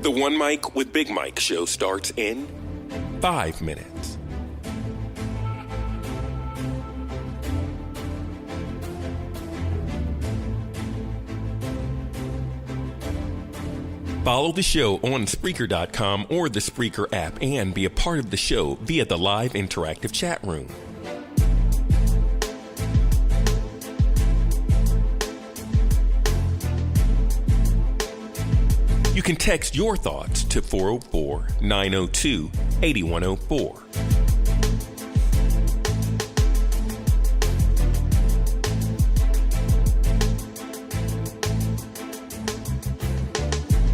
The One Mic with Big Mike show starts in 5 minutes. Follow the show on Spreaker.com or the Spreaker app and be a part of the show via the live interactive chat room. You can text your thoughts to 404-902-8104.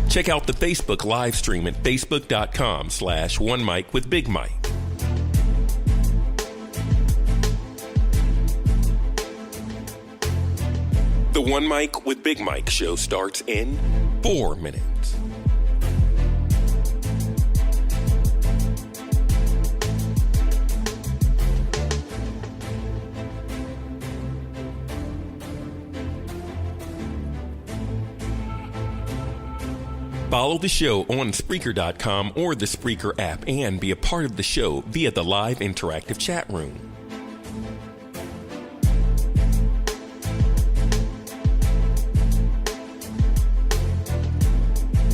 Check out the Facebook live stream at facebook.com/OneMicWithBigMike. The One Mic with Big Mike show starts in 4 minutes. Follow the show on Spreaker.com or the Spreaker app and be a part of the show via the live interactive chat room.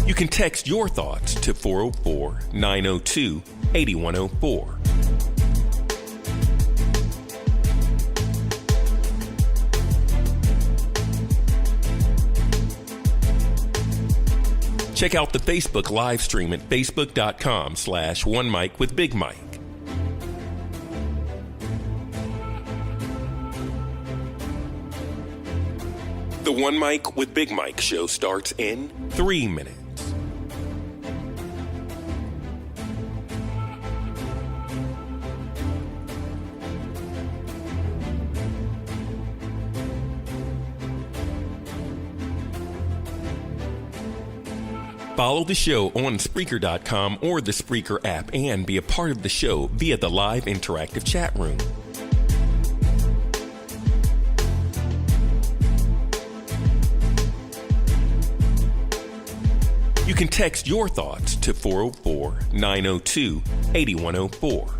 You can text your thoughts to 404-902-8104. Check out the Facebook live stream at facebook.com/OneMicWithBigMike. The One Mic with Big Mike show starts in 3 minutes. Follow the show on Spreaker.com or the Spreaker app and be a part of the show via the live interactive chat room. You can text your thoughts to 404-902-8104.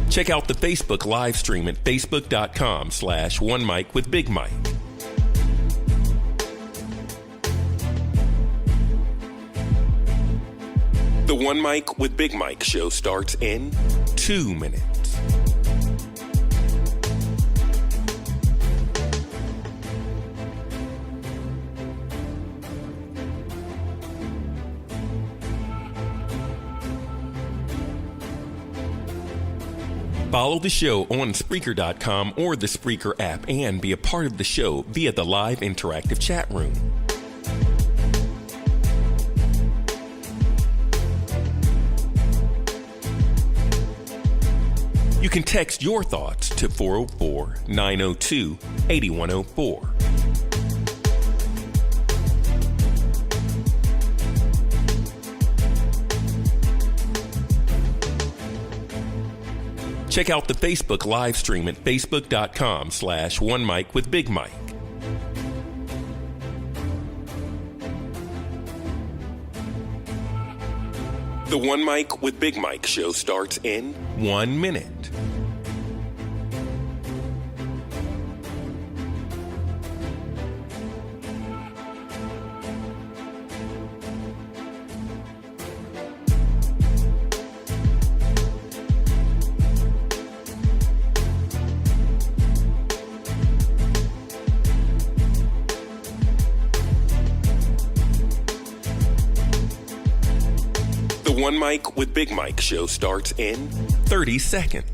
Check out the Facebook live stream at facebook.com/OneMicWithBigMike. The One Mic with Big Mike show starts in 2 minutes. Follow the show on Spreaker.com or the Spreaker app and be a part of the show via the live interactive chat room. You can text your thoughts to 404-902-8104. Check out the Facebook live stream at facebook.com/OneMicWithBigMike. The One Mic with Big Mike show starts in 1 minute. The One Mic with Big Mike show starts in 30 seconds.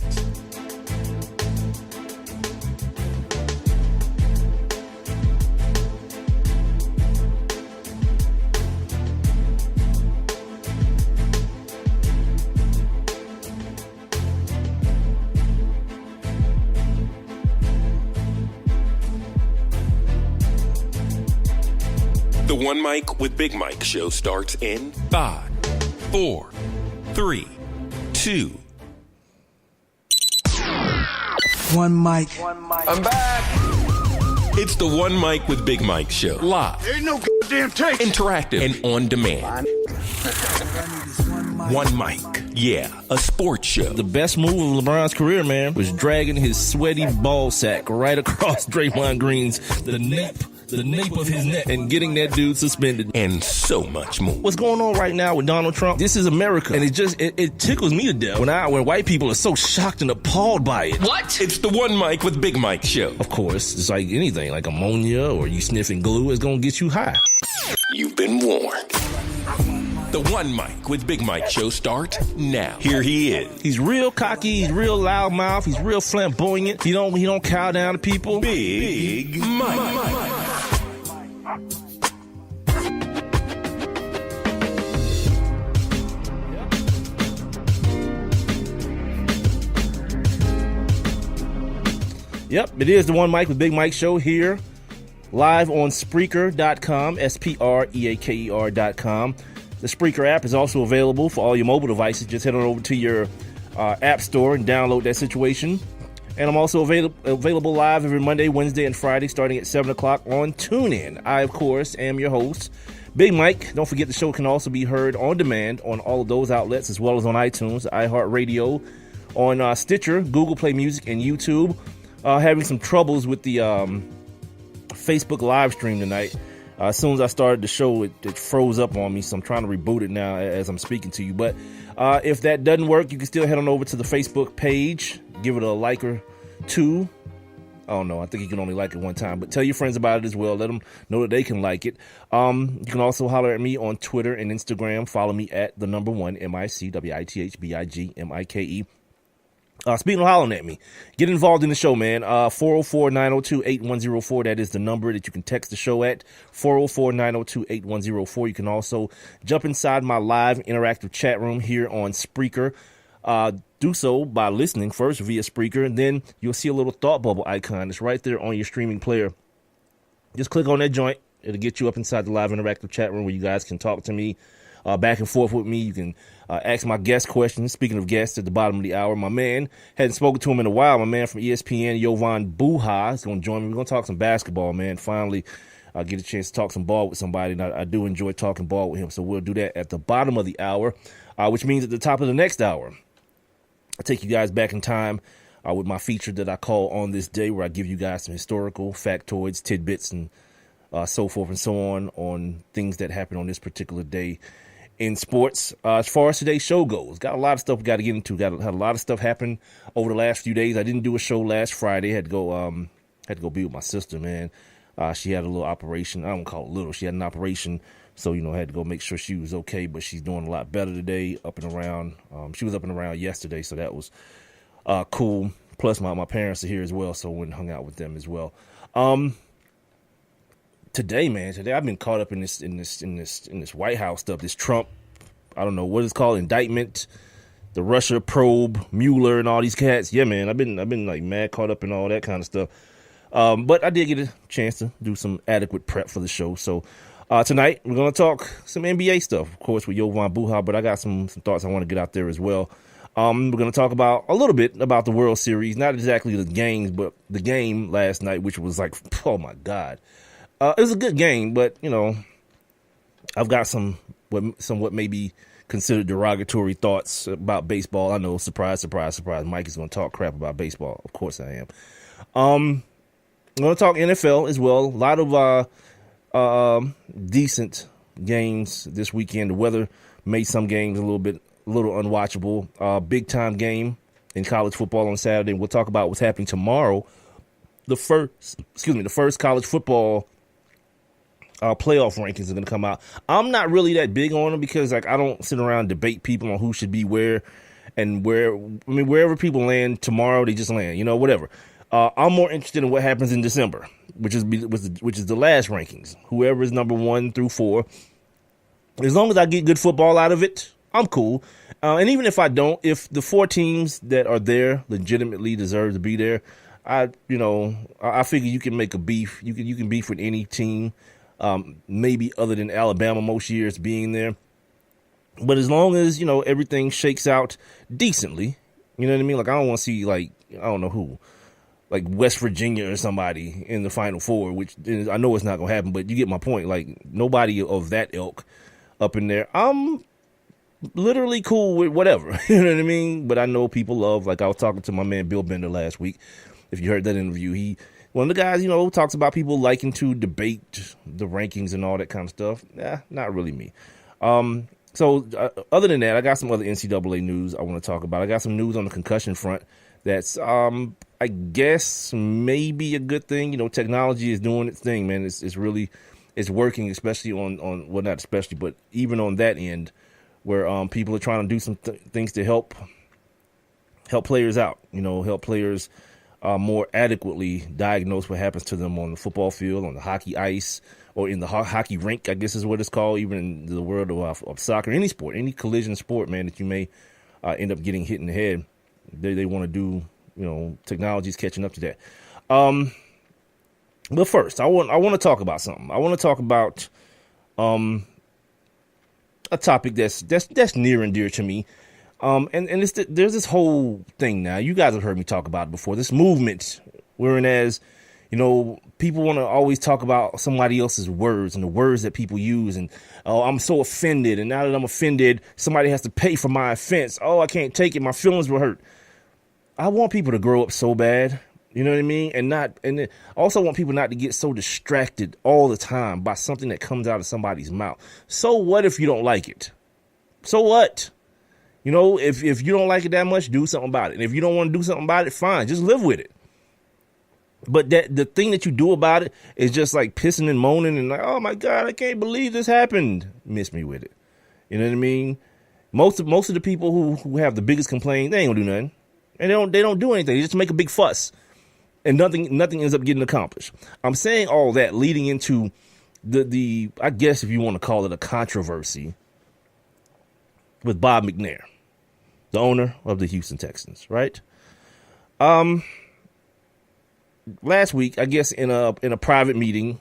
The One Mic with Big Mike show starts in 5, 4, 3, 2. One mic. I'm back. It's the One Mic with Big Mike show. Live. There ain't no goddamn tape. Interactive and on demand. One Mic. Yeah, a sports show. The best move of LeBron's career, man, was dragging his sweaty ball sack right across Draymond Green's the nape of his neck and getting that dude suspended. And so much more. What's going on right now with Donald Trump? This is America, and it tickles me to death when white people are so shocked and appalled by it. What? It's the One Mic with Big Mike show. Of course, it's like anything, like ammonia or you sniffing glue is gonna get you high. You've been warned. The One Mic with Big Mike show starts now. Here he is. He's real cocky, he's real loudmouth, he's real flamboyant. He don't cow down to people. Big Mike. Yep, it is the One Mic with Big Mike show here, live on Spreaker.com, Spreaker.com. The Spreaker app is also available for all your mobile devices. Just head on over to your app store and download that situation. And I'm also available live every Monday, Wednesday, and Friday starting at 7 o'clock on TuneIn. I, of course, am your host, Big Mike. Don't forget the show can also be heard on demand on all of those outlets as well as on iTunes, iHeartRadio, on Stitcher, Google Play Music, and YouTube. Having some troubles with the Facebook live stream tonight. As soon as I started the show, it froze up on me, so I'm trying to reboot it now as I'm speaking to you. But if that doesn't work, you can still head on over to the Facebook page, give it a like or two. I don't know. I think you can only like it one time, but tell your friends about it as well. Let them know that they can like it. You can also holler at me on Twitter and Instagram. Follow me at the number one MICWITHBIGMIKE. Speaking of hollering at me, get involved in the show, man. 404-902-8104. That is the number that you can text the show at. 404-902-8104. You can also jump inside my live interactive chat room here on Spreaker. Do so by listening first via Spreaker, and then you'll see a little thought bubble icon. It's right there on your streaming player. Just click on that joint. It'll get you up inside the live interactive chat room where you guys can talk to me back and forth with me. You can ask my guest questions. Speaking of guests, at the bottom of the hour, my man, hadn't spoken to him in a while. My man from ESPN, Jovan Buha, is going to join me. We're going to talk some basketball, man. Finally, get a chance to talk some ball with somebody, and I do enjoy talking ball with him. So we'll do that at the bottom of the hour, which means at the top of the next hour, I'll take you guys back in time with my feature that I call On This Day, where I give you guys some historical factoids, tidbits, and so forth and so on things that happen on this particular day in sports. As far as today's show goes, got a lot of stuff we got to get into. Had a lot of stuff happen over the last few days. I didn't do a show last Friday. Had to go be with my sister, man. She had a little operation. I don't call it little. She had an operation, so I had to go make sure she was okay. But she's doing a lot better today. Up and around. She was up and around yesterday, so that was cool. Plus, my parents are here as well, so I went and hung out with them as well. Today I've been caught up in this White House stuff, this Trump, I don't know what it's called, indictment, the Russia probe, Mueller, and all these cats. Yeah, man, I've been like mad caught up in all that kind of stuff. But I did get a chance to do some adequate prep for the show. So tonight we're gonna talk some NBA stuff, of course, with Jovan Buha. But I got some thoughts I want to get out there as well. We're gonna talk about a little bit about the World Series, not exactly the games, but the game last night, which was like, oh my God. It was a good game, but, I've got somewhat maybe considered derogatory thoughts about baseball. I know, surprise, surprise, surprise. Mike is going to talk crap about baseball. Of course I am. I'm going to talk NFL as well. A lot of decent games this weekend. The weather made some games a little unwatchable. Big time game in college football on Saturday. We'll talk about what's happening tomorrow. The first college football playoff rankings are going to come out. I'm not really that big on them because I don't sit around and debate people on who should be where and wherever people land tomorrow, they just land, whatever. I'm more interested in what happens in December, which is the last rankings. Whoever is number 1 through 4, as long as I get good football out of it, I'm cool. And even if I don't, if the 4 teams that are there legitimately deserve to be there, I figure you can make a beef. You can beef with any team. Maybe other than Alabama most years being there. But as long as, everything shakes out decently, you know what I mean? Like, I don't want to see, I don't know who. like West Virginia or somebody in the Final Four, which is, I know it's not going to happen, but you get my point. Like, nobody of that ilk up in there. I'm literally cool with whatever. You know what I mean? But I know people love, like I was talking to my man Bill Bender last week. If you heard that interview, one of the guys, talks about people liking to debate the rankings and all that kind of stuff. Not really me. So other than that, I got some other NCAA news I want to talk about. I got some news on the concussion front that's, I guess, maybe a good thing. Technology is doing its thing, man. It's working, especially on well, not especially, but even on that end where people are trying to do some things to help players out, help players more adequately diagnose what happens to them on the football field, on the hockey ice, or in the hockey rink, I guess is what it's called, even in the world of soccer, any sport, any collision sport, man, that you may end up getting hit in the head. They want to do, technology's catching up to that. But first, I want to talk about something. I want to talk about a topic that's near and dear to me. And there's this whole thing now. You guys have heard me talk about it before. This movement, whereas, people want to always talk about somebody else's words and the words that people use. And, oh, I'm so offended. And now that I'm offended, somebody has to pay for my offense. Oh, I can't take it. My feelings were hurt. I want people to grow up so bad. You know what I mean? And I also want people not to get so distracted all the time by something that comes out of somebody's mouth. So what if you don't like it? So what? If you don't like it that much, do something about it. And if you don't want to do something about it, fine, just live with it. But the thing that you do about it is just like pissing and moaning and like, oh my God, I can't believe this happened. Miss me with it. You know what I mean? Most of the people who have the biggest complaint, they ain't gonna do nothing. And they don't do anything. They just make a big fuss. And nothing ends up getting accomplished. I'm saying all that leading into the I guess if you want to call it a controversy with Bob McNair, the owner of the Houston Texans, right? Last week, I guess in a private meeting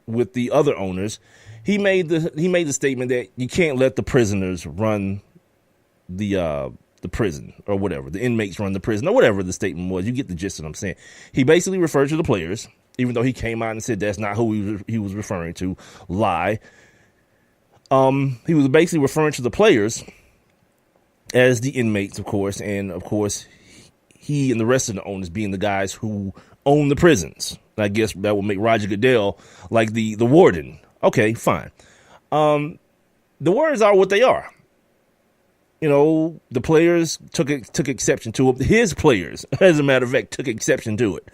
with the other owners, he made the statement that you can't let the prisoners run the prison or whatever, the inmates run the prison or whatever the statement was. You get the gist of what I'm saying. He basically referred to the players, even though he came out and said that's not who he was referring to. Lie. He was basically referring to the players as the inmates, of course, and of course he and the rest of the owners being the guys who own the prisons. I guess that would make Roger Goodell like the warden. Okay, fine. The words are what they are. The players took exception to it. His players, as a matter of fact, took exception to it.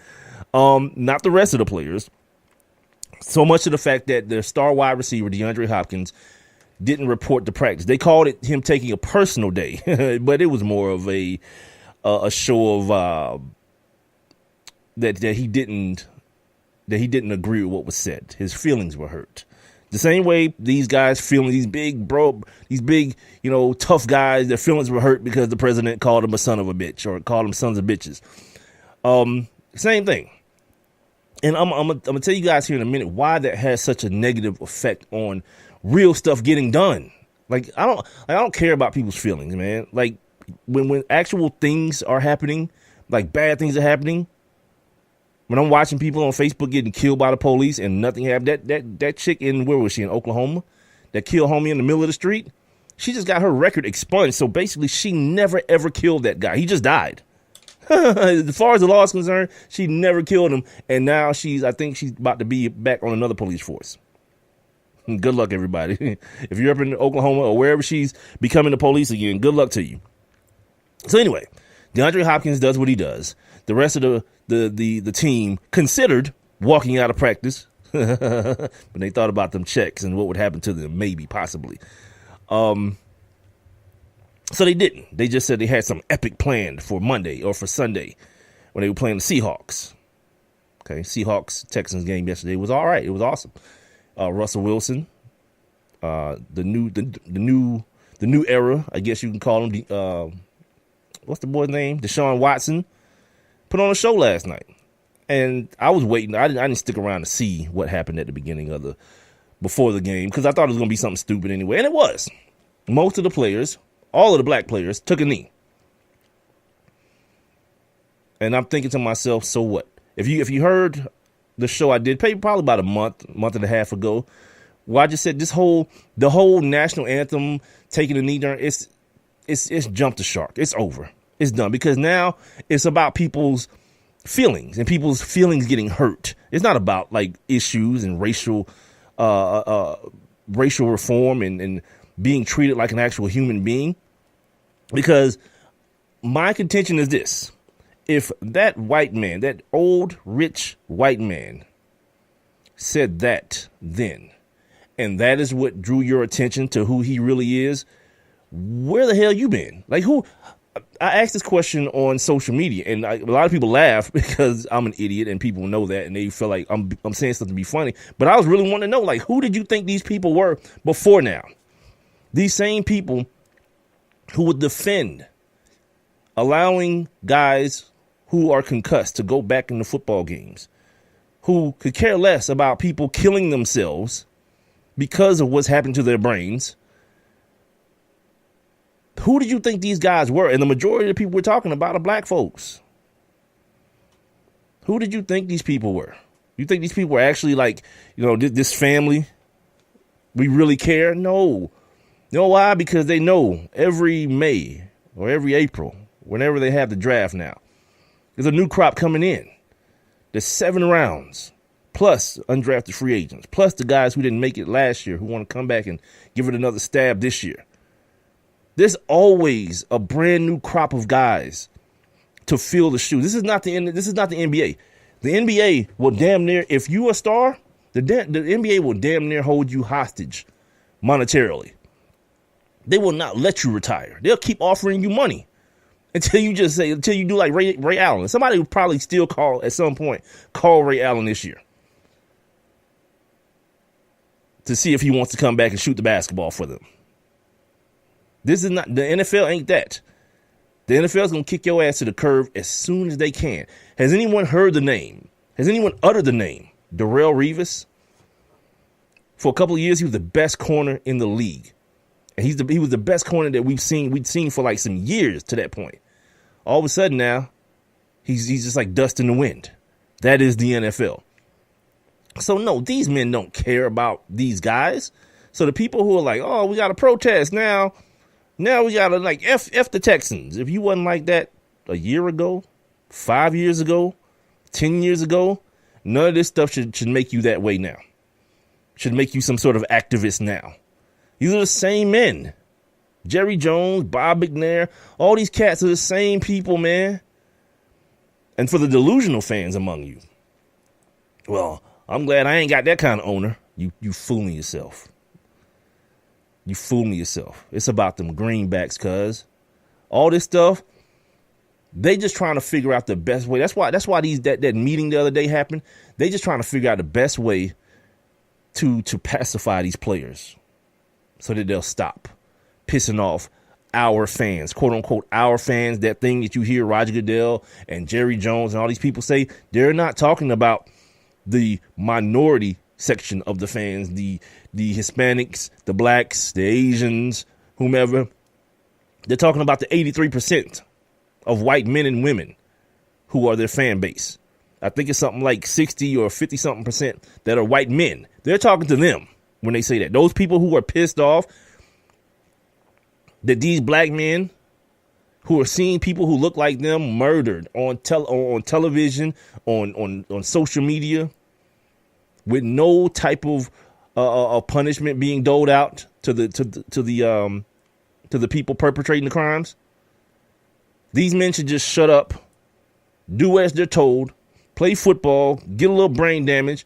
Not the rest of the players. So much to the fact that their star wide receiver, DeAndre Hopkins, didn't report to practice. They called it him taking a personal day, but it was more of a show of that he didn't agree with what was said. His feelings were hurt. The same way these guys feeling, these big, tough guys, their feelings were hurt because the president called them a son of a bitch or called them sons of bitches. Same thing. And I'm gonna tell you guys here in a minute why that has such a negative effect on real stuff getting done. Like I don't care about people's feelings, man. Like when actual things are happening, like bad things are happening. When I'm watching people on Facebook getting killed by the police and nothing happened, that chick where was she, in Oklahoma, that killed homie in the middle of the street, she just got her record expunged. So basically, she never ever killed that guy. He just died. As far as the law is concerned, she never killed him, and now I think she's about to be back on another police force. Good luck, everybody. If you're up in Oklahoma or wherever she's becoming the police again, good luck to you. So anyway, DeAndre Hopkins does what he does. The rest of the team considered walking out of practice, but they thought about them checks and what would happen to them, maybe, possibly. So they didn't. They just said they had some epic plan for Monday or for Sunday when they were playing the Seahawks. Okay, Seahawks-Texans game yesterday was all right. It was awesome. Russell Wilson, the new era, I guess you can call him. What's the boy's name? Deshaun Watson put on a show last night, and I was waiting. I didn't stick around to see what happened at the beginning before the game because I thought it was going to be something stupid anyway, and it was. Most of the players, all of the black players, took a knee. And I'm thinking to myself, so what? If you heard the show I did probably about a month and a half ago, where I just said the whole national anthem, taking a knee down, it's jumped the shark. It's over. It's done, because now it's about people's feelings and people's feelings getting hurt. It's not about like issues and racial reform and being treated like an actual human being. Because my contention is this: if that white man, that old rich white man, said that then, and that is what drew your attention to who he really is, where the hell you been? Like, who? I asked this question on social media, and a lot of people laugh because I'm an idiot, and people know that, and they feel like I'm saying something to be funny. But I was really wanting to know, like, who did you think these people were before now? These same people who would defend allowing guys who are concussed to go back into football games, who could care less about people killing themselves because of what's happened to their brains. Who did you think these guys were? And the majority of the people we're talking about are black folks. Who did you think these people were? You think these people were actually like, this family? We really care? No. You know why? Because they know every May or every April, whenever they have the draft now, there's a new crop coming in. There's 7 rounds, plus undrafted free agents, plus the guys who didn't make it last year who want to come back and give it another stab this year. There's always a brand new crop of guys to fill the shoes. This is not the NBA. The NBA will damn near, if you a star, the NBA will damn near hold you hostage monetarily. They will not let you retire. They'll keep offering you money until you do like Ray Allen. Somebody will probably still call Ray Allen this year to see if he wants to come back and shoot the basketball for them. This is not, the NFL ain't that. The NFL is going to kick your ass to the curb as soon as they can. Has anyone heard the name? Has anyone uttered the name? Darrelle Revis? For a couple of years, he was the best corner in the league. And he was the best corner that we'd seen for like some years to that point. All of a sudden now, he's just like dust in the wind. That is the NFL. So no, these men don't care about these guys. So the people who are like, oh, we got to protest now. Now we got to like F the Texans. If you wasn't like that a year ago, 5 years ago, 10 years ago, none of this stuff should make you that way now. Should make you some sort of activist now. These are the same men. Jerry Jones, Bob McNair, all these cats are the same people, man. And for the delusional fans among you, well, I'm glad I ain't got that kind of owner. You fooling yourself. You fooling yourself. It's about them greenbacks, cuz. All this stuff, they just trying to figure out the best way. That's why that meeting the other day happened. They just trying to figure out the best way to pacify these players so that they'll stop pissing off our fans, quote unquote, our fans. That thing that you hear Roger Goodell and Jerry Jones and all these people say, they're not talking about the minority section of the fans, the Hispanics, the blacks, the Asians, whomever. They're talking about the 83% of white men and women who are their fan base. I think it's something like 60 or 50 something percent that are white men. They're talking to them when they say that. Those people who are pissed off that these black men who are seeing people who look like them murdered on television, on social media, with no type of punishment being doled out to the people perpetrating the crimes. These men should just shut up, do as they're told, play football, get a little brain damage.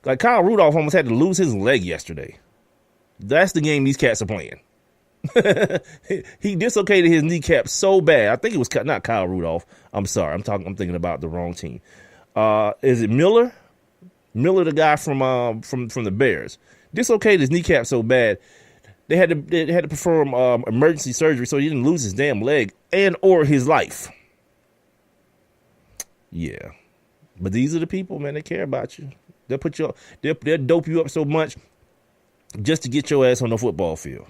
Like Kyle Rudolph almost had to lose his leg yesterday. That's the game these cats are playing. He dislocated his kneecap so bad. I think it was not Kyle Rudolph. I'm sorry. I'm thinking about the wrong team. Is it Miller? Miller, the guy from the Bears, dislocated his kneecap so bad they had to perform emergency surgery so he didn't lose his damn leg and or his life. Yeah, but these are the people, man. They care about you. They'll dope you up so much just to get your ass on the football field.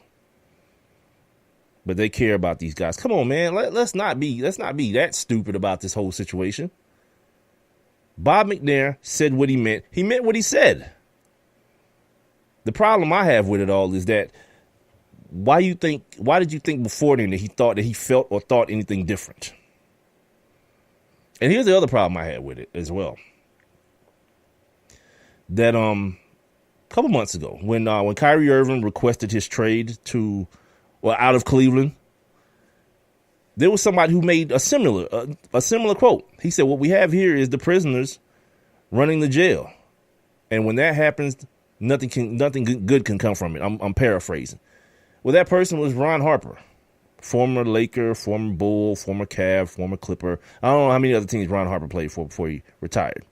But they care about these guys. Come on, man. Let's not be that stupid about this whole situation. Bob McNair said what he meant. He meant what he said. The problem I have with it all is that why did you think before then that he thought that he felt or thought anything different? And here's the other problem I had with it as well. That a couple months ago, when Kyrie Irving requested his trade out of Cleveland, there was somebody who made a similar quote. He said, "What we have here is the prisoners running the jail, and when that happens, nothing good can come from it." I'm paraphrasing. Well, that person was Ron Harper, former Laker, former Bull, former Cavs, former Clipper. I don't know how many other teams Ron Harper played for before he retired.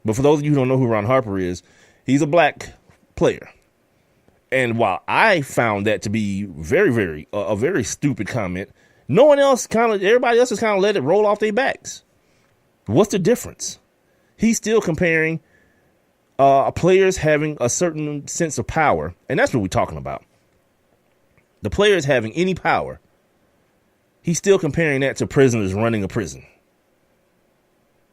But for those of you who don't know who Ron Harper is, he's a black player. And while I found that to be very, very, a very stupid comment, everybody else has kind of let it roll off their backs. What's the difference? He's still comparing players having a certain sense of power, and that's what we're talking about. The players having any power, he's still comparing that to prisoners running a prison.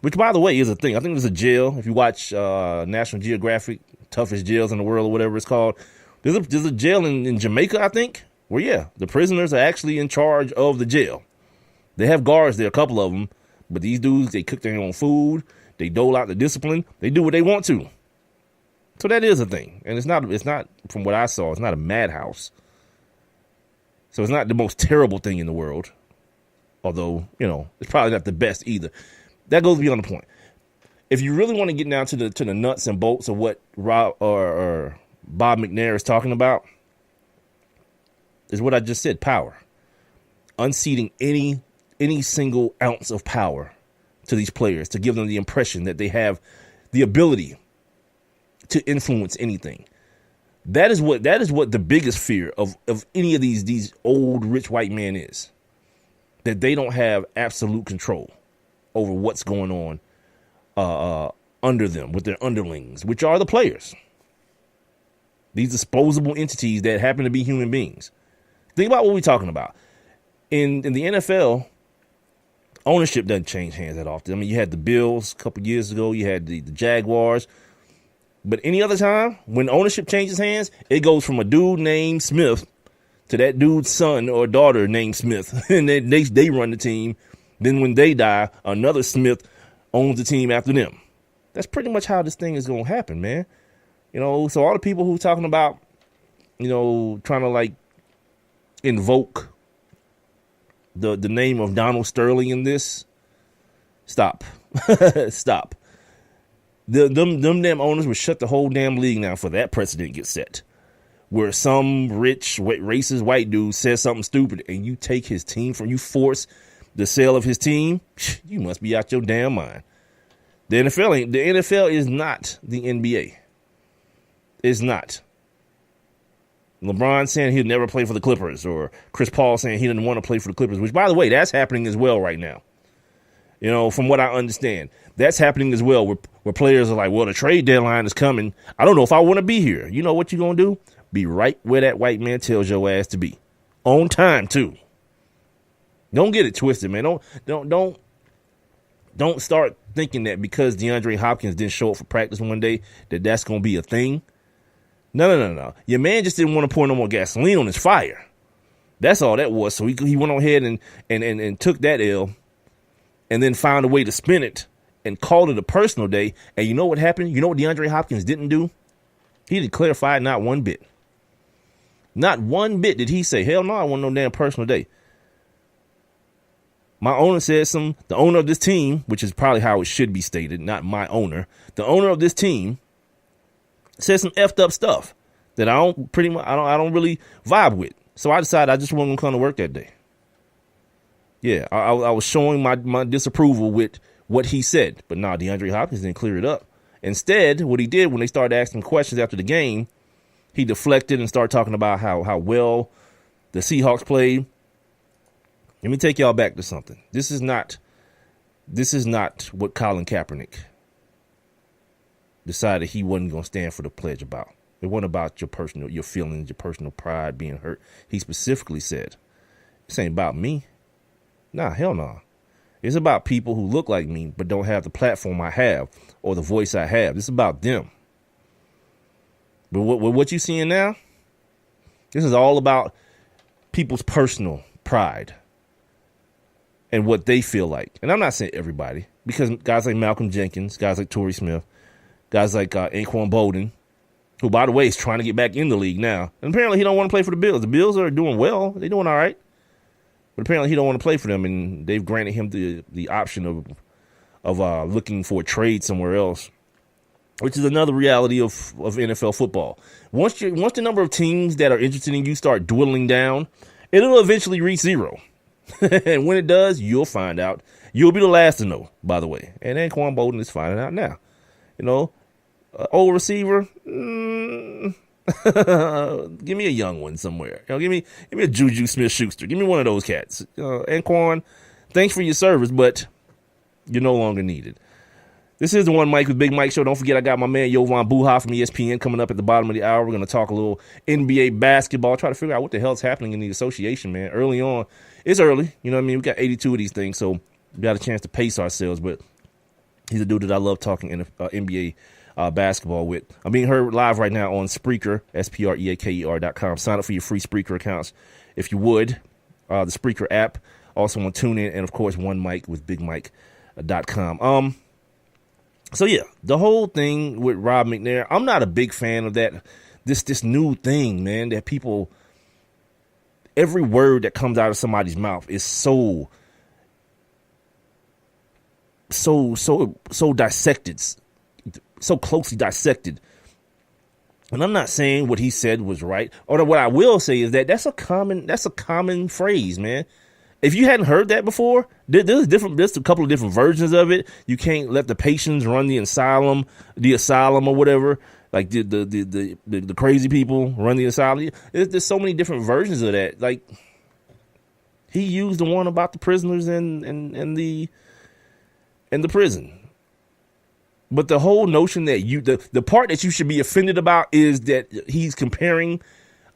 Which, by the way, is a thing. I think there's a jail. If you watch National Geographic, Toughest Jails in the World or whatever it's called, there's a jail in Jamaica, I think, where, the prisoners are actually in charge of the jail. They have guards there, a couple of them, but these dudes, they cook their own food. They dole out the discipline. They do what they want to. So that is a thing. And it's not, from what I saw, it's not a madhouse. So it's not the most terrible thing in the world. Although, it's probably not the best either. That goes beyond the point. If you really want to get down to the nuts and bolts of what Rob or Bob McNair is talking about, is what I just said, power. Unseating any single ounce of power to these players to give them the impression that they have the ability to influence anything. That is what the biggest fear of any of these old rich white men is. That they don't have absolute control over what's going on under them with their underlings, which are the players. These disposable entities that happen to be human beings. Think about what we're talking about. In the NFL, ownership doesn't change hands that often. I mean, you had the Bills a couple years ago. You had the Jaguars. But any other time, when ownership changes hands, it goes from a dude named Smith to that dude's son or daughter named Smith. And they run the team. Then when they die, another Smith owns the team after them. That's pretty much how this thing is going to happen, man. So all the people who talking about, trying to invoke the name of Donald Sterling in this, stop. Stop. Them damn owners would shut the whole damn league down for that precedent gets set. Where some rich, racist white dude says something stupid and you take his team you force the sale of his team, you must be out your damn mind. The NFL is not the NBA. It's not. LeBron saying he'll never play for the Clippers, or Chris Paul saying he didn't want to play for the Clippers, which, by the way, that's happening as well right now. From what I understand, that's happening as well, where players are like, well, the trade deadline is coming. I don't know if I want to be here. You know what you're going to do? Be right where that white man tells your ass to be. On time, too. Don't get it twisted, man. Don't start thinking that because DeAndre Hopkins didn't show up for practice one day, that's going to be a thing. No. Your man just didn't want to pour no more gasoline on his fire. That's all that was. So he went on ahead and took that L and then found a way to spin it and called it a personal day. And you know what happened? You know what DeAndre Hopkins didn't do? He didn't clarify not one bit. Not one bit did he say, hell no, I want no damn personal day. My owner said the owner of this team, which is probably how it should be stated, not my owner, the owner of this team said some effed up stuff that I don't really vibe with. So I decided I just wasn't going to come to work that day. Yeah, I was showing my disapproval with what he said. But nah, DeAndre Hopkins didn't clear it up. Instead, what he did when they started asking questions after the game, he deflected and started talking about how well the Seahawks played. Let me take y'all back to something. This is not what Colin Kaepernick decided he wasn't going to stand for the pledge about. It wasn't about your feelings, your personal pride being hurt. He specifically said, this ain't about me. Nah, hell no. It's about people who look like me but don't have the platform I have or the voice I have. It's about them. But what you seeing now, this is all about people's personal pride and what they feel like. And I'm not saying everybody, because guys like Malcolm Jenkins, guys like Torrey Smith, guys like Anquan Bolden, who, by the way, is trying to get back in the league now. And apparently he don't want to play for the Bills. The Bills are doing well. They're doing all right. But apparently he don't want to play for them, and they've granted him the option of looking for a trade somewhere else, which is another reality of NFL football. Once the number of teams that are interested in you start dwindling down, it'll eventually reach zero. And when it does, you'll find out. You'll be the last to know, by the way. And Anquan Bolden is finding out now. You know, old receiver, give me a young one somewhere. You know, give me a Juju Smith-Schuster. Give me one of those cats. Anquan, thanks for your service, but you're no longer needed. This is the One Mike with Big Mike Show. Don't forget, I got my man Jovan Buha from ESPN coming up at the bottom of the hour. We're going to talk a little NBA basketball, try to figure out what the hell's happening in the association, man. Early on, it's early. You know what I mean? We got 82 of these things, so we got a chance to pace ourselves, but he's a dude that I love talking NBA basketball with. I'm being heard live right now on Spreaker, SPREAKER.com. Sign up for your free Spreaker accounts if you would. The Spreaker app. Also on TuneIn, and of course, One Mike with BigMike.com. So yeah, the whole thing with Rob McNair, I'm not a big fan of that. This new thing, man, that people, every word that comes out of somebody's mouth is so dissected, so closely dissected. And I'm not saying what he said was right, or what I will say is that that's a common phrase, man. If you hadn't heard that before, there's a couple of different versions of it. You can't let the patients run the asylum or whatever. Like the crazy people run the asylum. There's so many different versions of that. Like, he used the one about the prisoners and the prison. But the whole notion that the part that you should be offended about is that he's comparing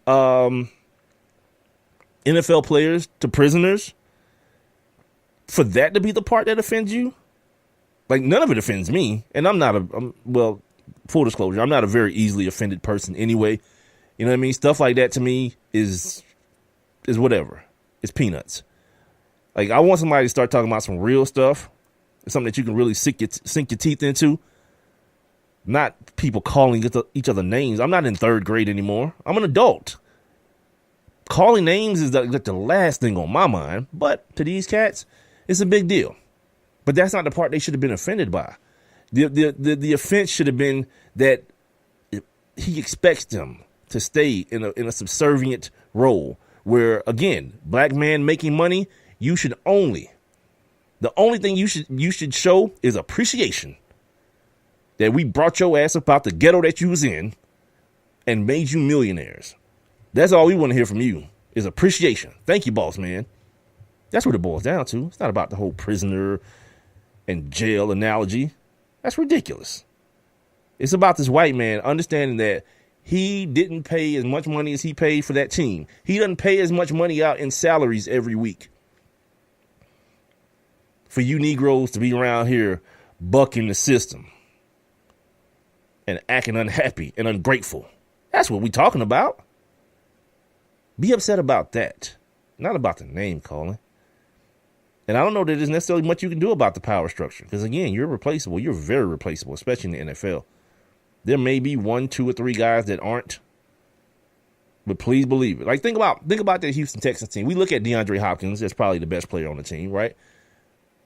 NFL players to prisoners. For that to be the part that offends you, like, none of it offends me. And I'm full disclosure, I'm not a very easily offended person anyway. You know what I mean? Stuff like that to me is whatever. It's peanuts. Like, I want somebody to start talking about some real stuff, something that you can really sink your teeth into. Not people calling each other names. I'm not in third grade anymore. I'm an adult. Calling names is like the last thing on my mind. But to these cats, it's a big deal. But that's not the part they should have been offended by. The offense should have been that he expects them to stay in a subservient role where, again, black man making money, the only thing you should show is appreciation. That we brought your ass up out the ghetto that you was in and made you millionaires. That's all we want to hear from you is appreciation. Thank you, boss man. That's what it boils down to. It's not about the whole prisoner and jail analogy. That's ridiculous. It's about this white man understanding that he didn't pay as much money as he paid for that team. He doesn't pay as much money out in salaries every week for you Negroes to be around here bucking the system and acting unhappy and ungrateful. That's what we're talking about. Be upset about that, not about the name calling. And I don't know that there's necessarily much you can do about the power structure. Because, again, you're replaceable. You're very replaceable, especially in the NFL. There may be 1, 2, or 3 guys that aren't. But please believe it. Like, think about the Houston Texans team. We look at DeAndre Hopkins as probably the best player on the team, right?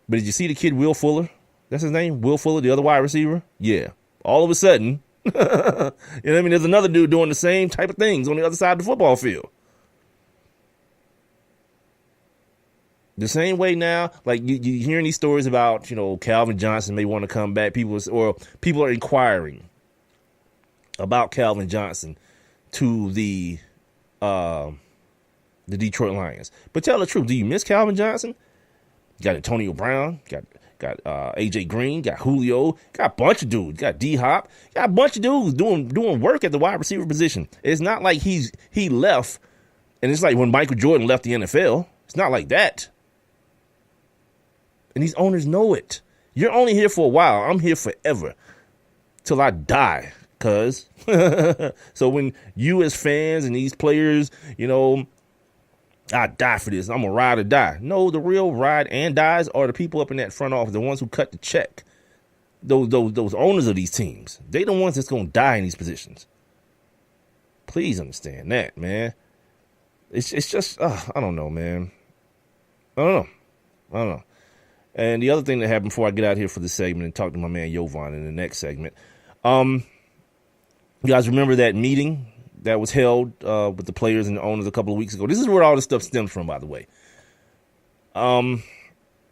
But did you see the kid Will Fuller? That's his name? Will Fuller, the other wide receiver? Yeah. All of a sudden, you know what I mean? There's another dude doing the same type of things on the other side of the football field. The same way now, like you hearing these stories about, Calvin Johnson may want to come back. People are inquiring about Calvin Johnson to the Detroit Lions. But tell the truth, do you miss Calvin Johnson? Got Antonio Brown, got AJ Green, got Julio, got a bunch of dudes, got D Hop, got a bunch of dudes doing work at the wide receiver position. It's not like he left, and it's like when Michael Jordan left the NFL. It's not like that. And these owners know it. You're only here for a while. I'm here forever till I die. Cause so when you as fans and these players, I die for this. I'm a ride or die. No, the real ride and dies are the people up in that front office, the ones who cut the check. Those owners of these teams. They the ones that's gonna die in these positions. Please understand that, man. It's just I don't know, man. I don't know. And the other thing that happened before I get out here for this segment and talk to my man Jovan in the next segment, you guys remember that meeting that was held with the players and the owners a couple of weeks ago? This is where all this stuff stems from, by the way. Well,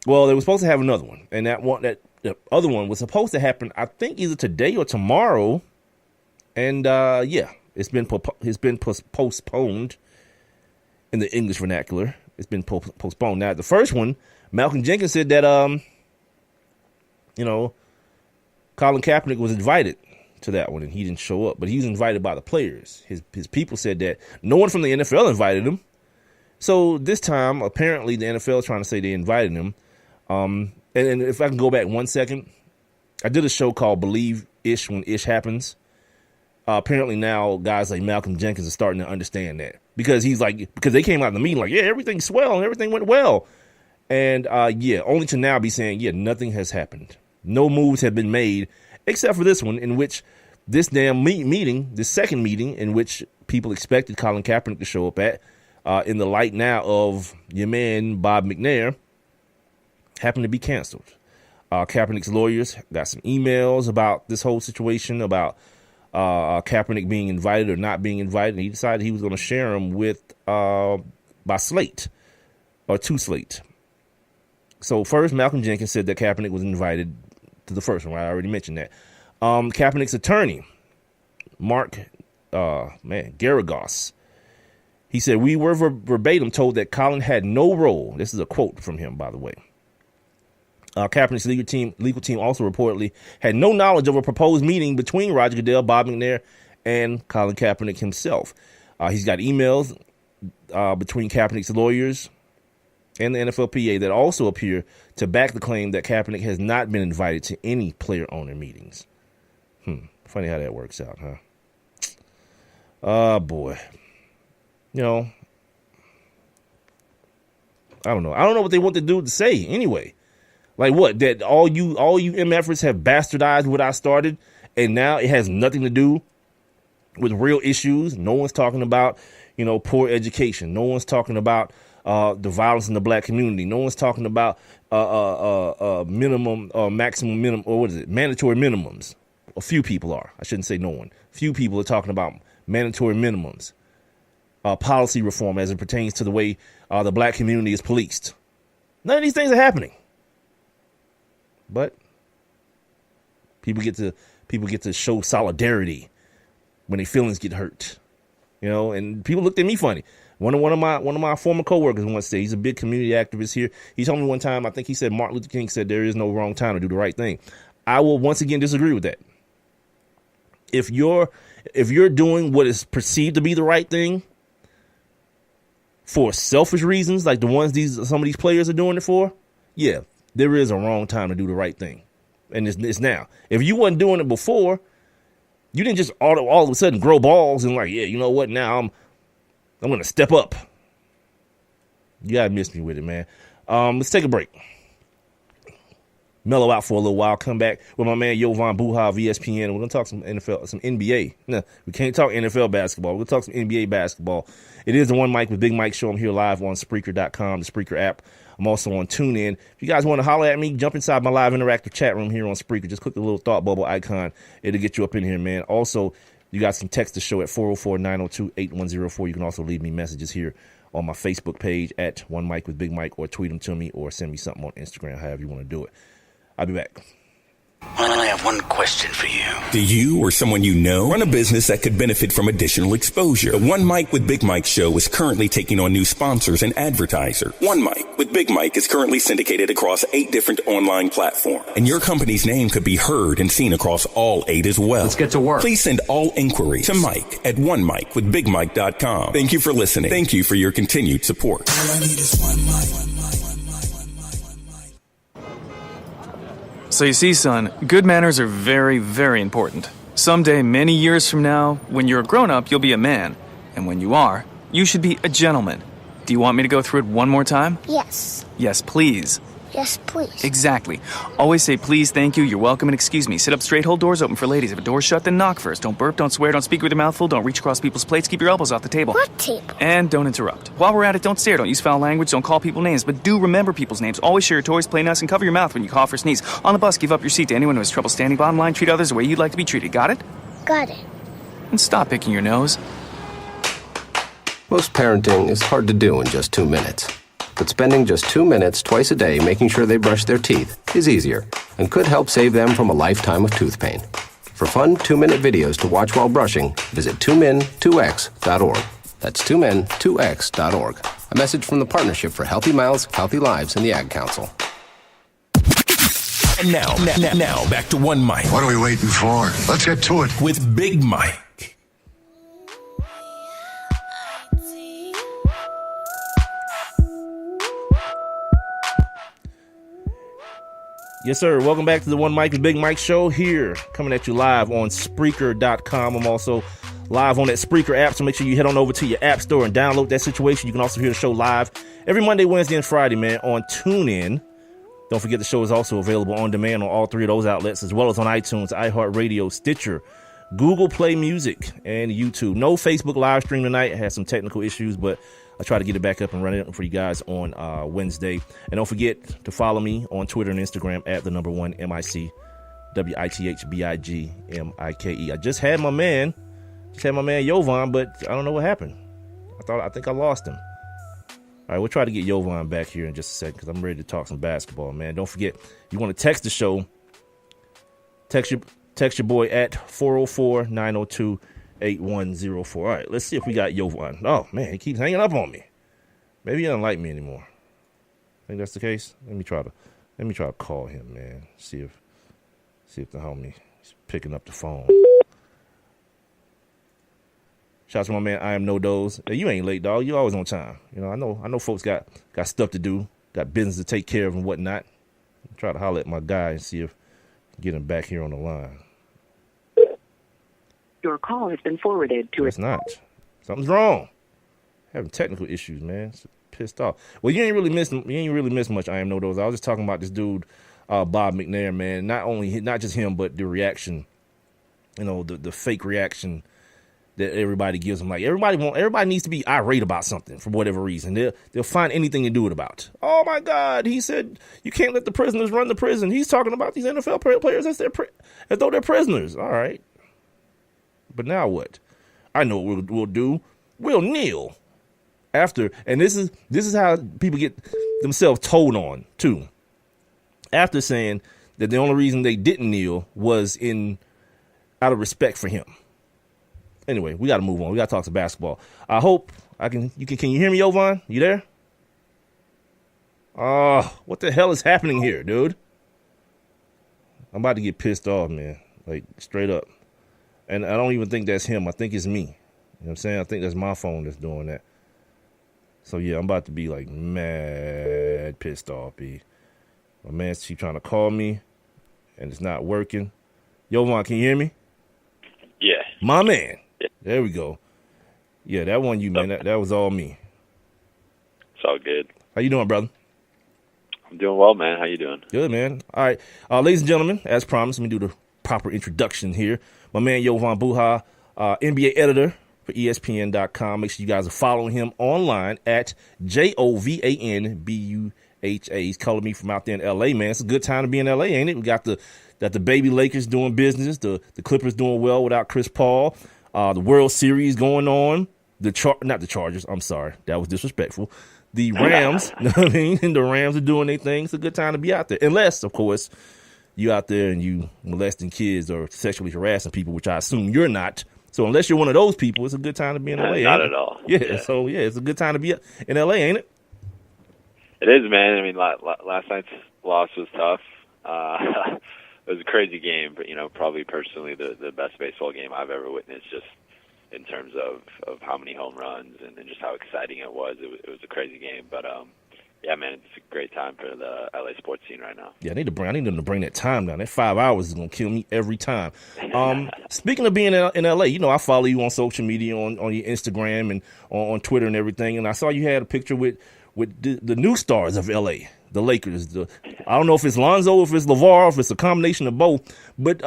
they were supposed to have another one, and the other one was supposed to happen, I think, either today or tomorrow. And it's been postponed in the English vernacular. It's been postponed. Now, the first one, Malcolm Jenkins said that Colin Kaepernick was invited to that one, and he didn't show up, but he was invited by the players. His people said that no one from the NFL invited him. So this time, apparently, the NFL is trying to say they invited him. And if I can go back 1 second, I did a show called Believe Ish When Ish Happens. Apparently now, guys like Malcolm Jenkins are starting to understand that because they came out in the meeting like, yeah, everything's swell and everything went well. And only to now be saying, yeah, nothing has happened. No moves have been made. Except for this one, in which this damn meeting, this second meeting, in which people expected Colin Kaepernick to show up at, in the light now of your man Bob McNair, happened to be canceled. Kaepernick's lawyers got some emails about this whole situation, about Kaepernick being invited or not being invited, and he decided he was going to share them by slate, or to slate. So first, Malcolm Jenkins said that Kaepernick was invited to the first one, right? I already mentioned that. Kaepernick's attorney, Mark Garagos, he said, we were verbatim told that Colin had no role. This is a quote from him, by the way. Kaepernick's legal team also reportedly had no knowledge of a proposed meeting between Roger Goodell, Bob McNair, and Colin Kaepernick himself. He's got emails between Kaepernick's lawyers and the NFLPA that also appear to back the claim that Kaepernick has not been invited to any player-owner meetings. Funny how that works out, huh? Boy. I don't know. I don't know what they want the dude to say anyway. Like what? That all you MFers have bastardized what I started, and now it has nothing to do with real issues. No one's talking about, poor education. No one's talking about the violence in the black community. No one's talking about maximum minimum, or what is it? Mandatory minimums. A few people are. I shouldn't say no one. Few people are talking about mandatory minimums. Policy reform as it pertains to the way the black community is policed. None of these things are happening. But people get to show solidarity when their feelings get hurt. And people looked at me funny. One of my former coworkers once said, he's a big community activist here. He told me one time, I think he said Martin Luther King said there is no wrong time to do the right thing. I will once again disagree with that. If you're doing what is perceived to be the right thing for selfish reasons, like the ones some of these players are doing it for, yeah, there is a wrong time to do the right thing. And it's now. If you wasn't doing it before, you didn't just all of a sudden grow balls and like, yeah, you know what, now I'm going to step up. You got to miss me with it, man. Let's take a break. Mellow out for a little while. Come back with my man Jovan Buha of ESPN. And we're going to talk some NFL, some NBA. No, we can't talk NFL basketball. We're going to talk some NBA basketball. It is the One Mic with Big Mike show. I'm here live on Spreaker.com, the Spreaker app. I'm also on TuneIn. If you guys want to holler at me, jump inside my live interactive chat room here on Spreaker. Just click the little thought bubble icon. It'll get you up in here, man. Also, you guys can text the show at 404-902-8104. You can also leave me messages here on my Facebook page at One Mic with Big Mike, or tweet them to me, or send me something on Instagram, however you want to do it. I'll be back. I have one question for you. Do you or someone you know run a business that could benefit from additional exposure? The One Mic with Big Mike show is currently taking on new sponsors and advertisers. One Mic with Big Mike is currently syndicated across 8 different online platforms, and your company's name could be heard and seen across all 8 as well. Let's get to work. Please send all inquiries to Mike at onemicwithbigmike.com. Thank you for listening. Thank you for your continued support. All I need is one mic. So you see, son, good manners are very, very important. Someday, many years from now, when you're a grown-up, you'll be a man. And when you are, you should be a gentleman. Do you want me to go through it one more time? Yes. Yes, please. Yes, please. Exactly. Always say please, thank you, you're welcome, and excuse me. Sit up straight, hold doors open for ladies. If a door's shut, then knock first. Don't burp, don't swear, don't speak with your mouth full, don't reach across people's plates, keep your elbows off the table. What table? And don't interrupt. While we're at it, don't stare, don't use foul language, don't call people names, but do remember people's names. Always share your toys, play nice, and cover your mouth when you cough or sneeze. On the bus, give up your seat to anyone who has trouble standing. Bottom line, treat others the way you'd like to be treated. Got it? Got it. And stop picking your nose. Most parenting is hard to do in just 2 minutes. But spending just 2 minutes twice a day making sure they brush their teeth is easier and could help save them from a lifetime of tooth pain. For fun 2-minute videos to watch while brushing, visit 2min2x.org. That's 2min2x.org. A message from the Partnership for Healthy Mouths, Healthy Lives, and the Ad Council. And now, back to One Mic What are we waiting for? Let's get to it. with Big Mike. Yes, sir. Welcome back to the One Mic with Big Mike show here, coming at you live on Spreaker.com. I'm also live on that Spreaker app, so make sure you head on over to your app store and download that situation. You can also hear the show live every Monday, Wednesday, and Friday, man, on TuneIn. Don't forget the show is also available on demand on all 3 of those outlets, as well as on iTunes, iHeartRadio, Stitcher, Google Play Music, and YouTube. No Facebook live stream tonight. I had some technical issues, but I try to get it back up and running for you guys on Wednesday. And don't forget to follow me on Twitter and Instagram at the number 1 MICWITHBIGMIKE. I just had my man Jovan, but I don't know what happened. I think I lost him. All right, we'll try to get Jovan back here in just a second because I'm ready to talk some basketball, man. Don't forget, you want to text the show, text your boy at 404-902-8104. All right, let's see if we got Jovan. Oh, man, he keeps hanging up on me. Maybe he doesn't like me anymore. I think that's the case. Let me try to call him, man. See if the homie is picking up the phone. Shout out to my man, I am no doze. Hey, you ain't late, dog. You always on time. You know, I know folks got stuff to do, got business to take care of and whatnot. Try to holler at my guy and see if I can get him back here on the line. Your call has been forwarded to. It's not. Something's wrong. Having technical issues, man. Pissed off. Well, you ain't really missed much. I am no doze. I was just talking about this dude, Bob McNair, man. Not just him, but the reaction. You know, the fake reaction that everybody gives him. Like everybody needs to be irate about something for whatever reason. They'll find anything to do it about. Oh my God, he said you can't let the prisoners run the prison. He's talking about these NFL players as though they're prisoners. All right, but now what? I know what we'll do. We'll kneel after, and this is how people get themselves told on too. After saying that the only reason they didn't kneel was out of respect for him. Anyway, we got to move on. We got to talk some basketball. I hope can you hear me, Jovan? You there? What the hell is happening here, dude? I'm about to get pissed off, man. Like, straight up. And I don't even think that's him. I think it's me. You know what I'm saying? I think that's my phone that's doing that. So, yeah, I'm about to be, like, mad pissed off, B. My man's trying to call me, and it's not working. Jovan, can you hear me? Yeah. My man. There we go. Yeah, that one you, man. That was all me. It's all good. How you doing, brother? I'm doing well, man. How you doing? Good, man. All right. Ladies and gentlemen, as promised, let me do the proper introduction here. My man, Jovan Buha, NBA editor for ESPN.com. Make sure you guys are following him online at JOVANBUHA. He's calling me from out there in L.A., man. It's a good time to be in L.A., ain't it? We got the baby Lakers doing business, the Clippers doing well without Chris Paul, the World Series going on, not the Chargers, I'm sorry, that was disrespectful, the Rams, you know what I mean, and the Rams are doing their thing. It's a good time to be out there, unless, of course, you out there and you molesting kids or sexually harassing people, which I assume you're not. So unless you're one of those people, it's a good time to be in LA. Not at all. Yeah. So it's a good time to be in LA, ain't it? It is, man. I mean, last night's loss was tough. It was a crazy game, but probably personally the best baseball game I've ever witnessed. Just in terms of how many home runs and just how exciting it was. It was a crazy game, but yeah, man, it's a great time for the LA sports scene right now. Yeah, I need them to bring that time down. That 5 hours is gonna kill me every time. Speaking of being in LA, I follow you on social media, on your Instagram and on Twitter and everything, and I saw you had a picture with the new stars of LA, the Lakers. I don't know if it's Lonzo, if it's LeVar, if it's a combination of both. But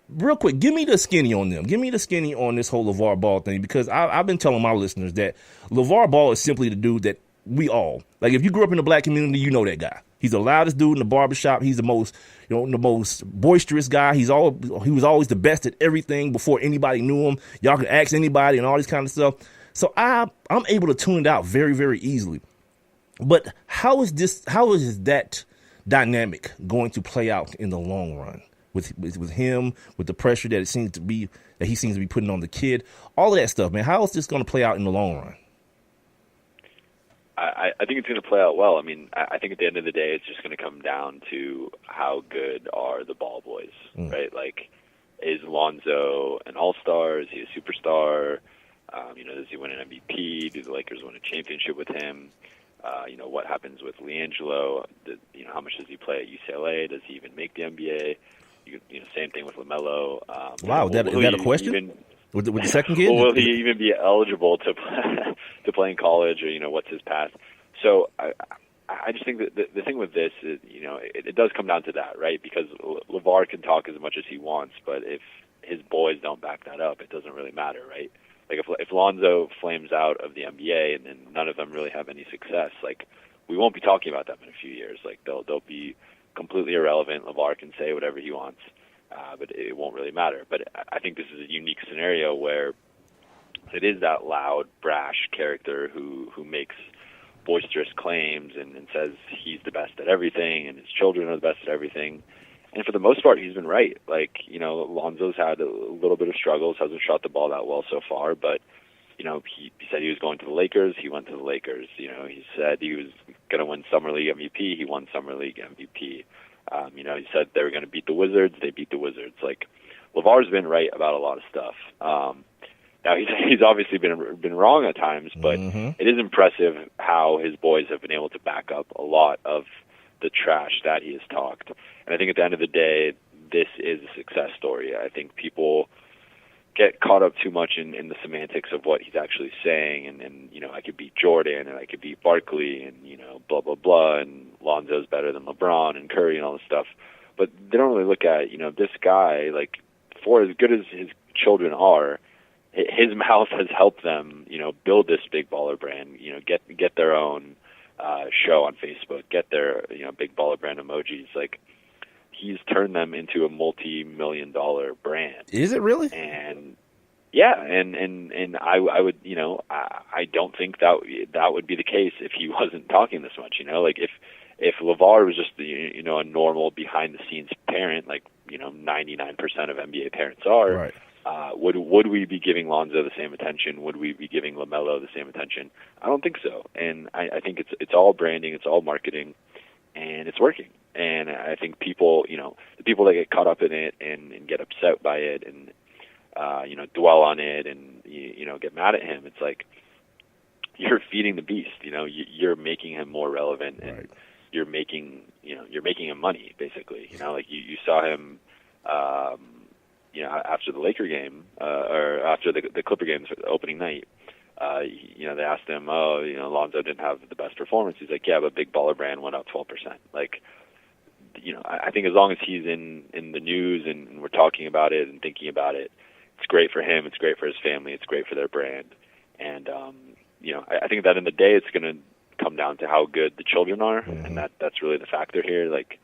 real quick, give me the skinny on them. Give me the skinny on this whole LeVar Ball thing, because I've been telling my listeners that LeVar Ball is simply the dude that we all, like, if you grew up in the black community, you know that guy. He's the loudest dude in the barbershop. He's the most boisterous guy. He was always the best at everything before anybody knew him. Y'all could ask anybody and all this kind of stuff. So I'm able to tune it out very, very easily. But how is that dynamic going to play out in the long run with him, with the pressure that he seems to be putting on the kid, all of that stuff, man? How is this going to play out in the long run? I think it's going to play out well. I mean, I think at the end of the day, it's just going to come down to how good are the ball boys, right? Like, is Lonzo an all-star? Is he a superstar? Does he win an MVP? Do the Lakers win a championship with him? What happens with LiAngelo? How much does he play at UCLA? Does he even make the NBA? Same thing with LaMelo. Wow, is that a question? With the second kid? Will he even be eligible to play in college, or what's his path? So I just think that the thing with this is, it does come down to that, right? Because LeVar can talk as much as he wants, but if his boys don't back that up, it doesn't really matter, right? Like, if Lonzo flames out of the NBA and then none of them really have any success, like, we won't be talking about them in a few years. Like, they'll be completely irrelevant. LeVar can say whatever he wants, but it won't really matter. But I think this is a unique scenario where it is that loud, brash character who makes boisterous claims and says he's the best at everything and his children are the best at everything. And for the most part, he's been right. Like, Lonzo's had a little bit of struggles, hasn't shot the ball that well so far, but, he said he was going to the Lakers. He went to the Lakers. He said he was going to win Summer League MVP. He won Summer League MVP. He said they were going to beat the Wizards. They beat the Wizards. Like, LeVar's been right about a lot of stuff. Now, he's obviously been wrong at times, but it is impressive how his boys have been able to back up a lot of the trash that he has talked. And I think at the end of the day, this is a success story. I think people get caught up too much in the semantics of what he's actually saying, and I could beat Jordan, and I could beat Barkley, and, blah, blah, blah, and Lonzo's better than LeBron and Curry and all this stuff. But they don't really look at, this guy, like, for as good as his children are, his mouth has helped them, build this big baller brand, get their own show on Facebook, get their, big baller brand emojis. Like, he's turned them into a multi-million-dollar brand. Is it really? And yeah, and I would, I don't think that would be the case if he wasn't talking this much. Like, if LeVar was just a normal behind-the-scenes parent, like 99% of NBA parents are, right. Would we be giving Lonzo the same attention? Would we be giving LaMelo the same attention? I don't think so. And I think it's all branding, it's all marketing, and it's working. And I think people, the people that get caught up in it and get upset by it and, dwell on it and, get mad at him, it's like you're feeding the beast. You're making him more relevant, and right. you're making him money, basically. Like you saw him, after the Laker game, or after the Clipper games for the opening night, they asked him, Lonzo didn't have the best performance. He's like, yeah, but Big Baller Brand went up 12%. Like, I think as long as he's in the news and we're talking about it and thinking about it, it's great for him, it's great for his family, it's great for their brand. And, I think that in the day it's going to come down to how good the children are, and that's really the factor here. Like,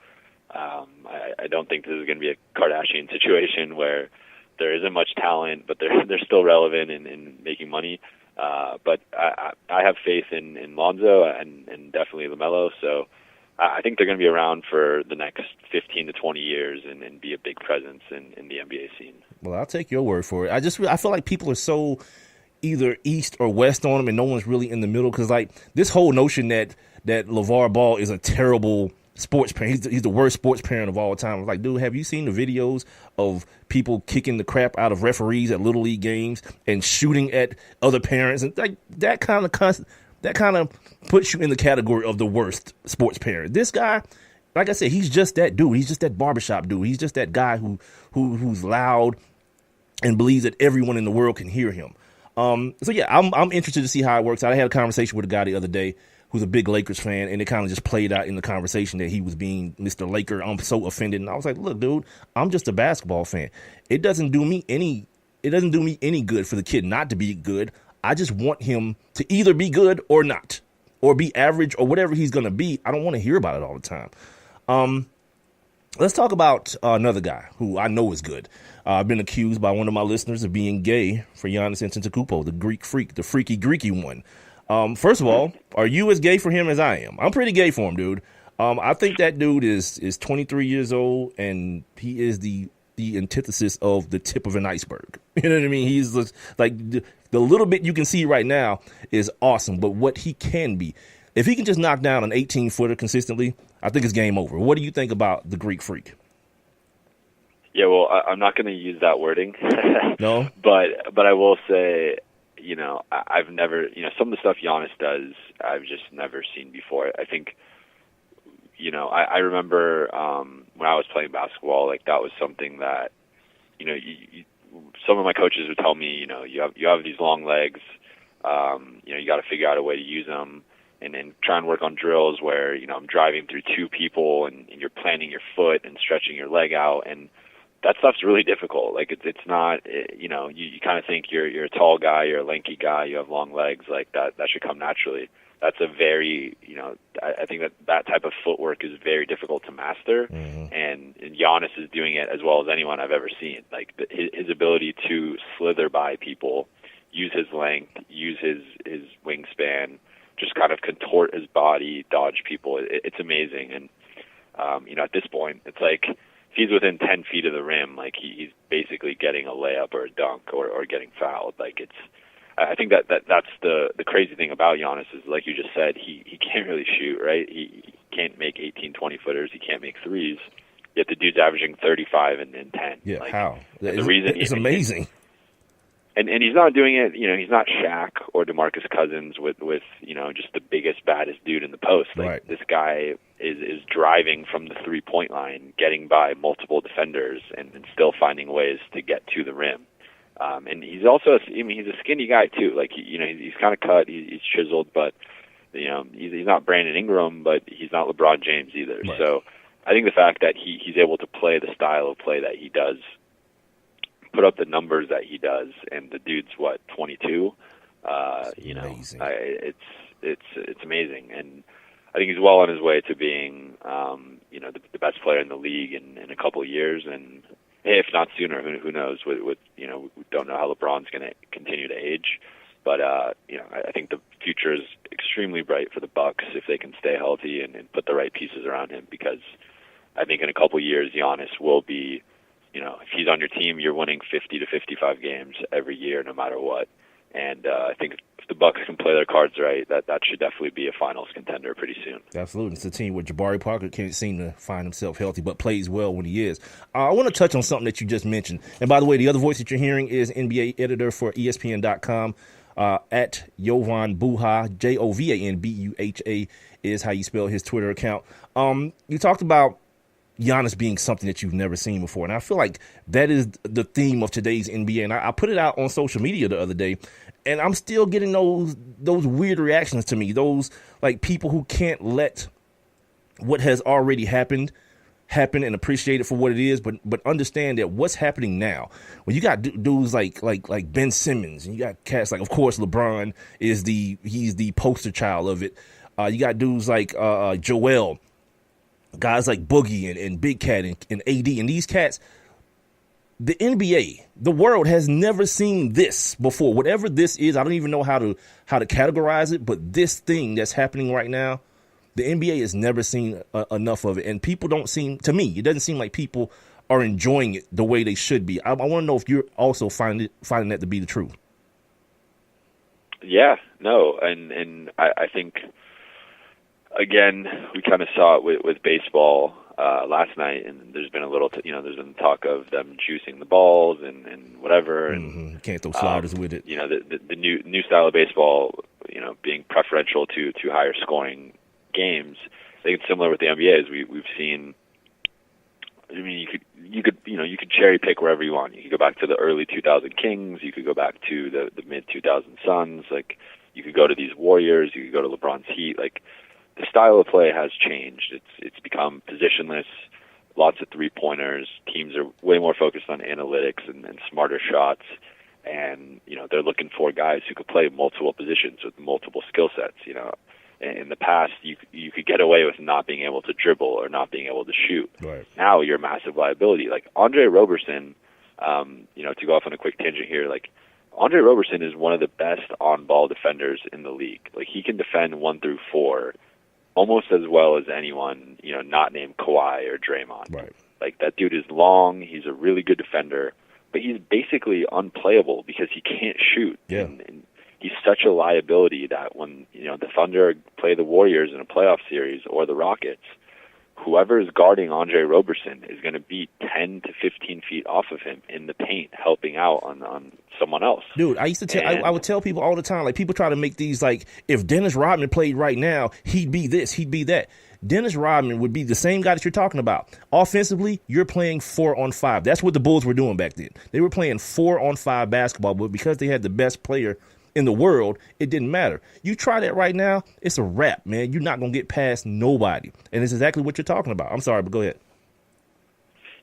I don't think this is going to be a Kardashian situation where there isn't much talent, but they're still relevant and making money. But I have faith in Lonzo and definitely LaMelo. So I think they're going to be around for the next 15 to 20 years and be a big presence in the NBA scene. Well, I'll take your word for it. I feel like people are so either east or west on them, and no one's really in the middle. Because like this whole notion that LeVar Ball is a terrible sports parent, he's the worst sports parent of all time. I was like, dude, have you seen the videos of people kicking the crap out of referees at Little League games and shooting at other parents? And like that kind of puts you in the category of the worst sports parent. This guy, like I said, he's just that dude. He's just that barbershop dude. He's just that guy who's loud and believes that everyone in the world can hear him. So yeah, I'm interested to see how it works out. I had a conversation with a guy the other day who's a big Lakers fan, and it kind of just played out in the conversation that he was being Mr. Laker. I'm so offended, and I was like, look, dude, I'm just a basketball fan. It doesn't do me any good for the kid not to be good. I just want him to either be good or not, or be average or whatever he's going to be. I don't want to hear about it all the time. Let's talk about another guy who I know is good. I've been accused by one of my listeners of being gay for Giannis Antetokounmpo, the Greek freak, the freaky Greeky one. First of all, are you as gay for him as I am? I'm pretty gay for him, dude. I think that dude is 23 years old, and he is the antithesis of the tip of an iceberg. You know what I mean? He's like the little bit you can see right now is awesome, but what he can be, if he can just knock down an 18-footer consistently, I think it's game over. What do you think about the Greek freak? Yeah, well, I'm not going to use that wording. No? But I will say, I've never, some of the stuff Giannis does, I've just never seen before. I think, I remember when I was playing basketball, like that was something that, some of my coaches would tell me, you have these long legs, you got to figure out a way to use them, and then try and work on drills where, I'm driving through two people and you're planting your foot and stretching your leg out, and that stuff's really difficult. Like it's not, you kind of think you're a tall guy, you're a lanky guy, you have long legs, like that should come naturally. That's a very, I think that type of footwork is very difficult to master. Mm-hmm. And Giannis is doing it as well as anyone I've ever seen. Like his ability to slither by people, use his length, use his wingspan, just kind of contort his body, dodge people. It's amazing. And, at this point, it's like, if he's within 10 feet of the rim, like he's basically getting a layup or a dunk or getting fouled. Like I think that's the crazy thing about Giannis is, like you just said, he can't really shoot, right? He can't make 18, 20-footers. He can't make threes. Yet the dude's averaging 35 and 10. Yeah, like, how? The reason it's amazing. And he's not doing it, he's not Shaq or DeMarcus Cousins with just the biggest, baddest dude in the post. Like right. This guy is driving from the 3-point line, getting by multiple defenders, and still finding ways to get to the rim. And he's also, he's a skinny guy too. Like he's kind of cut, he's chiseled, but he's not Brandon Ingram, but he's not LeBron James either. Right. So I think the fact that he's able to play the style of play that he does, put up the numbers that he does, and the dude's 22. Amazing. It's amazing, and I think he's well on his way to being, the best player in the league in a couple of years, and if not sooner, who knows? We don't know how LeBron's going to continue to age, but I think the future is extremely bright for the Bucks if they can stay healthy and put the right pieces around him, because I think in a couple of years Giannis will be. If he's on your team, you're winning 50 to 55 games every year, no matter what. And I think if the Bucks can play their cards right, that should definitely be a finals contender pretty soon. Absolutely. It's a team where Jabari Parker can't seem to find himself healthy, but plays well when he is. I want to touch on something that you just mentioned. And by the way, the other voice that you're hearing is NBA editor for ESPN.com at Jovan Buha. JOVANBUHA is how you spell his Twitter account. You talked about Giannis being something that you've never seen before. And I feel like that is the theme of today's NBA. And I put it out on social media the other day, and I'm still getting those weird reactions to me. Those like people who can't let what has already happened and appreciate it for what it is, but understand that what's happening now, when you got dudes like Ben Simmons, and you got cats like, of course, LeBron he's the poster child of it. You got dudes like Joel, guys like Boogie and Big Cat and AD, and these cats, the NBA, the world has never seen this before. Whatever this is, I don't even know how to categorize it, but this thing that's happening right now, The NBA has never seen enough of it, and people don't seem, to me, it doesn't seem like people are enjoying it the way they should be. I want to know if you're also finding that to be the truth. Yeah, no, and I think, again, we kind of saw it with baseball last night, and there's been a little, there's been talk of them juicing the balls and whatever, and can't throw sliders with it. The new style of baseball, being preferential to higher scoring games. I think it's similar with the NBA. As we've seen. I mean, you could cherry pick wherever you want. You could go back to the early 2000 Kings. You could go back to the mid 2000 Suns. Like, you could go to these Warriors. You could go to LeBron's Heat. Like, the style of play has changed. It's become positionless. Lots of 3-pointers. Teams are way more focused on analytics and smarter shots. And they're looking for guys who could play multiple positions with multiple skill sets. In the past, you could get away with not being able to dribble or not being able to shoot. Right. Now you're a massive liability. Like Andre Roberson, to go off on a quick tangent here, like Andre Roberson is one of the best on-ball defenders in the league. Like, he can defend 1 through 4 almost as well as anyone, not named Kawhi or Draymond. Right. Like, that dude is long. He's a really good defender, but he's basically unplayable because he can't shoot. Yeah. And he's such a liability that when the Thunder play the Warriors in a playoff series or the Rockets, whoever is guarding Andre Roberson is going to be 10 to 15 feet off of him in the paint, helping out on someone else. Dude, I used to tell, I would tell people all the time, like, people try to make these, like, if Dennis Rodman played right now, he'd be this, he'd be that. Dennis Rodman would be the same guy that you're talking about. Offensively, you're playing 4-on-5. That's what the Bulls were doing back then. They were playing 4-on-5 basketball, but because they had the best player in the world, it didn't matter. You try that right now, it's a wrap, man. You're not going to get past nobody. And it's exactly what you're talking about. I'm sorry, but go ahead.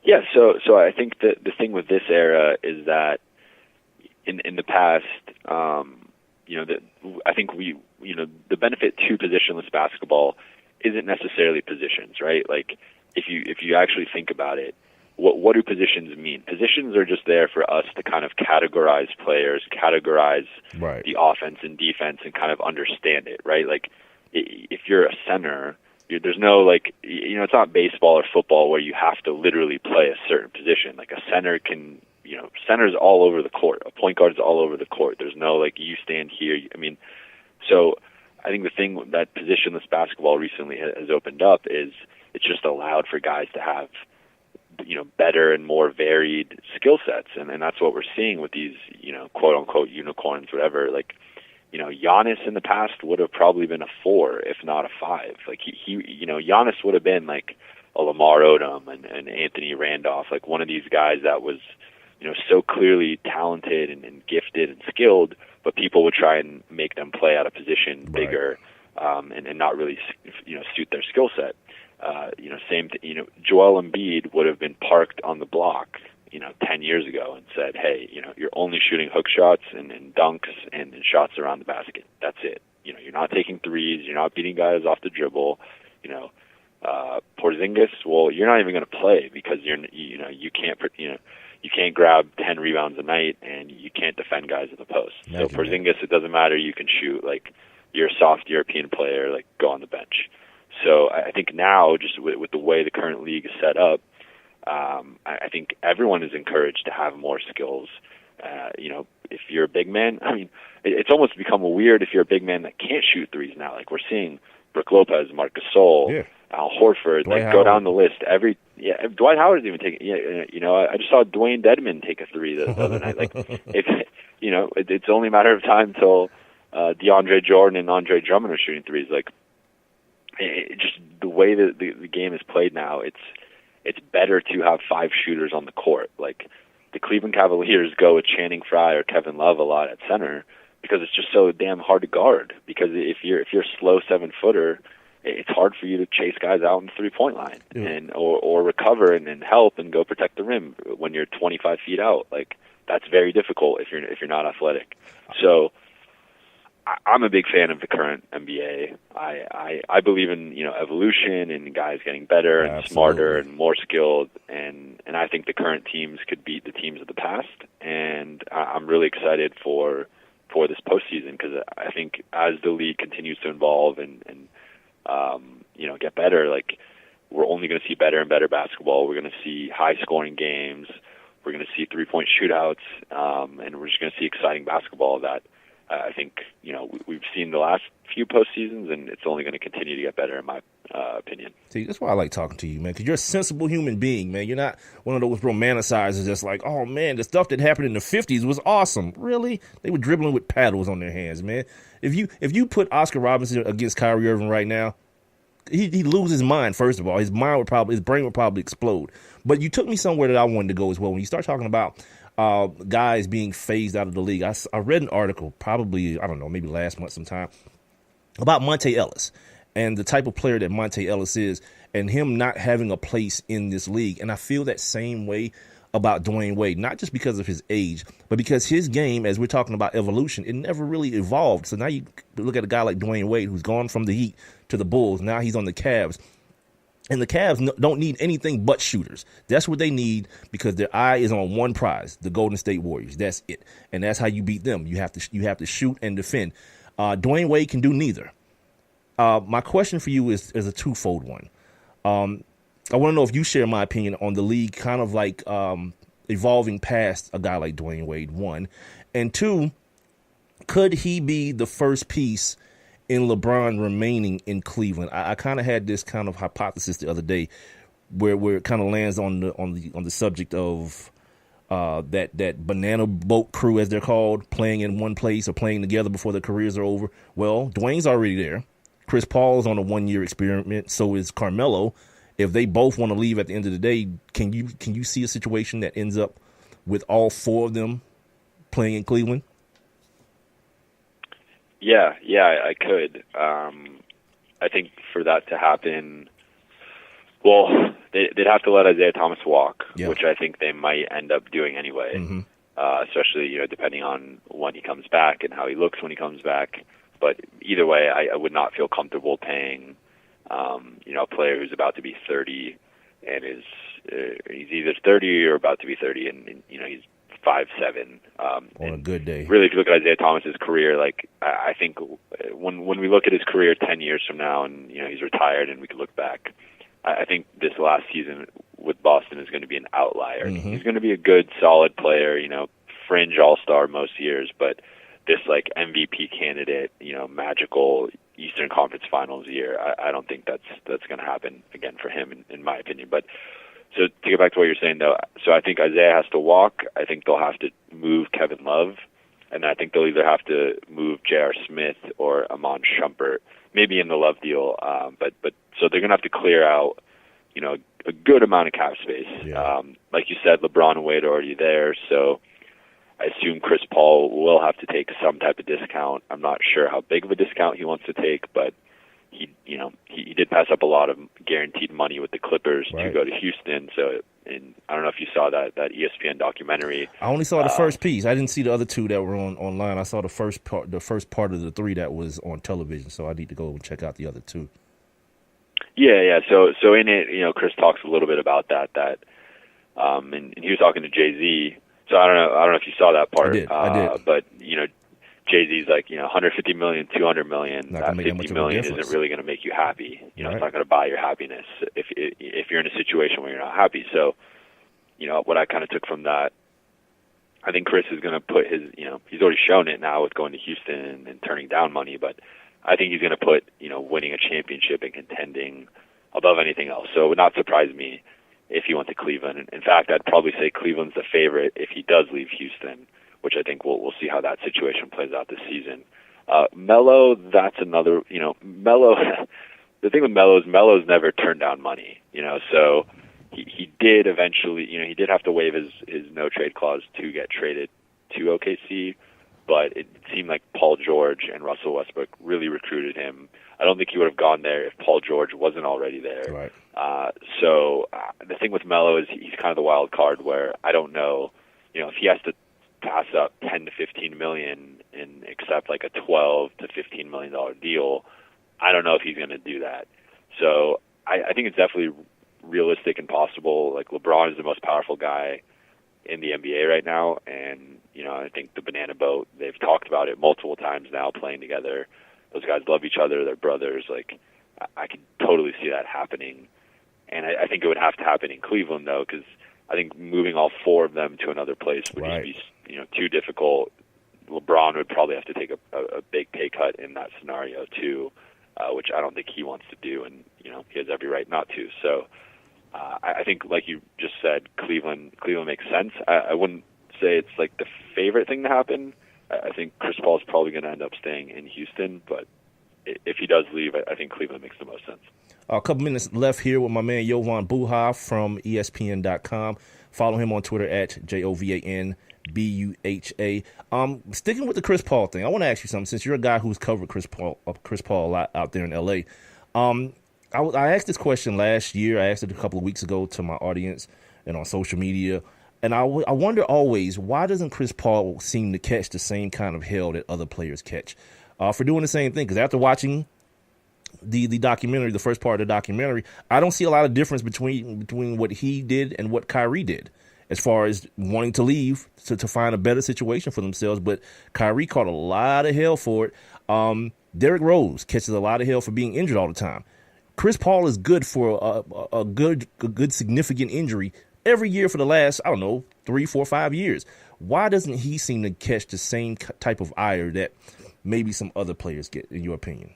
Yeah, so I think that the thing with this era is that in the past, I think the benefit to positionless basketball isn't necessarily positions, right? Like, if you actually think about it, what do positions mean? Positions are just there for us to kind of categorize players, categorize right. the offense and defense, and kind of understand it, right? Like, if you're a center, there's no, like, it's not baseball or football where you have to literally play a certain position. Like, a center can, center's all over the court. A point guard's all over the court. There's no, like, you stand here. I mean, so I think the thing that positionless basketball recently has opened up is it's just allowed for guys to have, better and more varied skill sets. And that's what we're seeing with these, quote unquote unicorns, whatever. Like, Giannis in the past would have probably been a 4, if not a 5. Like, Giannis would have been like a Lamar Odom and Anthony Randolph, like one of these guys that was, so clearly talented and gifted and skilled, but people would try and make them play out of position bigger, and not really, suit their skill set. Joel Embiid would have been parked on the block, 10 years ago and said, hey, you're only shooting hook shots and dunks and shots around the basket. That's it. You're not taking threes. You're not beating guys off the dribble. Porzingis, well, you're not even going to play because you can't grab 10 rebounds a night and you can't defend guys at the post. So Porzingis, it doesn't matter. You can shoot. Like, you're a soft European player. Like, go on the bench. So I think now, just with the way the current league is set up, I think everyone is encouraged to have more skills. If you're a big man, I mean, it's almost become weird if you're a big man that can't shoot threes now. Like, we're seeing Brook Lopez, Marc Gasol, Al Horford, go down the list. Dwight Howard's even taking. I just saw Dwayne Dedman take a 3 the other night. Like, it's only a matter of time till DeAndre Jordan and Andre Drummond are shooting threes. Like, just the way that the game is played now, it's better to have 5 shooters on the court. Like, the Cleveland Cavaliers go with Channing Frye or Kevin Love a lot at center because it's just so damn hard to guard. Because if you're a slow 7-footer, it's hard for you to chase guys out in the 3-point line and or recover and help and go protect the rim when you're 25 feet out. Like, that's very difficult if you're not athletic. So I'm a big fan of the current NBA. I believe in evolution and guys getting better and smarter and more skilled, and I think the current teams could beat the teams of the past. And I'm really excited for this postseason because I think as the league continues to evolve and get better, like we're only going to see better and better basketball. We're going to see high-scoring games. We're going to see three-point shootouts, and we're just going to see exciting basketball that I think we've seen the last few postseasons, and it's only going to continue to get better in my opinion. See, that's why I like talking to you, man, because you're a sensible human being, man. You're not one of those romanticizers that's like, oh, man, the stuff that happened in the 50s was awesome. Really? They were dribbling with paddles on their hands, man. If you put Oscar Robertson against Kyrie Irving right now, he lose his mind, first of all. His brain would probably explode. But you took me somewhere that I wanted to go as well. When you start talking about guys being phased out of the league, I read an article probably, I don't know, maybe last month sometime, about Monte Ellis and the type of player that Monte Ellis is and him not having a place in this league. And I feel that same way about Dwayne Wade, not just because of his age, but because his game, as we're talking about evolution, it never really evolved. So now you look at a guy like Dwayne Wade, who's gone from the Heat to the Bulls. Now he's on the Cavs. And the Cavs don't need anything but shooters. That's what they need because their eye is on one prize, the Golden State Warriors. That's it. And that's how you beat them. You have to shoot and defend. Dwayne Wade can do neither. My question for you is a twofold one. I want to know if you share my opinion on the league kind of like evolving past a guy like Dwayne Wade, one. And two, could he be the first piece in LeBron remaining in Cleveland? I kind of had this kind of hypothesis the other day where it kind of lands on the subject of that banana boat crew, as they're called, playing in one place or playing together before their careers are over. Well, Dwayne's already there. Chris Paul's on a 1-year experiment. So is Carmelo. If they both want to leave at the end of the day, can you see a situation that ends up with all four of them playing in Cleveland? Yeah, I could. I think for that to happen, well, they'd have to let Isaiah Thomas walk, which I think they might end up doing anyway, especially depending on when he comes back and how he looks when he comes back. But either way, I would not feel comfortable paying a player who's about to be 30 and he's either 30 or about to be 30 and he's 5'7". On a good day. Really, if you look at Isaiah Thomas's career, like I think when we look at his career 10 years from now and he's retired and we can look back, I think this last season with Boston is going to be an outlier. He's going to be a good, solid player, fringe all-star most years, but this like MVP candidate, magical Eastern Conference Finals year, I don't think that's going to happen again for him, in my opinion. But so to get back to what you're saying, though, so I think Isaiah has to walk. I think they'll have to move Kevin Love, and I think they'll either have to move J.R. Smith or Amon Shumpert, maybe in the Love deal. But so they're going to have to clear out, a good amount of cap space. Yeah. Like you said, LeBron and Wade are already there, so I assume Chris Paul will have to take some type of discount. I'm not sure how big of a discount he wants to take, but he did pass up a lot of guaranteed money with the Clippers to go to Houston. So, and I don't know if you saw that ESPN documentary. I only saw the first piece. I didn't see the other two that were online. I saw the first part of the three that was on television. So I need to go and check out the other two. Yeah. So in it, Chris talks a little bit about that. And he was talking to Jay-Z. So I don't know if you saw that part. I did. But Jay-Z's like, $150 million, $200 million. That $50 million isn't really going to make you happy. It's not going to buy your happiness if you're in a situation where you're not happy. So, what I kind of took from that, I think Chris is going to put his, he's already shown it now with going to Houston and turning down money, but I think he's going to put, winning a championship and contending above anything else. So it would not surprise me if he went to Cleveland. In fact, I'd probably say Cleveland's the favorite if he does leave Houston, which I think we'll see how that situation plays out this season. Melo, that's another, Melo, the thing with Melo is Melo's never turned down money, so he did eventually, he did have to waive his no-trade clause to get traded to OKC, but it seemed like Paul George and Russell Westbrook really recruited him. I don't think he would have gone there if Paul George wasn't already there. Right. So the thing with Melo is he's kind of the wild card where I don't know, if he has to pass up 10 to 15 million and accept like a 12 to 15 million dollar deal, I don't know if he's going to do that. So I think it's definitely realistic and possible. Like LeBron is the most powerful guy in the NBA right now, and I think the banana boat, they've talked about it multiple times now, playing together. Those guys love each other, they're brothers. Like I could totally see that happening. And I think it would have to happen in Cleveland, though, because I think moving all 4 of them to another place would just be too difficult. LeBron would probably have to take a big pay cut in that scenario, too, which I don't think he wants to do, and he has every right not to. So I think, like you just said, Cleveland makes sense. I wouldn't say it's like the favorite thing to happen. I think Chris Paul is probably going to end up staying in Houston, but if he does leave, I think Cleveland makes the most sense. A couple minutes left here with my man Jovan Buha from ESPN.com. Follow him on Twitter at JOVANBUHA. Sticking with the Chris Paul thing, I want to ask you something. Since you're a guy who's covered Chris Paul a lot out there in LA, I asked this question last year. I asked it a couple of weeks ago to my audience and on social media. And I wonder always, why doesn't Chris Paul seem to catch the same kind of hell that other players catch for doing the same thing? Because after watching the documentary, the first part of the documentary, I don't see a lot of difference between what he did and what Kyrie did as far as wanting to leave to find a better situation for themselves. But Kyrie caught a lot of hell for it. Derrick Rose catches a lot of hell for being injured all the time. Chris Paul is good for a good significant injury every year for the last, 3, 4, 5 years. Why doesn't he seem to catch the same type of ire that maybe some other players get, in your opinion?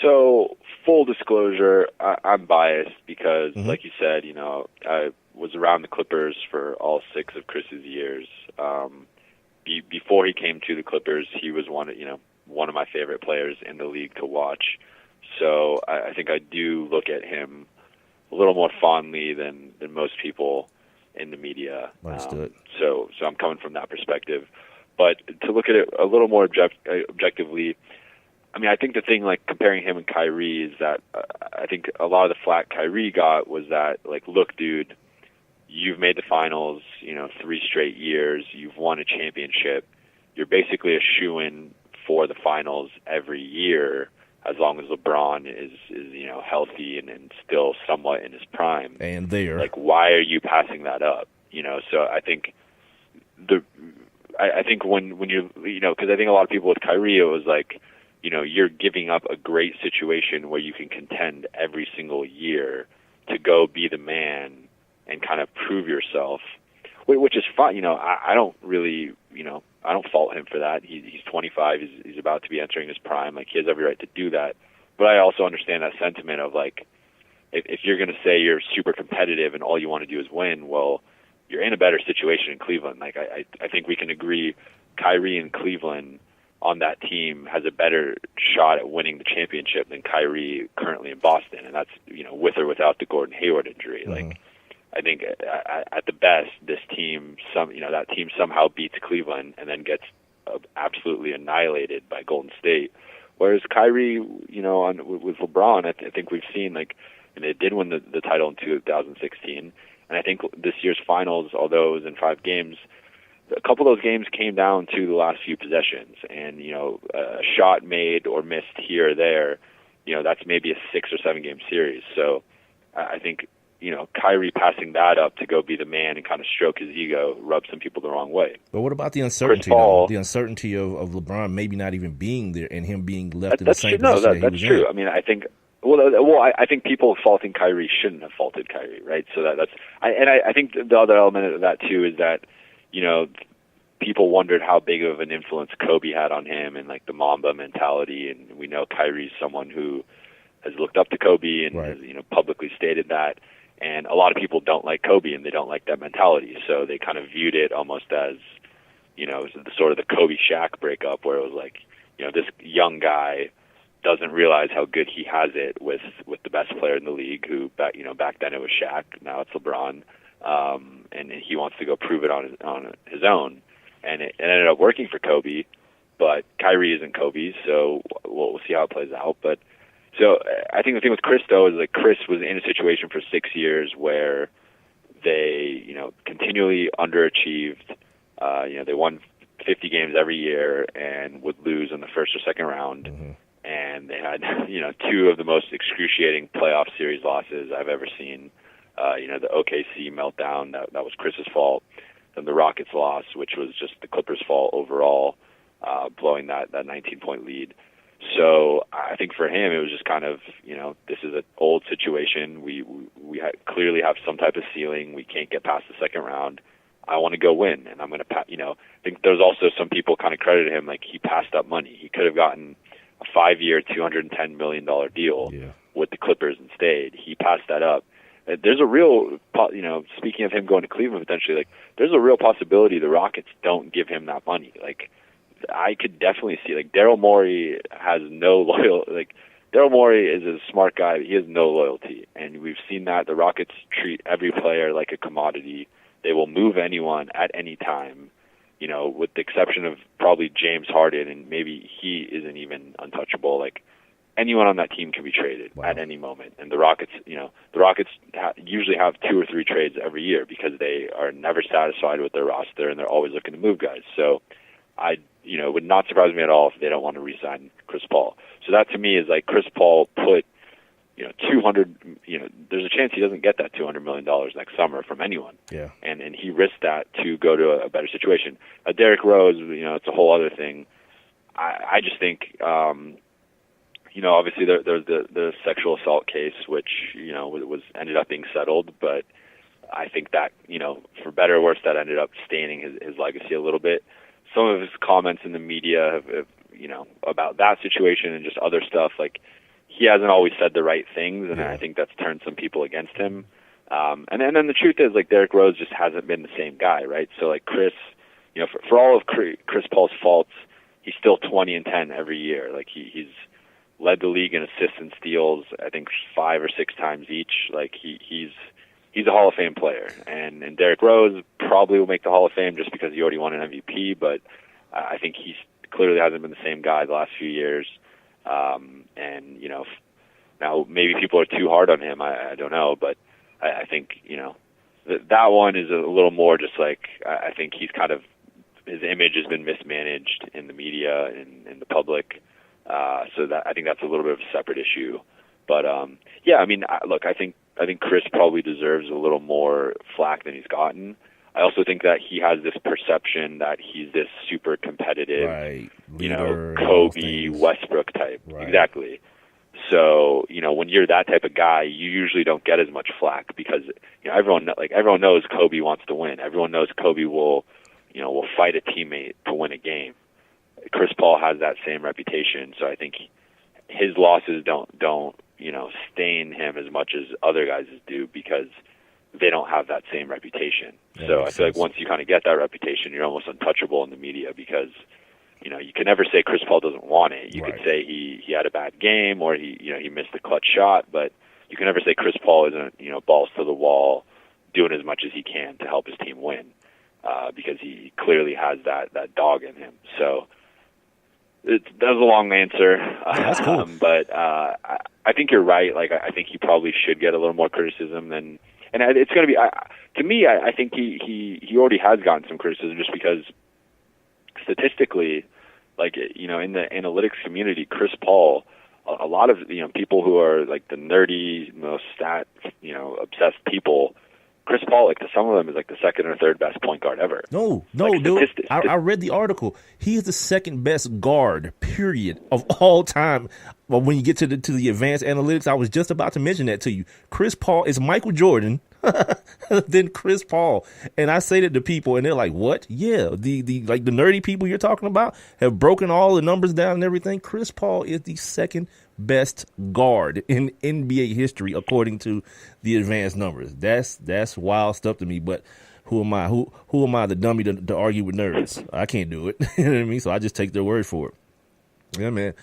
So, full disclosure, I'm biased because, like you said, I was around the Clippers for all 6 of Chris's years. Before he came to the Clippers, he was one of my favorite players in the league to watch. So I think I do look at him a little more fondly than most people in the media. Understood. So I'm coming from that perspective. But to look at it a little more objectively, I mean, I think the thing, like, comparing him and Kyrie is that I think a lot of the flack Kyrie got was that, like, look, dude, you've made the finals, 3 straight years. You've won a championship. You're basically a shoo-in for the finals every year as long as LeBron is healthy and still somewhat in his prime. And there. Like, why are you passing that up? So I think I think when you because I think a lot of people with Kyrie, it was like, you're giving up a great situation where you can contend every single year to go be the man and kind of prove yourself, which is fine. I don't really, I don't fault him for that. He's 25. He's about to be entering his prime. Like, he has every right to do that. But I also understand that sentiment of, like, if you're going to say you're super competitive and all you want to do is win, well, you're in a better situation in Cleveland. Like, I think we can agree Kyrie in Cleveland on that team has a better shot at winning the championship than Kyrie currently in Boston. And that's, with or without the Gordon Hayward injury. Mm-hmm. Like, I think at the best, this team, that team somehow beats Cleveland and then gets absolutely annihilated by Golden State. Whereas Kyrie, with LeBron, I think we've seen, like, and they did win the title in 2016. And I think this year's finals, although it was in 5 games, a couple of those games came down to the last few possessions. And, a shot made or missed here or there, that's maybe a 6 or 7 game series. So I think, Kyrie passing that up to go be the man and kind of stroke his ego rubs some people the wrong way. But what about the uncertainty, though? The uncertainty of LeBron maybe not even being there and him being left in the same position that's true. I mean, I think, I think people faulting Kyrie shouldn't have faulted Kyrie, right? So I think the other element of that, too, is that, people wondered how big of an influence Kobe had on him and, like, the Mamba mentality. And we know Kyrie's someone who has looked up to Kobe and right. has, publicly stated that. And a lot of people don't like Kobe and they don't like that mentality. So they kind of viewed it almost as, sort of the Kobe Shaq breakup, where it was like, this young guy doesn't realize how good he has it with the best player in the league, who back then it was Shaq, now it's LeBron, and he wants to go prove it on his own. And it ended up working for Kobe, but Kyrie isn't Kobe, so we'll see how it plays out. But so I think the thing with Chris, though, is like Chris was in a situation for 6 years where they, continually underachieved. They won 50 games every year and would lose in the first or second round. Mm-hmm. And they had, 2 of the most excruciating playoff series losses I've ever seen. The OKC meltdown, that was Chris's fault. Then the Rockets loss, which was just the Clippers' fault overall, blowing that 19-point lead. So I think for him, it was just kind of, this is an old situation. We clearly have some type of ceiling. We can't get past the second round. I want to go win, and I'm going to, I think there's also some people kind of credited him, like he passed up money. He could have gotten a 5-year, $210 million deal with the Clippers and stayed. He passed that up. There's a real, speaking of him going to Cleveland potentially, like there's a real possibility the Rockets don't give him that money. Like I could definitely see, like Daryl Morey has no Daryl Morey is a smart guy. He has no loyalty, and we've seen that. The Rockets treat every player like a commodity. They will move anyone at any time, with the exception of probably James Harden, and maybe he isn't even untouchable. Like anyone on that team can be traded at any moment. And the Rockets, usually have 2 or 3 trades every year because they are never satisfied with their roster and they're always looking to move guys. So it would not surprise me at all if they don't want to re-sign Chris Paul. So that to me is like Chris Paul put, 200, there's a chance he doesn't get that $200 million next summer from anyone. Yeah. And he risked that to go to a better situation. Derrick Rose, it's a whole other thing. I just think, obviously there's the sexual assault case, which, was ended up being settled, but I think that, for better or worse, that ended up staining his legacy a little bit. Some of his comments in the media have about that situation and just other stuff, like he hasn't always said the right things, and I think that's turned some people against him. And then the truth is, like, Derrick Rose just hasn't been the same guy, right? So, like, Chris, for all of Chris Paul's faults, he's still 20-10 every year. Like, he's led the league in assists and steals, I think 5 or 6 times each. Like, he's a Hall of Fame player. And Derrick Rose probably will make the Hall of Fame just because he already won an MVP, but I think he clearly hasn't been the same guy the last few years. And, now maybe people are too hard on him. I don't know, but I think, that one is a little more just like, I think he's kind of, his image has been mismanaged in the media and in the public. So that, I think that's a little bit of a separate issue. But, I think Chris probably deserves a little more flack than he's gotten. I also think that he has this perception that he's this super competitive, Kobe, Westbrook type. Right. Exactly. So, when you're that type of guy, you usually don't get as much flack because, everyone knows Kobe wants to win. Everyone knows Kobe will fight a teammate to win a game. Chris Paul has that same reputation, so I think his losses don't stain him as much as other guys do because they don't have that same reputation. So I feel like once you kind of get that reputation, you're almost untouchable in the media because, you can never say Chris Paul doesn't want it. You could say he had a bad game or he missed a clutch shot, but you can never say Chris Paul isn't, balls to the wall, doing as much as he can to help his team win, because he clearly has that dog in him. So that was a long answer. That's cool. But I think you're right. Like, I think he probably should get a little more criticism than, and it's going to be, to me, I think he already has gotten some criticism just because statistically, like, in the analytics community, Chris Paul, a lot of, people who are like the nerdy, most obsessed people, Chris Paul, like, to some of them, is like the second or third best point guard ever. No, dude. I read the article. He is the second best guard, period, of all time. But when you get to the advanced analytics, I was just about to mention that to you. Chris Paul is Michael Jordan, then Chris Paul, and I say that to people, and they're like, "What? Yeah, the nerdy people you're talking about have broken all the numbers down and everything. Chris Paul is the second best guard in NBA history according to the advanced numbers. That's wild stuff to me. But who am I? Who am I, the dummy, to argue with nerds? I can't do it. You know what I mean? So I just take their word for it. Yeah, man.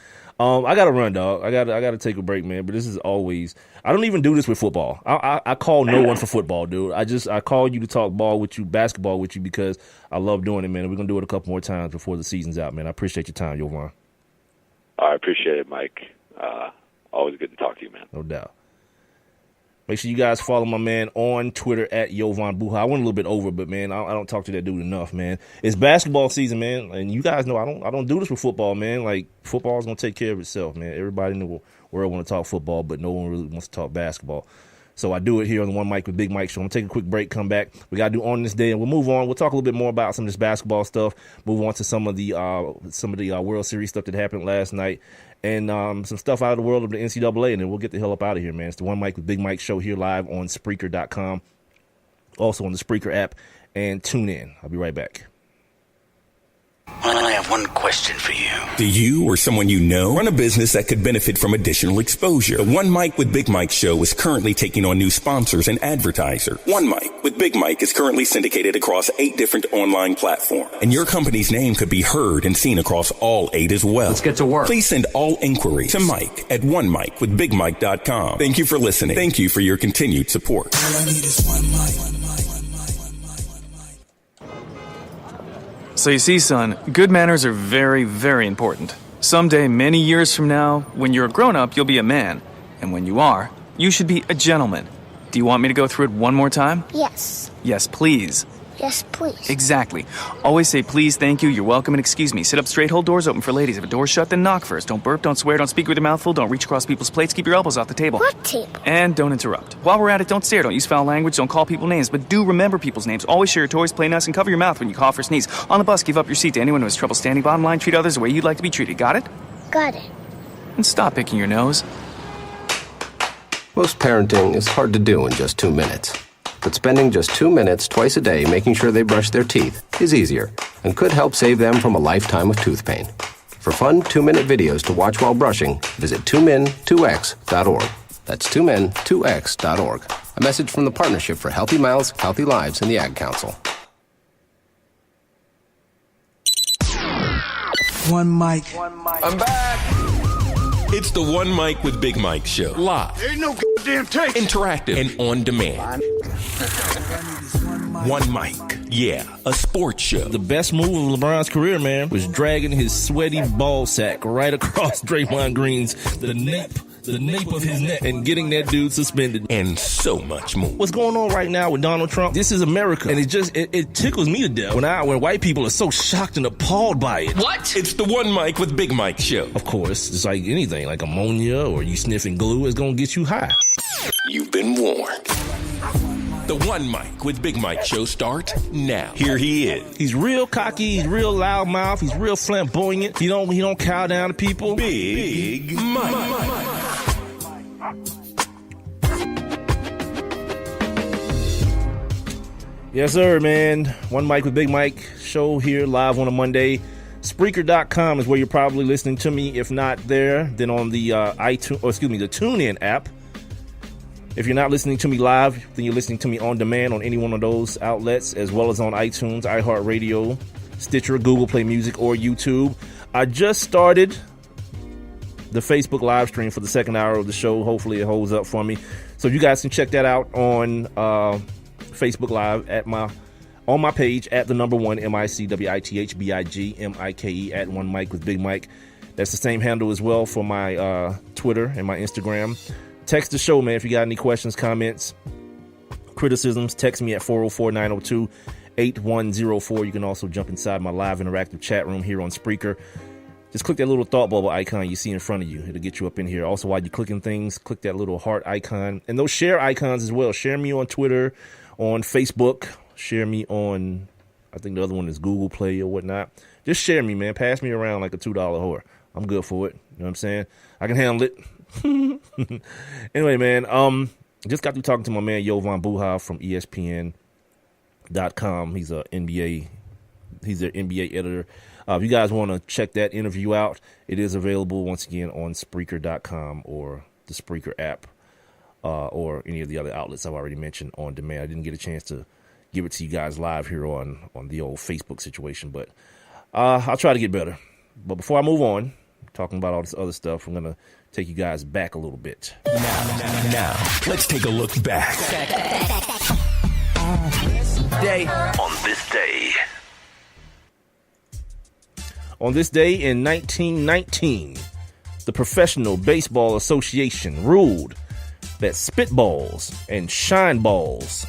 I gotta run, dog. I gotta take a break, man. But this is always. I don't even do this with football. I call no one for football, dude. I call you to talk basketball with you, because I love doing it, man. And we're gonna do it a couple more times before the season's out, man. I appreciate your time, Jovan. I appreciate it, Mike. Always good to talk to you, man. No doubt. Make sure you guys follow my man on Twitter at Jovan Buha. I went a little bit over, but man, I don't talk to that dude enough, man. It's basketball season, man, and you guys know I don't do this with football, man. Like, football's gonna take care of itself, man. Everybody in the world want to talk football, but no one really wants to talk basketball. So I do it here on the One Mic with Big Mike show. I'm going to take a quick break, come back. We got to do On This Day, and we'll move on. We'll talk a little bit more about some of this basketball stuff, move on to some of the World Series stuff that happened last night, and some stuff out of the world of the NCAA, and then we'll get the hell up out of here, man. It's the One Mic with Big Mike show here live on Spreaker.com, also on the Spreaker app, and tune in. I'll be right back. I have one question for you. Do you or someone you know run a business that could benefit from additional exposure? The One Mic with Big Mike show is currently taking on new sponsors and advertisers. One Mic with Big Mike is currently syndicated across 8 different online platforms, and your company's name could be heard and seen across all 8 as well. Let's get to work. Please send all inquiries to Mike at onemicwithbigmike.com. Thank you for listening. Thank you for your continued support. All I need is one mic. So you see, son, good manners are very, very important. Someday, many years from now, when you're a grown-up, you'll be a man. And when you are, you should be a gentleman. Do you want me to go through it one more time? Yes. Yes, please. Yes, please. Exactly. Always say please, thank you, you're welcome, and excuse me. Sit up straight, hold doors open for ladies. If a door's shut, then knock first. Don't burp, don't swear, don't speak with your mouth full, don't reach across people's plates, keep your elbows off the table. What table? And don't interrupt. While we're at it, don't stare, don't use foul language, don't call people names, but do remember people's names. Always share your toys, play nice, and cover your mouth when you cough or sneeze. On the bus, give up your seat to anyone who has trouble standing. Bottom line, treat others the way you'd like to be treated. Got it? Got it. And stop picking your nose. Most parenting is hard to do in just 2 minutes. But spending just 2 minutes twice a day making sure they brush their teeth is easier and could help save them from a lifetime of tooth pain. For fun 2-minute videos to watch while brushing, visit 2min2x.org. That's 2min2x.org. A message from the Partnership for Healthy Mouths, Healthy Lives, and the Ad Council. One mic. I'm back. It's the One Mic with Big Mike show. Live. Ain't no goddamn tape. Interactive and on demand. One Mic. Yeah, a sports show. The best move of LeBron's career, man, was dragging his sweaty ball sack right across Draymond Green's the nape of his neck and getting that dude suspended. And so much more. What's going on right now with Donald Trump? This is America, and it tickles me to death when white people are so shocked and appalled by it. What? It's the One Mic with Big Mike show. Of course, it's like anything, like ammonia or you sniffing glue is gonna get you high. You've been warned. The One Mic with Big Mike show starts now. Here he is. He's real cocky. He's real loudmouth. He's real flamboyant. He don't cow down to people. Big Mike. Yes, sir, man. One Mic with Big Mike show here live on a Monday. Spreaker.com is where you're probably listening to me. If not there, then on the the TuneIn app. If you're not listening to me live, then you're listening to me on demand on any one of those outlets, as well as on iTunes, iHeartRadio, Stitcher, Google Play Music, or YouTube. I just started the Facebook live stream for the second hour of the show. Hopefully it holds up for me. So you guys can check that out on Facebook Live on my page at the number 1 MICWITHBIGMIKE at One Mic with Big Mike. That's the same handle as well for my Twitter and my Instagram. Text the show, man, if you got any questions, comments, criticisms. Text me at 404-902-8104. You can also jump inside my live interactive chat room here on Spreaker. Just click that little thought bubble icon you see in front of you. It'll get you up in here. Also, while you're clicking things, click that little heart icon. And those share icons as well. Share me on Twitter, on Facebook. Share me on, I think the other one is Google Play or whatnot. Just share me, man. Pass me around like a $2 whore. I'm good for it. You know what I'm saying? I can handle it. Anyway, man, just got through talking to my man Jovan Buha from ESPN.com. He's their NBA editor. If you guys want to check that interview out, it is available once again on Spreaker.com or the Spreaker app, or any of the other outlets I've already mentioned on demand. I didn't get a chance to give it to you guys live here on the old Facebook situation, but I'll try to get better. But before I move on, talking about all this other stuff, I'm going to take you guys back a little bit. Now, let's take a look back. On this day. On this day in 1919, the Professional Baseball Association ruled that spitballs and shine balls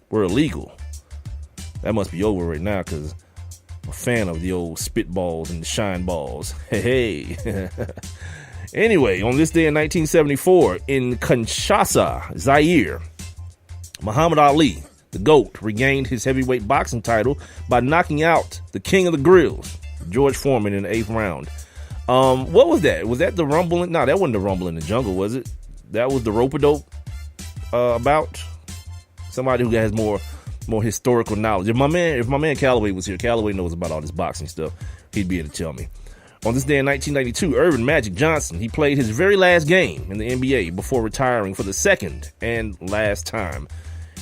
were illegal. That must be over right now because I'm a fan of the old spitballs and the shine balls. Hey. Anyway, on this day in 1974, in Kinshasa, Zaire, Muhammad Ali, the GOAT, regained his heavyweight boxing title by knocking out the king of the grills, George Foreman, in the 8th round. What was that? Was that the Rumble? No, that wasn't the Rumble in the Jungle, was it? That was the rope-a-dope bout. Somebody who has more historical knowledge. If my man Callaway was here, Callaway knows about all this boxing stuff. He'd be able to tell me. On this day in 1992, Irvin Magic Johnson, he played his very last game in the NBA before retiring for the second and last time,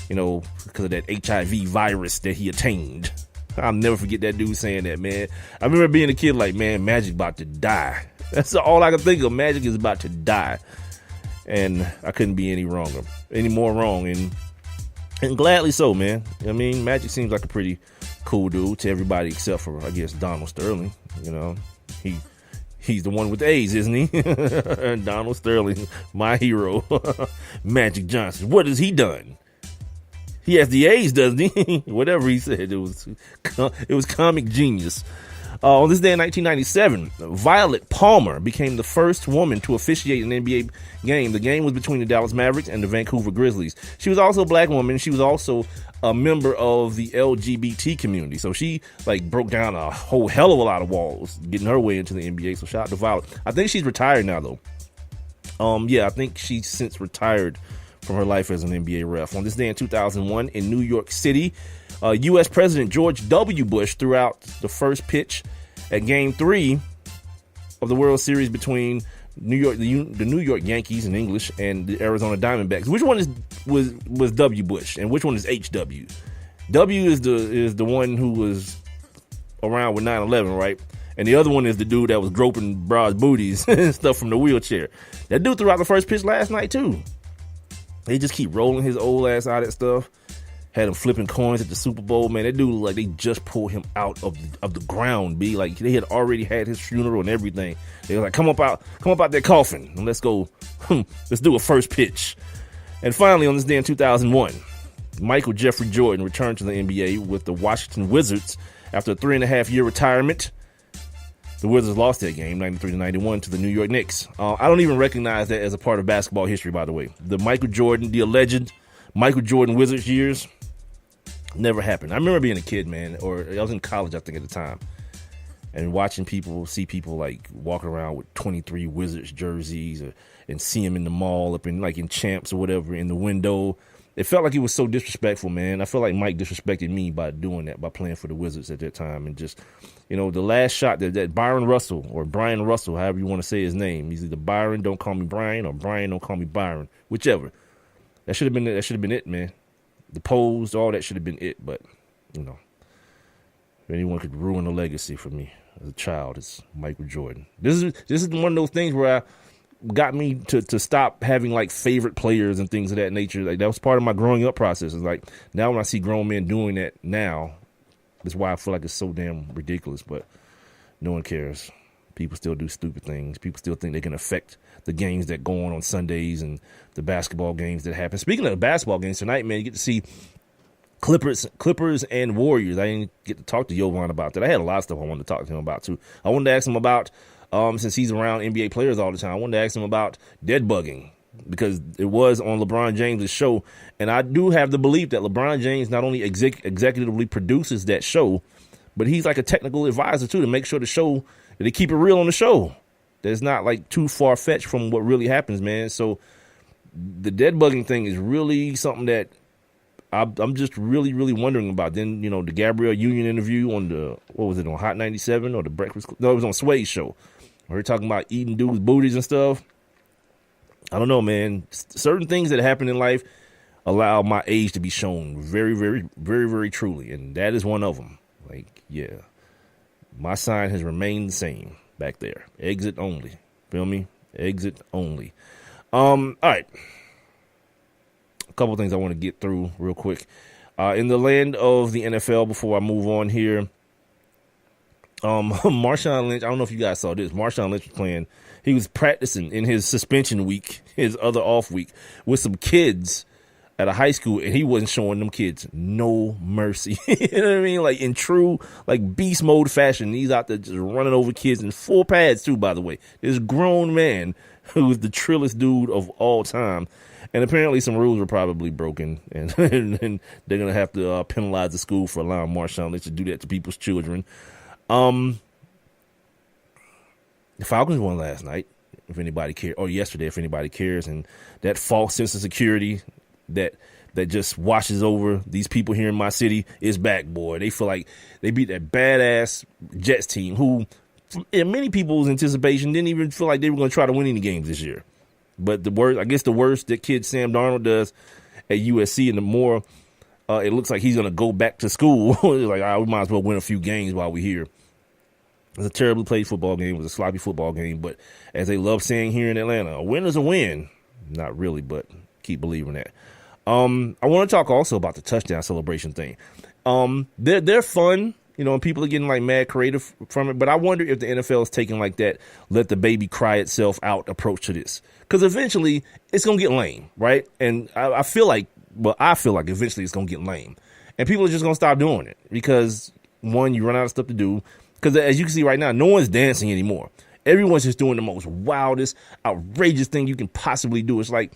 because of that HIV virus that he attained. I'll never forget that dude saying that, man. I remember being a kid like, man, Magic about to die. That's all I could think of. Magic is about to die. And I couldn't be any more wrong. And gladly so, man. I mean, Magic seems like a pretty cool dude to everybody except for, I guess, Donald Sterling. He's the one with the A's, isn't he? Donald Sterling, my hero. Magic Johnson. What has he done? He has the A's, doesn't he? Whatever he said, it was comic genius. On this day in 1997, Violet Palmer became the first woman to officiate an NBA game. The game was between the Dallas Mavericks and the Vancouver Grizzlies. She was also a black woman. She was also a member of the LGBT community. So she broke down a whole hell of a lot of walls getting her way into the NBA. So shout out to Violet. I think she's retired now, though. I think she's since retired from her life as an NBA ref. On this day in 2001 in New York City, U.S. President George W. Bush threw out the first pitch at Game 3 of the World Series between the New York Yankees in English and the Arizona Diamondbacks. Which one was W. Bush and which one is HW? W is the one who was around with 9/11, right? And the other one is the dude that was groping bras' booties and stuff from the wheelchair. That dude threw out the first pitch last night too. They just keep rolling his old ass out of stuff. Had him flipping coins at the Super Bowl, man. That dude looked like they just pulled him out of the ground, B. Like they had already had his funeral and everything. They were like, come up out that coffin and let's go. Let's do a first pitch. And finally, on this day in 2001, Michael Jeffrey Jordan returned to the NBA with the Washington Wizards after a 3.5-year retirement. The Wizards lost that game, 93-91, to the New York Knicks. I don't even recognize that as a part of basketball history, by the way. The alleged Michael Jordan Wizards years never happened. I remember being a kid, man, or I was in college, I think, at the time, and see people like walking around with 23 Wizards jerseys, and see them in the mall, up in Champs or whatever, in the window. It felt like it was so disrespectful, man. I feel like Mike disrespected me by doing that, by playing for the Wizards at that time. And just, the last shot that Brian Russell, however you want to say his name, he's either Byron, don't call me Brian, or Brian, don't call me Byron, whichever. That should have been it, man. The pose, all that should have been it. But, if anyone could ruin a legacy for me as a child, it's Michael Jordan. This is one of those things where got me to stop having favorite players and things of that nature. That was part of my growing up process. It's now when I see grown men doing that now, that's why I feel like it's so damn ridiculous. But no one cares. People still do stupid things. People still think they can affect the games that go on Sundays and the basketball games that happen. Speaking of basketball games tonight, man, you get to see Clippers and Warriors. I didn't get to talk to Jovan about that. I had a lot of stuff I wanted to talk to him about too. I wanted to ask him about, since he's around NBA players all the time, I wanted to ask him about dead bugging, because it was on LeBron James' show. And I do have the belief that LeBron James not only executively produces that show, but he's like a technical advisor too, to make sure that they keep it real on the show. That's not too far-fetched from what really happens, man. So the dead bugging thing is really something that I'm just really, really wondering about. Then, the Gabrielle Union interview on on Hot 97 or the Breakfast? No, it was on Sway's show. Where they're talking about eating dudes' booties and stuff. I don't know, man. Certain things that happen in life allow my age to be shown very, very, very, very truly. And that is one of them. My sign has remained the same back there. Exit only. Feel me? Exit only. All right. A couple things I want to get through real quick. In the land of the NFL, before I move on here, Marshawn Lynch, I don't know if you guys saw this. Marshawn Lynch was playing. He was practicing in his suspension week, his other off week, with some kids at a high school, and he wasn't showing them kids no mercy. You know what I mean? Like in true like beast mode fashion, he's out there just running over kids in full pads too. By the way, this grown man who's the trillest dude of all time, and apparently some rules were probably broken, and, and they're gonna have to penalize the school for allowing Marshawn Lynch to do that to people's children. The Falcons won last night, if anybody cares, or yesterday, if anybody cares, and that false sense of security that just washes over these people here in my city is back, boy. They feel like they beat that badass Jets team who, in many people's anticipation, didn't even feel like they were going to try to win any games this year. But the worst that kid Sam Darnold does at USC, and the more it looks like he's going to go back to school, it's like, we might as well win a few games while we're here. It was a terribly played football game. It was a sloppy football game. But as they love saying here in Atlanta, a win is a win. Not really, but keep believing that. I want to talk also about the touchdown celebration thing. They're fun, and people are getting like mad creative from it. But I wonder if the NFL is taking like that, let the baby cry itself out approach to this, because eventually it's gonna get lame, right? And I feel like eventually it's gonna get lame, and people are just gonna stop doing it because one, you run out of stuff to do. Because as you can see right now, no one's dancing anymore. Everyone's just doing the most wildest, outrageous thing you can possibly do. It's like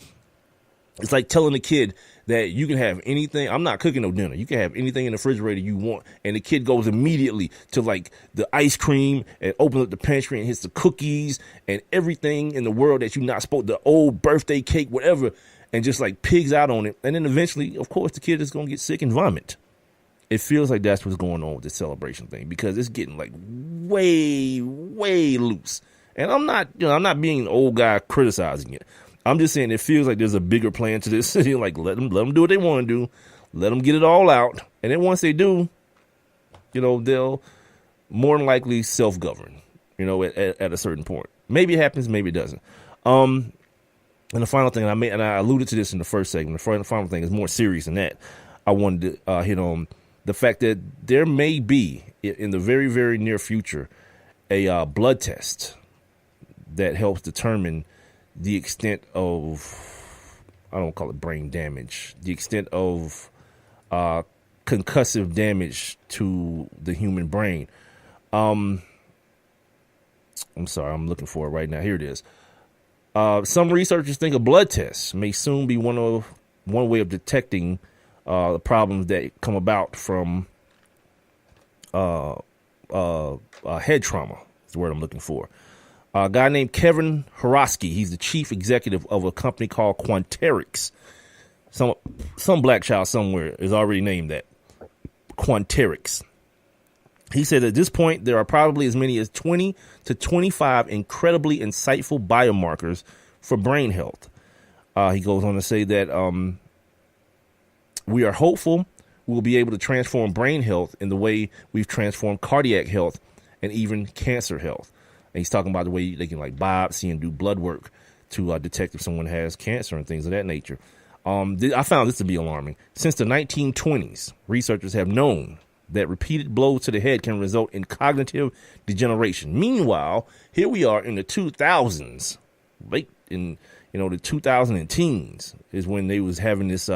telling a kid that you can have anything. I'm not cooking no dinner. You can have anything in the refrigerator you want. And the kid goes immediately to like the ice cream and opens up the pantry and hits the cookies and everything in the world that you're not supposed, the old birthday cake, whatever, and just like pigs out on it. And then eventually, of course, the kid is going to get sick and vomit. It feels like that's what's going on with this celebration thing, because it's getting like way, way loose. And I'm not being an old guy criticizing it. I'm just saying it feels like there's a bigger plan to this. Like let them do what they want to do, let them get it all out, and then once they do, they'll more than likely self-govern. At a certain point, maybe it happens, maybe it doesn't. And the final thing, and I alluded to this in the first segment. The final thing is more serious than that. I wanted to hit on the fact that there may be in the very, very near future a blood test that helps determine the extent of, I don't call it brain damage, the extent of concussive damage to the human brain. I'm sorry, I'm looking for it right now. Here it is. Some researchers think a blood test may soon be one way of detecting the problems that come about from head trauma. Is the word I'm looking for. A guy named Kevin Horosky, he's the chief executive of a company called Quanterix. Some black child somewhere is already named that. Quanterix. He said at this point, there are probably as many as 20 to 25 incredibly insightful biomarkers for brain health. He goes on to say that we are hopeful we'll be able to transform brain health in the way we've transformed cardiac health and even cancer health. And he's talking about the way they can like biopsy and do blood work to detect if someone has cancer and things of that nature. I found this to be alarming. Since the 1920s, researchers have known that repeated blows to the head can result in cognitive degeneration. Meanwhile, here we are in the 2000s, late in the 2010s is when they was having this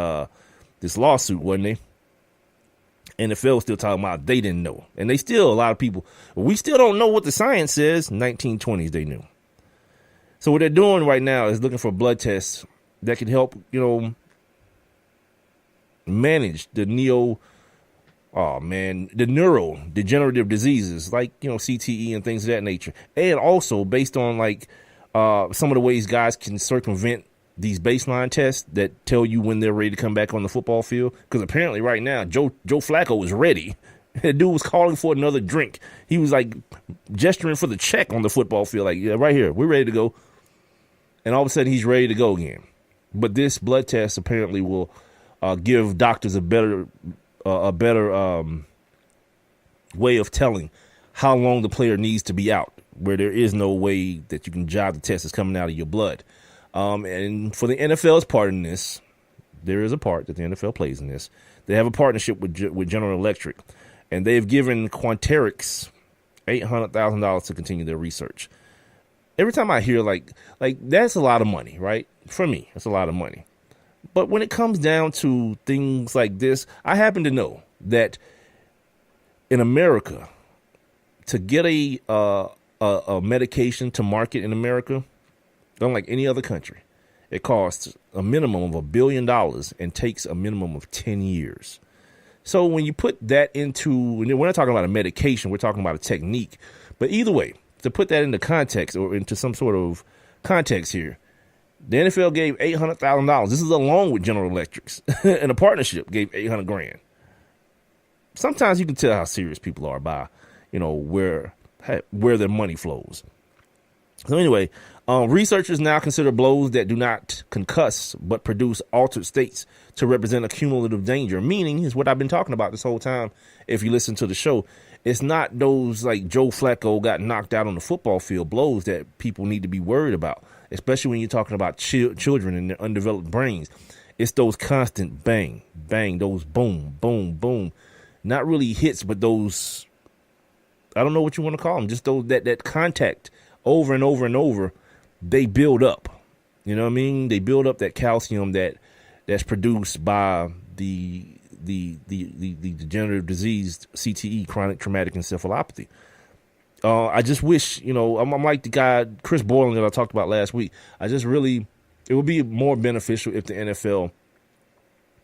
lawsuit, wasn't they? NFL was still talking about they didn't know. And they still, a lot of people, we still don't know what the science says. 1920s, they knew. So what they're doing right now is looking for blood tests that can help, manage the neurodegenerative diseases like, CTE and things of that nature. And also based on like some of the ways guys can circumvent these baseline tests that tell you when they're ready to come back on the football field. Because apparently right now, Joe Flacco is ready. The dude was calling for another drink. He was like gesturing for the check on the football field. Like, yeah, right here, we're ready to go. And all of a sudden he's ready to go again. But this blood test apparently will give doctors a better way of telling how long the player needs to be out, where there is no way that you can judge the test is coming out of your blood. And for the NFL's part in this, there is a part that the NFL plays in this. They have a partnership with General Electric, and they've given Quanterix $800,000 to continue their research. Every time I hear like that's a lot of money, right? For me, that's a lot of money. But when it comes down to things like this, I happen to know that in America, to get a medication to market in America, unlike any other country, it costs a minimum of $1 billion and takes a minimum of 10 years. So when you put that into, we're not talking about a medication, we're talking about a technique. But either way, to put that into context or into some sort of context here, the NFL gave $800,000. This is along with General Electric's and a partnership gave $800,000. Sometimes you can tell how serious people are by, where their money flows. So anyway, researchers now consider blows that do not concuss but produce altered states to represent a cumulative danger, meaning is what I've been talking about this whole time. If you listen to the show, it's not those like Joe Flacco got knocked out on the football field blows that people need to be worried about, especially when you're talking about children and their undeveloped brains. It's those constant bang, bang, those boom, boom, boom. Not really hits, but those, I don't know what you want to call them, just those that contact over and over and over, they build up. You know what I mean? They build up that calcium that's produced by the degenerative disease CTE, chronic traumatic encephalopathy. I just wish, I'm like the guy Chris Boylan that I talked about last week. It would be more beneficial if the NFL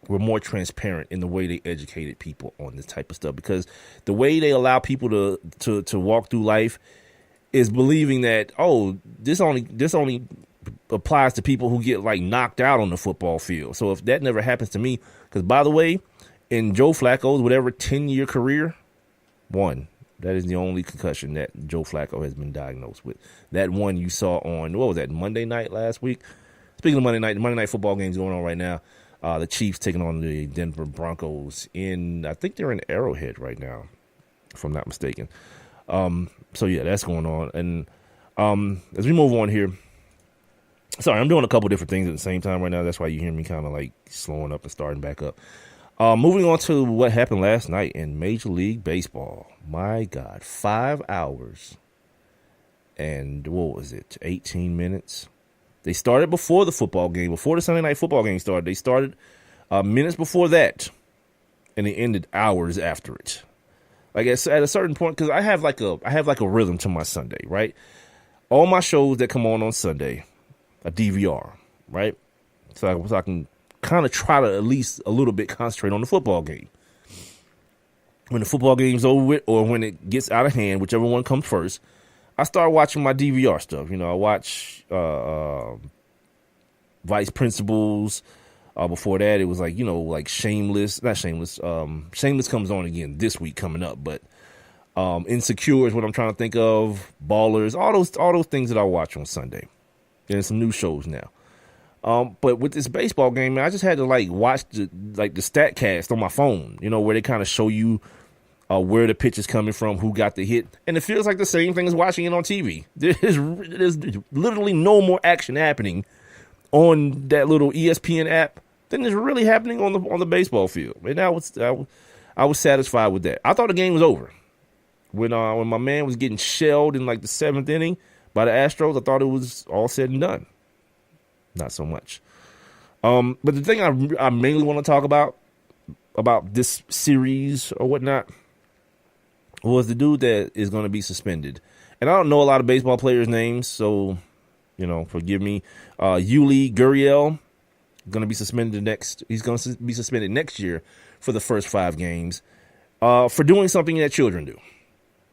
were more transparent in the way they educated people on this type of stuff, because the way they allow people to walk through life is believing that, this only applies to people who get like knocked out on the football field. So if that never happens to me, because by the way, in Joe Flacco's 10-year career, that is the only concussion that Joe Flacco has been diagnosed with. That one you saw on, what was that, Monday night last week? Speaking of Monday night, the Monday night football game's going on right now. The Chiefs taking on the Denver Broncos I think they're in Arrowhead right now, if I'm not mistaken. So yeah, that's going on. And as we move on here, sorry, I'm doing a couple different things at the same time right now. That's why you hear me kind of like slowing up and starting back up. Moving on to what happened last night in Major League Baseball. My God, 5 hours and what was it, 18 minutes? They started before the football game, before the Sunday night football game started. They started minutes before that, and they ended hours after it. Like at a certain point, because I have like a rhythm to my Sunday, right? All my shows that come on Sunday, a DVR, right? So I can kind of try to at least a little bit concentrate on the football game. When the football game's over with, or when it gets out of hand, whichever one comes first, I start watching my DVR stuff. I watch Vice Principals. Before that, it was like Shameless. Shameless comes on again this week coming up, but Insecure is what I'm trying to think of. Ballers, all those things that I watch on Sunday. And some new shows now. But with this baseball game, man, I just had to watch the StatCast on my phone, where they kind of show you where the pitch is coming from, who got the hit. And it feels like the same thing as watching it on TV. There's literally no more action happening on that little ESPN app than is really happening on the baseball field. And I was satisfied with that. I thought the game was over. When my man was getting shelled in like the 7th inning by the Astros, I thought it was all said and done. Not so much. But the thing I mainly want to talk about this series or whatnot was the dude that is going to be suspended. And I don't know a lot of baseball players' names, so, forgive me. Yuli Gurriel going to be suspended next. He's going to be suspended next year for the first 5 games for doing something that children do.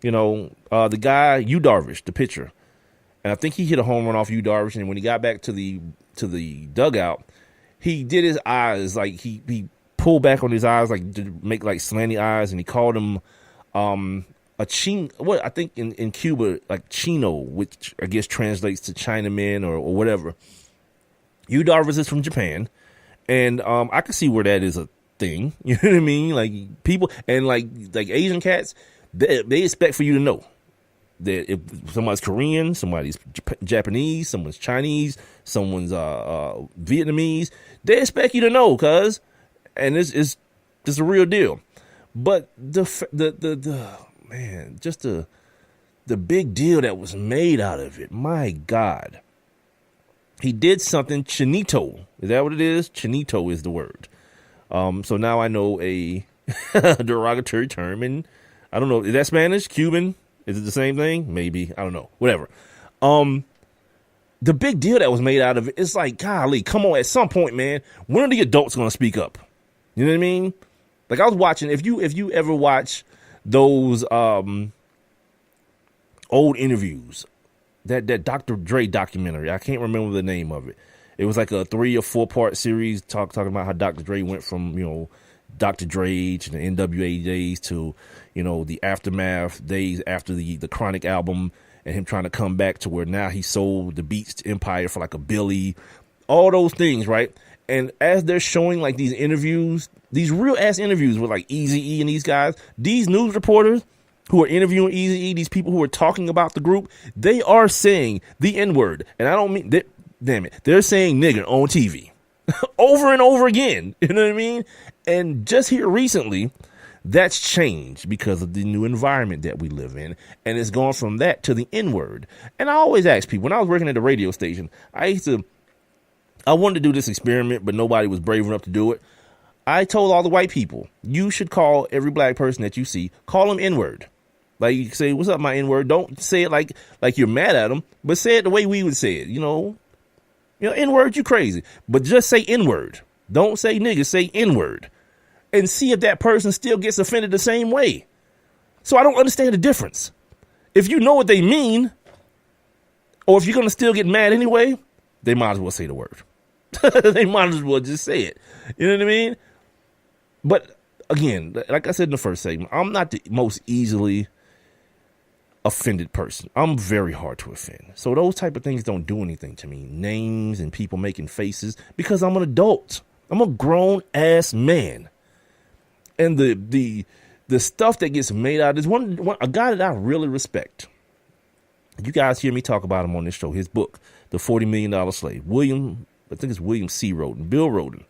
The guy, Yu Darvish, the pitcher, and I think he hit a home run off Yu Darvish, and when he got back to the dugout, he did his eyes, like he pulled back on his eyes, like to make like slanty eyes, and he called him a chino, what I think in Cuba, like chino, which I guess translates to Chinaman or whatever. Yu Darvish is from Japan, and I can see where that is a thing. You know what I mean? Like people, and like Asian cats, they expect for you to know that if somebody's Korean, somebody's Japanese, someone's Chinese, someone's Vietnamese, they expect you to know, and it's a real deal. But the man, just the big deal that was made out of it, my God. he did something Chinito. Is that what it is? Chinito is the word. So now I know a derogatory term, and I don't know. Is that Spanish? Cuban? Is it the same thing? Maybe. I don't know. Whatever. The big deal that was made out of it, it's like, golly, come on, at some point, man, when are the adults going to speak up? You know what I mean? Like, I was watching, if you ever watch those old interviews, that Dr. Dre documentary, I can't remember the name of it. It was like a 3 or 4 part series talking about how Dr. Dre went from, Dr. Dre to the NWA days to, the aftermath days after the Chronic album, and him trying to come back to where now he sold the Beats Empire for like $1 billion, all those things, right? And as they're showing like these interviews, these real ass interviews with like Eazy-E and these guys, these news reporters who are interviewing Eazy-E, these people who are talking about the group, they are saying the N-word. And I don't mean that, damn it, they're saying nigger on TV over and over again. You know what I mean? And just here recently, that's changed because of the new environment that we live in. And it's gone from that to the N-word. And I always ask people, when I was working at the radio station, I wanted to do this experiment, but nobody was brave enough to do it. I told all the white people, you should call every black person that you see, call them N-word. Like, you say, what's up, my N-word? Don't say it like you're mad at them, but say it the way we would say it. N-word, you crazy. But just say N-word. Don't say nigga, say N-word. And see if that person still gets offended the same way. So I don't understand the difference. If you know what they mean, or if you're going to still get mad anyway, they might as well say the word. They might as well just say it. You know what I mean? But again, like I said in the first segment, I'm not the most easily offended person. I'm very hard to offend. So those type of things don't do anything to me. Names and people making faces, because I'm an adult. I'm a grown ass man. And the stuff that gets made out of this, a guy that I really respect. You guys hear me talk about him on this show. His book, The $40 Million Slave. I think it's William C. Roden, Bill Roden.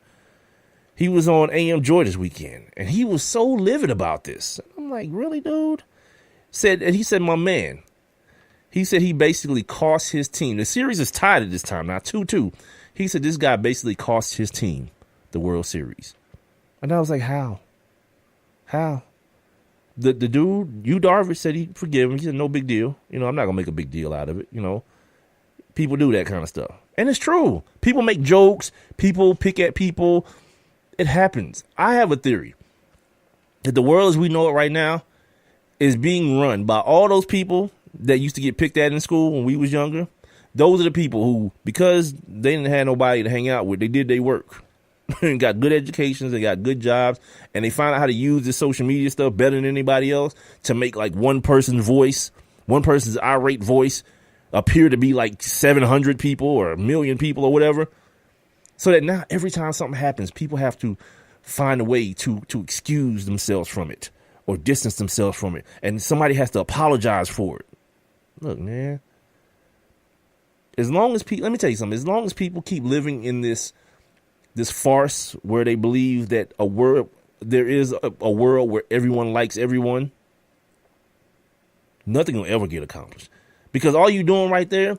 He was on AM Joy this weekend, and he was so livid about this. I'm like, really, dude? He said, my man. He said he basically cost his team. The series is tied at this time, now 2-2. He said this guy basically cost his team the World Series. And I was like, how? How? The dude, Darvish, said he'd forgive him. He said, no big deal. I'm not going to make a big deal out of it. People do that kind of stuff. And it's true. People make jokes. People pick at people. It happens. I have a theory that the world as we know it right now is being run by all those people that used to get picked at in school when we was younger. Those are the people who, because they didn't have nobody to hang out with, they did their work. And got good educations, they got good jobs, and they find out how to use this social media stuff better than anybody else to make like one person's irate voice appear to be like 700 people or 1 million people or whatever. So that now every time something happens, people have to find a way to excuse themselves from it or distance themselves from it. And somebody has to apologize for it. Look, man, let me tell you something. As long as people keep living in this farce where they believe that there is a world where everyone likes everyone, nothing will ever get accomplished. Because all you doing right there,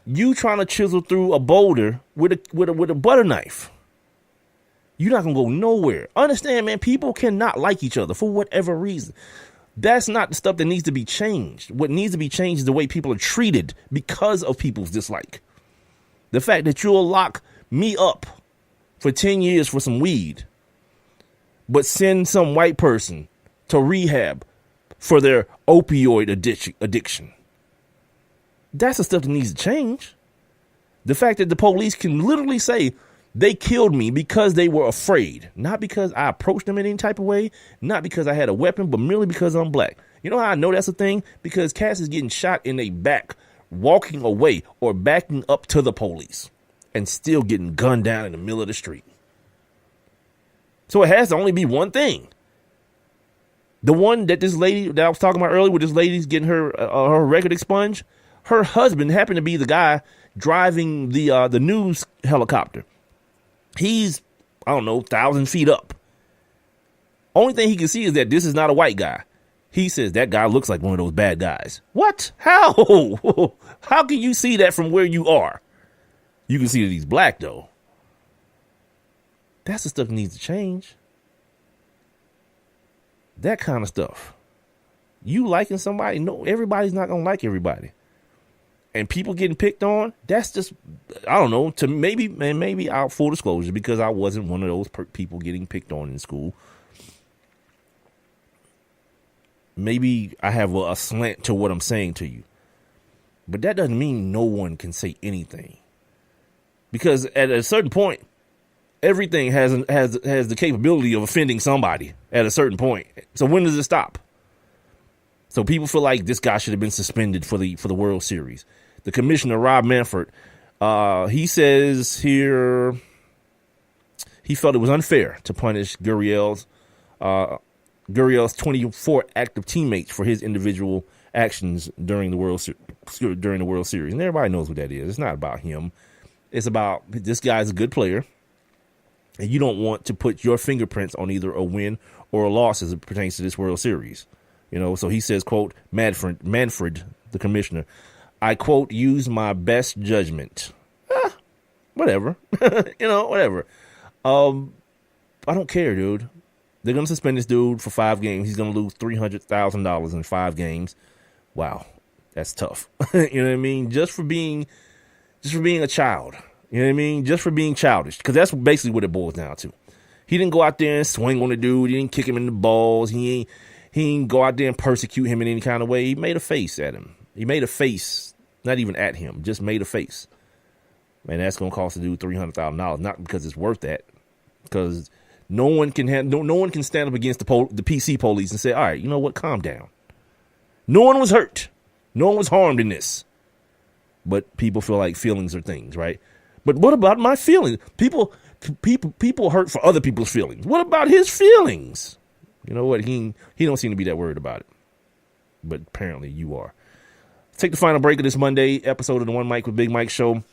you trying to chisel through a boulder with a butter knife. You're not gonna go nowhere. Understand, man, people cannot like each other for whatever reason. That's not the stuff that needs to be changed. What needs to be changed is the way people are treated because of people's dislike. The fact that you'll lock me up for 10 years for some weed, but send some white person to rehab for their opioid addiction. That's the stuff that needs to change. The fact that the police can literally say they killed me because they were afraid, not because I approached them in any type of way, not because I had a weapon, but merely because I'm black. You know how I know that's a thing? Because Cass is getting shot in their back, walking away or backing up to the police, and still getting gunned down in the middle of the street. So it has to only be one thing. The one that this lady that I was talking about earlier, with this lady's getting her record expunged, her husband happened to be the guy driving the news helicopter. He's, 1,000 feet up. Only thing he can see is that this is not a white guy. He says that guy looks like one of those bad guys. What? How? How can you see that from where you are? You can see that he's black, though. That's the stuff that needs to change. That kind of stuff. You liking somebody, no, everybody's not going to like everybody. And people getting picked on, that's just, I don't know, to maybe out full disclosure, because I wasn't one of those people getting picked on in school. Maybe I have a slant to what I'm saying to you. But that doesn't mean no one can say anything. Because at a certain point, everything has the capability of offending somebody at a certain point. So when does it stop? So people feel like this guy should have been suspended for the World Series. The commissioner, Rob McNair, he says here he felt it was unfair to punish Gurriel's 24 active teammates for his individual actions during the World Series. And everybody knows what that is. It's not about him. It's about this guy's a good player, and you don't want to put your fingerprints on either a win or a loss as it pertains to this World Series. You know, so he says, quote, Manfred, the commissioner, I, quote, use my best judgment. Whatever. Whatever. I don't care, dude. They're going to suspend this dude for 5 games. He's going to lose $300,000 in 5 games. Wow. That's tough. You know what I mean? Just for being a child. You know what I mean? Just for being childish. Because that's basically what it boils down to. He didn't go out there and swing on the dude. He didn't kick him in the balls. He didn't go out there and persecute him in any kind of way. He made a face at him. He made a face, not even at him, just made a face. Man, that's going to cost the dude $300,000. Not because it's worth that. Because no one can stand up against the PC police and say, all right, you know what? Calm down. No one was hurt. No one was harmed in this. But people feel like feelings are things, right? But what about my feelings? People hurt for other people's feelings. What about his feelings? You know what? He don't seem to be that worried about it. But apparently you are. Let's take the final break of this Monday episode of the One Mic with Big Mike show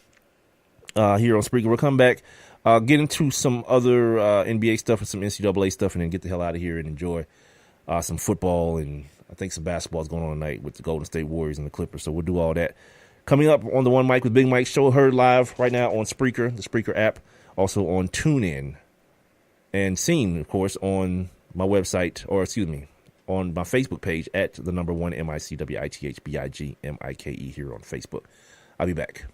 here on Spreaker. We'll come back, get into some other NBA stuff and some NCAA stuff, and then get the hell out of here and enjoy some football, and I think some basketball is going on tonight with the Golden State Warriors and the Clippers. So we'll do all that. Coming up on the One Mic with Big Mike show, heard live right now on Spreaker, the Spreaker app, also on TuneIn, and seen, of course, on my website, or excuse me, on my Facebook page at the number 1 MICWITHBIGMIKE here on Facebook. I'll be back.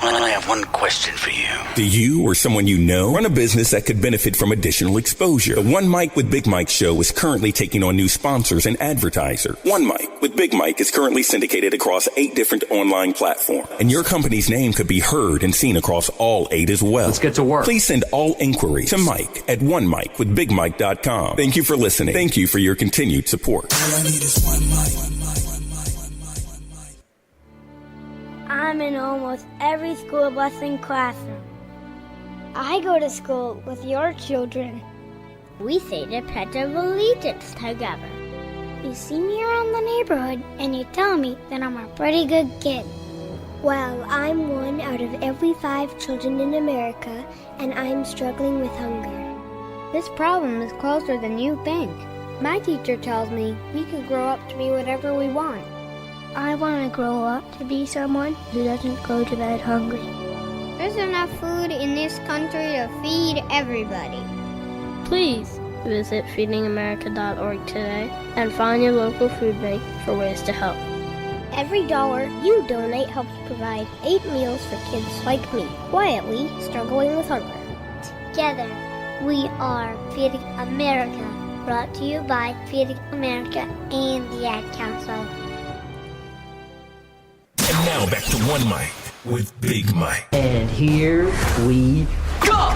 I have one question for you. Do you or someone you know run a business that could benefit from additional exposure? The One Mic with Big Mike show is currently taking on new sponsors and advertisers. One Mic with Big Mike is currently syndicated across 8 different online platforms, and your company's name could be heard and seen across all 8 as well. Let's get to work. Please send all inquiries to Mike at onemicwithbigmike.com. Thank you for listening. Thank you for your continued support. All I need is one mic. I'm in almost every school bus and classroom. I go to school with your children. We say the Pledge of Allegiance together. You see me around the neighborhood and you tell me that I'm a pretty good kid. Well, I'm one out of every 5 children in America, and I'm struggling with hunger. This problem is closer than you think. My teacher tells me we could grow up to be whatever we want. I want to grow up to be someone who doesn't go to bed hungry. There's enough food in this country to feed everybody. Please visit feedingamerica.org today and find your local food bank for ways to help. Every dollar you donate helps provide 8 meals for kids like me, quietly struggling with hunger. Together, we are Feeding America, brought to you by Feeding America and the Ad Council. And now back to One Mic with Big Mike. And here we go.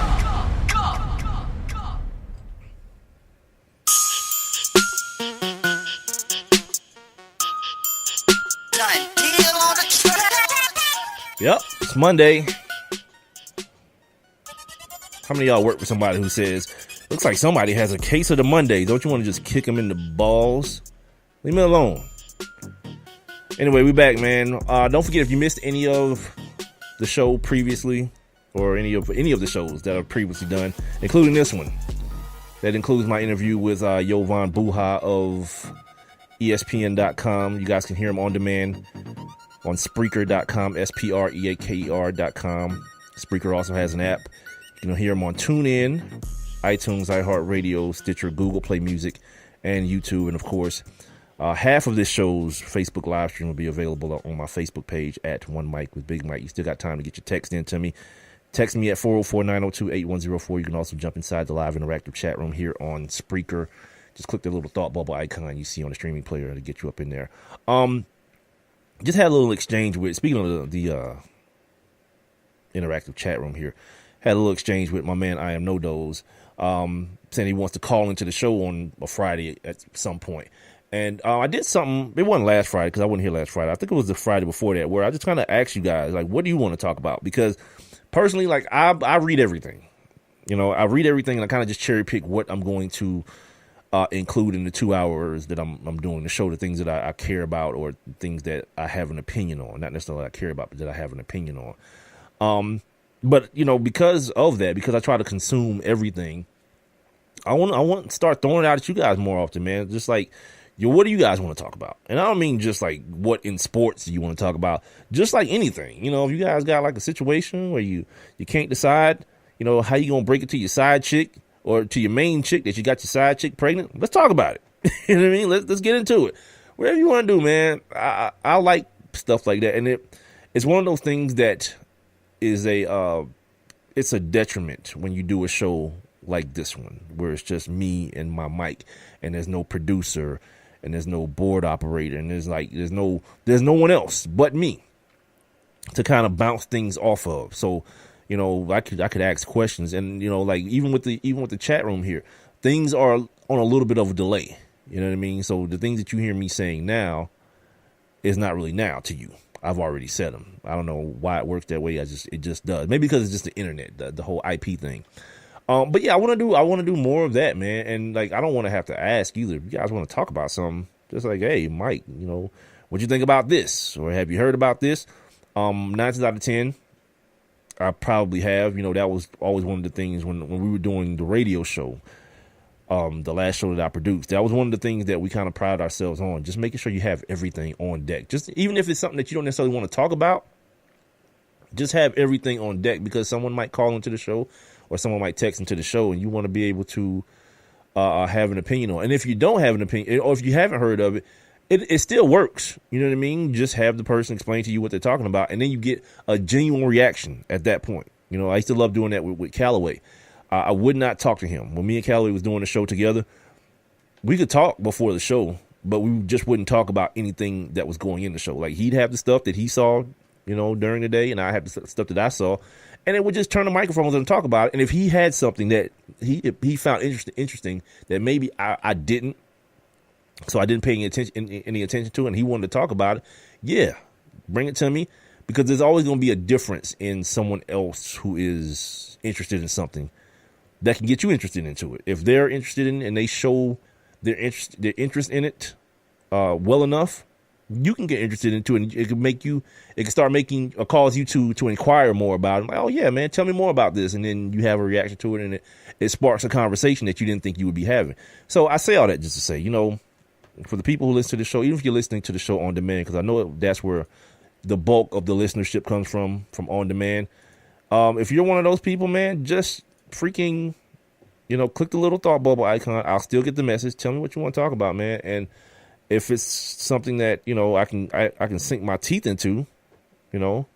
Yep, it's Monday. How many of y'all work with somebody who says, looks like somebody has a case of the Monday. Don't you want to just kick them in the balls? Leave me alone. Anyway, we back, man. Don't forget, if you missed any of the show previously, or any of the shows that are previously done, including this one, that includes my interview with Jovan Buha of ESPN.com. You guys can hear him on demand on Spreaker.com, Spreaker.com. Spreaker also has an app. You can hear them on TuneIn, iTunes, iHeartRadio, Stitcher, Google Play Music, and YouTube. And, of course, half of this show's Facebook live stream will be available on my Facebook page at One Mic with Big Mike. You still got time to get your text in to me. Text me at 404-902-8104. You can also jump inside the live interactive chat room here on Spreaker. Just click the little thought bubble icon you see on the streaming player to get you up in there. Just had a little exchange with, speaking of the interactive chat room here, had a little exchange with my man I Am No Doze, saying he wants to call into the show on a Friday at some point. And I did something, it wasn't last Friday because I wasn't here last Friday. I think it was the Friday before that, where I just kind of asked you guys, like, what do you want to talk about? Because personally, like, I read everything. You know, I read everything and I kind of just cherry pick what I'm going to include in the 2 hours that I'm doing the show, the things that I care about or things that I have an opinion on. Not necessarily I care about, but that I have an opinion on. But, you know, because of that, because I try to consume everything, I want to start throwing it out at you guys more often, man. Just like, what do you guys want to talk about? And I don't mean just like what in sports you want to talk about, just like anything. You know, if you guys got like a situation where you can't decide, you know, how you going to break it to your side chick or to your main chick that you got your side chick pregnant, let's talk about it. You know what I mean? Let's get into it. Whatever you want to do, man. I like stuff like that. And it's one of those things that is it's a detriment when you do a show like this one, where it's just me and my mic and there's no producer and there's no board operator and there's no one else but me to kind of bounce things off of. So, you know, I could ask questions, and, you know, like even with the chat room here, things are on a little bit of a delay. You know what I mean? So the things that you hear me saying now is not really now to you. I've already said them. I don't know why it works that way. It just does. Maybe because it's just the internet, the whole IP thing. But yeah, I want to do more of that, man. And like, I don't want to have to ask either. If you guys want to talk about something, just like, hey, Mike, you know, what you think about this? Or have you heard about this? 9 times out of 10, I probably have. You know, that was always one of the things when we were doing the radio show, the last show that I produced. That was one of the things that we kind of pride ourselves on, just making sure you have everything on deck. Just even if it's something that you don't necessarily want to talk about, just have everything on deck, because someone might call into the show or someone might text into the show and you want to be able to have an opinion on. And if you don't have an opinion, or if you haven't heard of it, it still works. You know what I mean? Just have the person explain to you what they're talking about, and then you get a genuine reaction at that point. You know, I used to love doing that with Callaway. I would not talk to him. When me and Callaway was doing the show together, we could talk before the show, but we just wouldn't talk about anything that was going in the show. Like, he'd have the stuff that he saw, you know, during the day, and I have the stuff that I saw, and it would just turn the microphones and talk about it. And if he had something that he found interesting that maybe I didn't, so I didn't pay any attention to it, and he wanted to talk about it, yeah, bring it to me, because there's always going to be a difference in someone else who is interested in something that can get you interested into it. If they're interested in it and they show their interest in it well enough, you can get interested into it, and it can start making or cause you to inquire more about it. Like, oh yeah, man, tell me more about this. And then you have a reaction to it, and it sparks a conversation that you didn't think you would be having. So I say all that just to say, you know, for the people who listen to the show, even if you're listening to the show on demand, because I know that's where the bulk of the listenership comes from on demand. If you're one of those people, man, just freaking, you know, click the little thought bubble icon. I'll still get the message. Tell me what you want to talk about, man. And if it's something that, you know, I can sink my teeth into, you know,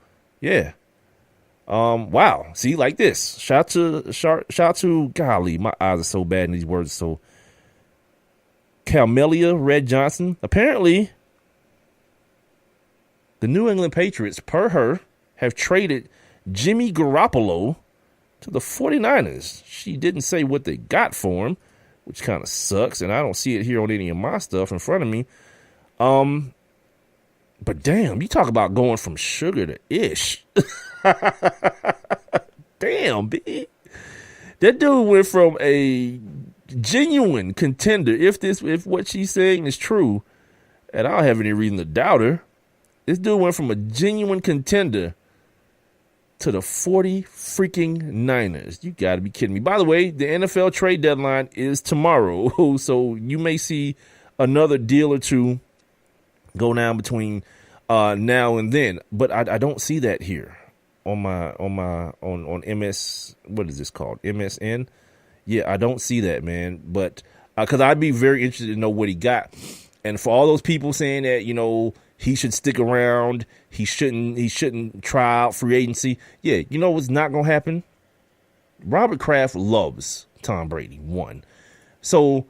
yeah. Wow. See, like this. Shout to golly, my eyes are so bad and these words are so. Calmelia Red Johnson. Apparently, the New England Patriots, per her, have traded Jimmy Garoppolo to the 49ers. She didn't say what they got for him, which kind of sucks, and I don't see it here on any of my stuff in front of me. But damn, you talk about going from sugar to ish. Damn, B. That dude went from a genuine contender, if what she's saying is true, and I don't have any reason to doubt her. This dude went from a genuine contender to the 40 freaking Niners. You got to be kidding me. By the way, the NFL trade deadline is tomorrow, so you may see another deal or two go down between now and then. But I don't see that here on MS. What is this called? MSN. Yeah, I don't see that, man. But because I'd be very interested to know what he got. And for all those people saying that, he should stick around, he shouldn't try out free agency. Yeah, you know what's not gonna happen? Robert Kraft loves Tom Brady, one. So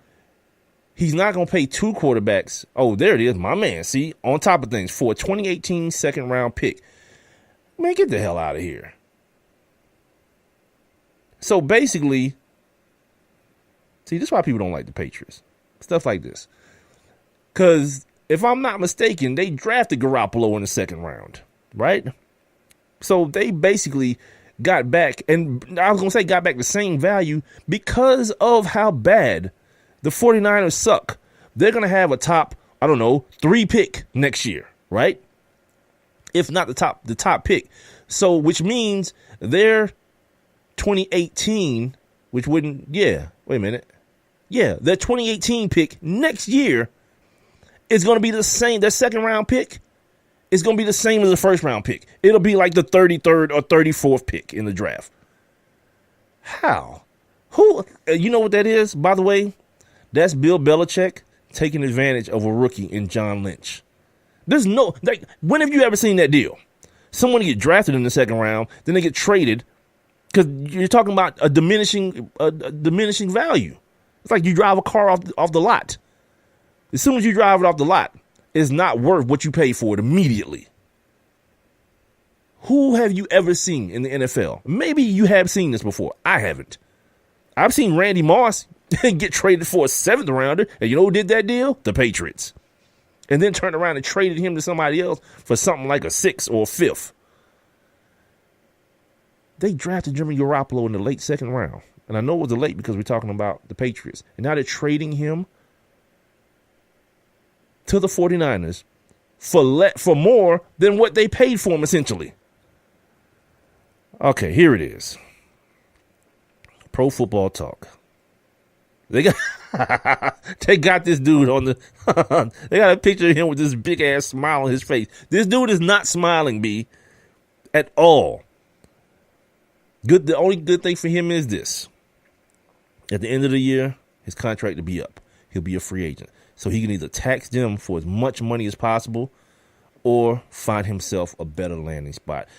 he's not gonna pay two quarterbacks. Oh, there it is, my man. See, on top of things, for a 2018 second round pick. Man, get the hell out of here. So basically, see, this is why people don't like the Patriots. Stuff like this. Because if I'm not mistaken, they drafted Garoppolo in the second round, right? So they basically got back, and I was going to say got back the same value because of how bad the 49ers suck. They're going to have a top, 3 pick next year, right? If not the top pick. So, which means their 2018, which wouldn't, their 2018 pick next year is going to be the same. Their second round pick is going to be the same as the first round pick. It'll be like the 33rd or 34th pick in the draft. How? Who? You know what that is, by the way? That's Bill Belichick taking advantage of a rookie in John Lynch. There's no, when have you ever seen that deal? Someone get drafted in the second round, then they get traded because you're talking about a diminishing value. It's like you drive a car off the lot. As soon as you drive it off the lot, it's not worth what you pay for it immediately. Who have you ever seen in the NFL? Maybe you have seen this before. I haven't. I've seen Randy Moss get traded for a 7th rounder. And you know who did that deal? The Patriots. And then turned around and traded him to somebody else for something like a 6th or a 5th. They drafted Jimmy Garoppolo in the late second round. And I know it was late because we're talking about the Patriots. And now they're trading him to the 49ers for more than what they paid for him, essentially. Okay, here it is. Pro Football Talk. They got this dude on the they got a picture of him with this big ass smile on his face. This dude is not smiling, B, at all. The only good thing for him is this. At the end of the year, his contract will be up. He'll be a free agent. So he can either tax them for as much money as possible or find himself a better landing spot.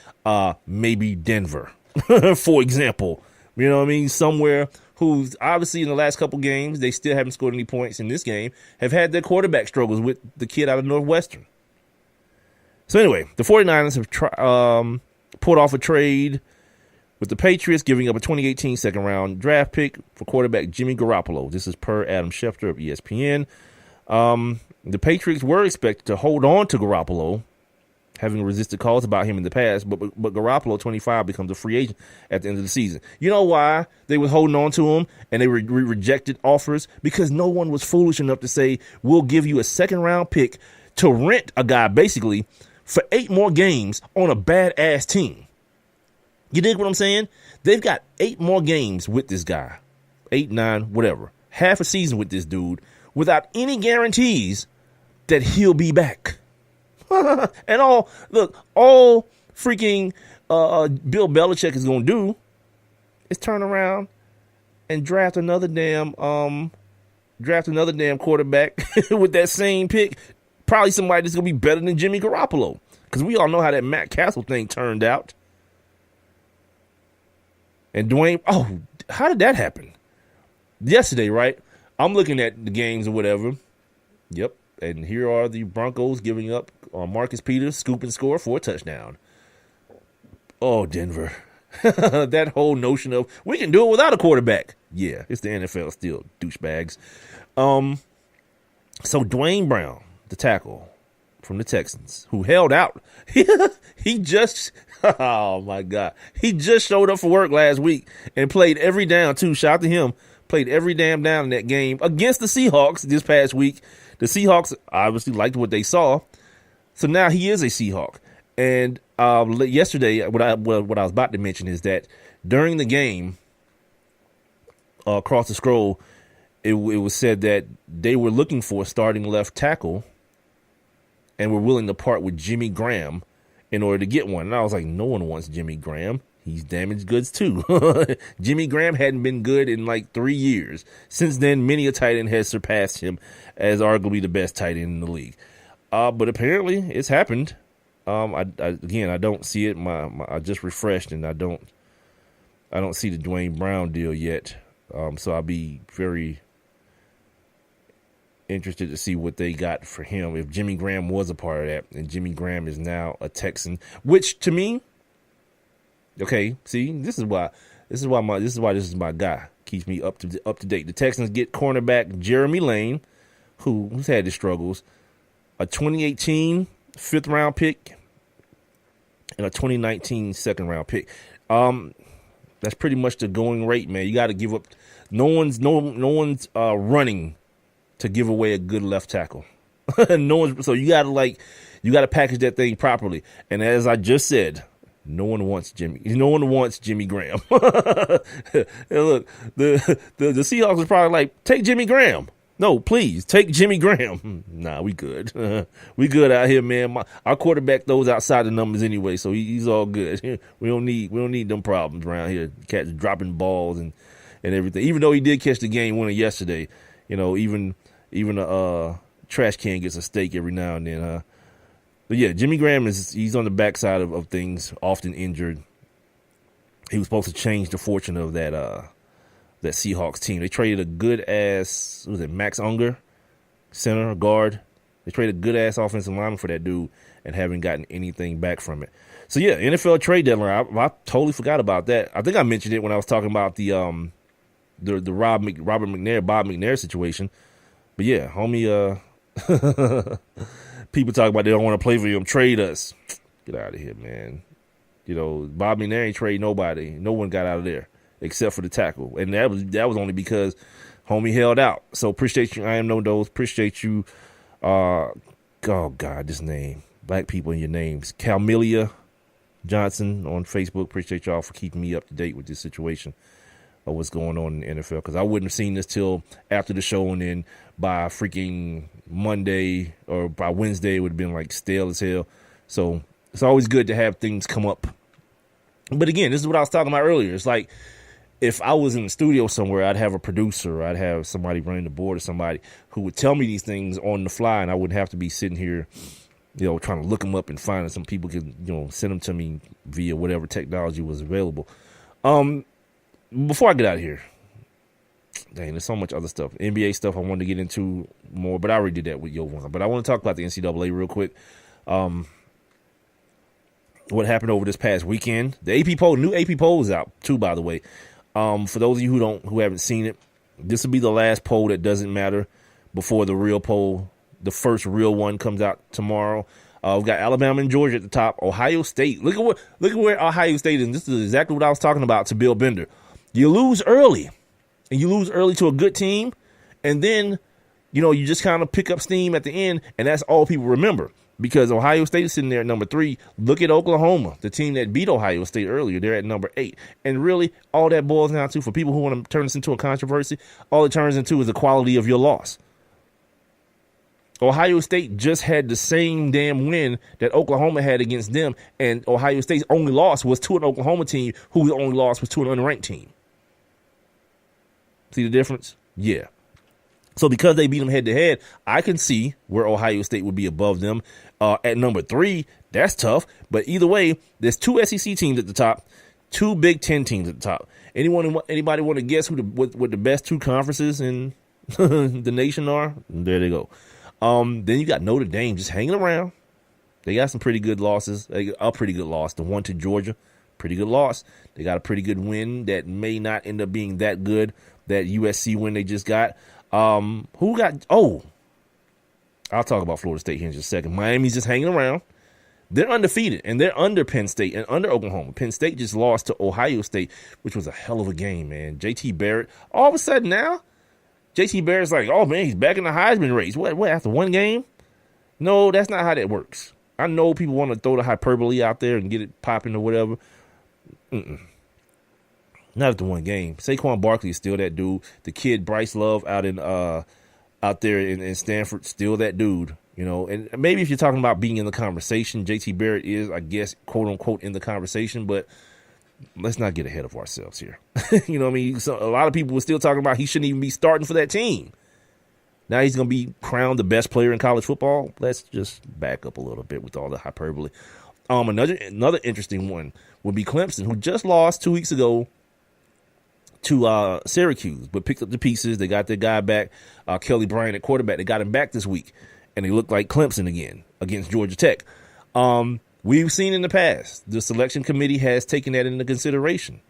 Maybe Denver, for example. You know what I mean? Somewhere who's obviously in the last couple games, they still haven't scored any points in this game, have had their quarterback struggles with the kid out of Northwestern. So anyway, the 49ers have pulled off a trade with the Patriots, giving up a 2018 second round draft pick for quarterback Jimmy Garoppolo. This is per Adam Schefter of ESPN. The Patriots were expected to hold on to Garoppolo, having resisted calls about him in the past, but Garoppolo, 25, becomes a free agent at the end of the season. You know why they were holding on to him and they rejected offers? Because no one was foolish enough to say, we'll give you a second round pick to rent a guy basically for 8 more games on a badass team. You dig what I'm saying? They've got 8 more games with this guy. 8, 9, whatever. Half a season with this dude without any guarantees that he'll be back. And all freaking Bill Belichick is going to do is turn around and draft another damn quarterback with that same pick. Probably somebody that's going to be better than Jimmy Garoppolo. Because we all know how that Matt Castle thing turned out. And Dwayne, how did that happen? Yesterday, right? I'm looking at the games or whatever. Yep. And here are the Broncos giving up on Marcus Peters, scoop and score for a touchdown. Oh, Denver. That whole notion of we can do it without a quarterback. Yeah, it's the NFL still, douchebags. So Dwayne Brown, the tackle from the Texans, who held out. He just, oh my God. He just showed up for work last week and played every down too. Shout out to him. Played every damn down in that game against the Seahawks this past week. The Seahawks obviously liked what they saw. So now he is a Seahawk. And yesterday, what I was about to mention is that during the game, across the scroll, it was said that they were looking for a starting left tackle. and were willing to part with Jimmy Graham in order to get one. And I was like, no one wants Jimmy Graham. He's damaged goods too. Jimmy Graham hadn't been good in like 3 years. Since then, many a tight end has surpassed him as arguably the best tight end in the league. But apparently it's happened. I don't see it. I just refreshed and I don't see the Dwayne Brown deal yet. So I'll be very interested to see what they got for him. If Jimmy Graham was a part of that, and Jimmy Graham is now a Texan, which to me, okay, see, this is why this is my guy. Keeps me up to date. The Texans get cornerback Jeremy Lane, who's had his struggles, a 2018 5th round pick, and a 2019 2nd round pick. That's pretty much the going rate, man. You got to give up. No one's running to give away a good left tackle. So you got to package that thing properly. And as I just said, no one wants Jimmy Graham. And look, the Seahawks are probably like, take Jimmy Graham. No, please take Jimmy Graham. Nah, we good. We good out here, man. Our quarterback throws outside the numbers anyway, so he's all good. We don't need them problems around here. Cats dropping balls and everything. Even though he did catch the game winner yesterday, even a trash can gets a steak every now and then. But yeah, Jimmy Graham he's on the backside of things, often injured. He was supposed to change the fortune of that Seahawks team. They traded a good ass, Max Unger, center, guard. They traded a good ass offensive lineman for that dude and haven't gotten anything back from it. So yeah, NFL trade deadline. I totally forgot about that. I think I mentioned it when I was talking about the Bob McNair situation. But yeah, homie, people talk about they don't want to play for him. Trade us. Get out of here, man. Bob McNair ain't trade nobody. No one got out of there except for the tackle. And that was only because homie held out. So appreciate you. I am no dose. Appreciate you. Oh God, this name. Black people in your names. Calmelia Johnson on Facebook. Appreciate y'all for keeping me up to date with this situation of what's going on in the NFL. Because I wouldn't have seen this till after the show, and then by freaking Monday or by Wednesday it would have been like stale as hell. So it's always good to have things come up. But again, this is what I was talking about earlier. It's like, if I was in the studio somewhere, I'd have a producer, I'd have somebody running the board or somebody who would tell me these things on the fly, and I wouldn't have to be sitting here, trying to look them up and find some people can, send them to me via whatever technology was available. Before I get out of here, dang, there's so much other stuff. NBA stuff I wanted to get into more, but I already did that with Jovan. But I want to talk about the NCAA real quick. What happened over this past weekend? The AP poll, new AP poll is out too, by the way. For those of you who haven't seen it, this will be the last poll that doesn't matter before the real poll. The first real one comes out tomorrow. We've got Alabama and Georgia at the top. Ohio State. Look at where Ohio State is. And this is exactly what I was talking about to Bill Bender. You lose early, and you lose early to a good team, and then you just kind of pick up steam at the end, and that's all people remember. Because Ohio State is sitting there at number 3. Look at Oklahoma, the team that beat Ohio State earlier. They're at number 8. And really, all that boils down to, for people who want to turn this into a controversy, all it turns into is the quality of your loss. Ohio State just had the same damn win that Oklahoma had against them, and Ohio State's only loss was to an Oklahoma team whose only loss was to an unranked team. See the difference? Yeah. So because they beat them head-to-head, I can see where Ohio State would be above them. At number 3, that's tough. But either way, there's 2 SEC teams at the top, 2 Big Ten teams at the top. Anybody want to guess what the best 2 conferences in the nation are? There they go. Then you got Notre Dame just hanging around. They got some pretty good losses. A pretty good loss. The one to Georgia, pretty good loss. They got a pretty good win that may not end up being that good. That USC win they just got. I'll talk about Florida State here in just a second. Miami's just hanging around. They're undefeated, and they're under Penn State and under Oklahoma. Penn State just lost to Ohio State, which was a hell of a game, man. JT Barrett, all of a sudden now, JT Barrett's like, oh, man, he's back in the Heisman race. What, after one game? No, that's not how that works. I know people want to throw the hyperbole out there and get it popping or whatever. Not after one game. Saquon Barkley is still that dude. The kid Bryce Love out there in Stanford, still that dude. You know, and maybe if you're talking about being in the conversation, JT Barrett is, I guess, quote unquote, in the conversation, but let's not get ahead of ourselves here. You know what I mean? So a lot of people were still talking about he shouldn't even be starting for that team. Now he's going to be crowned the best player in college football. Let's just back up a little bit with all the hyperbole. Another interesting one would be Clemson, who just lost 2 weeks ago to Syracuse, but picked up the pieces. They got their guy back, Kelly Bryant at quarterback. They got him back this week, and they look like Clemson again against Georgia Tech. We've seen in the past, the selection committee has taken that into consideration.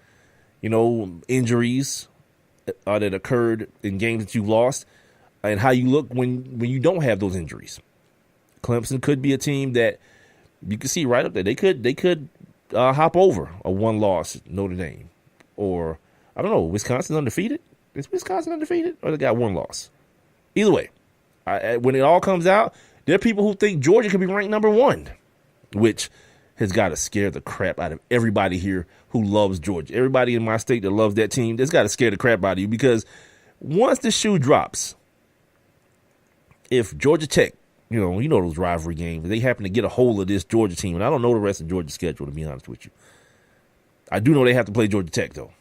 You know, injuries that occurred in games that you lost and how you look when you don't have those injuries. Clemson could be a team that you can see right up there. They could hop over a one-loss Notre Dame. Or, I don't know, Wisconsin undefeated? Is Wisconsin undefeated? Or they got one loss? Either way, when it all comes out, there are people who think Georgia could be ranked number 1. Which has got to scare the crap out of everybody here who loves Georgia. Everybody in my state that loves that team, that's got to scare the crap out of you, because once the shoe drops, if Georgia Tech, you know those rivalry games, they happen to get a hold of this Georgia team, and I don't know the rest of Georgia's schedule, to be honest with you. I do know they have to play Georgia Tech, though.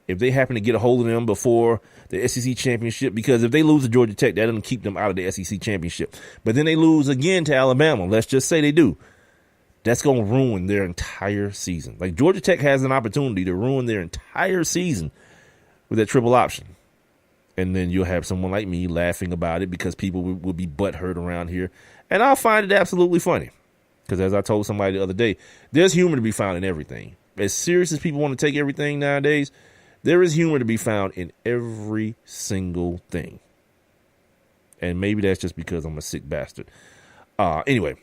If they happen to get a hold of them before the SEC championship, because if they lose to Georgia Tech, that doesn't keep them out of the SEC championship. But then they lose again to Alabama. Let's just say they do. That's going to ruin their entire season. Like, Georgia Tech has an opportunity to ruin their entire season with that triple option. And then you'll have someone like me laughing about it because people will be butthurt around here. And I'll find it absolutely funny. Because as I told somebody the other day, there's humor to be found in everything. As serious as people want to take everything nowadays, there is humor to be found in every single thing. And maybe that's just because I'm a sick bastard. Anyway.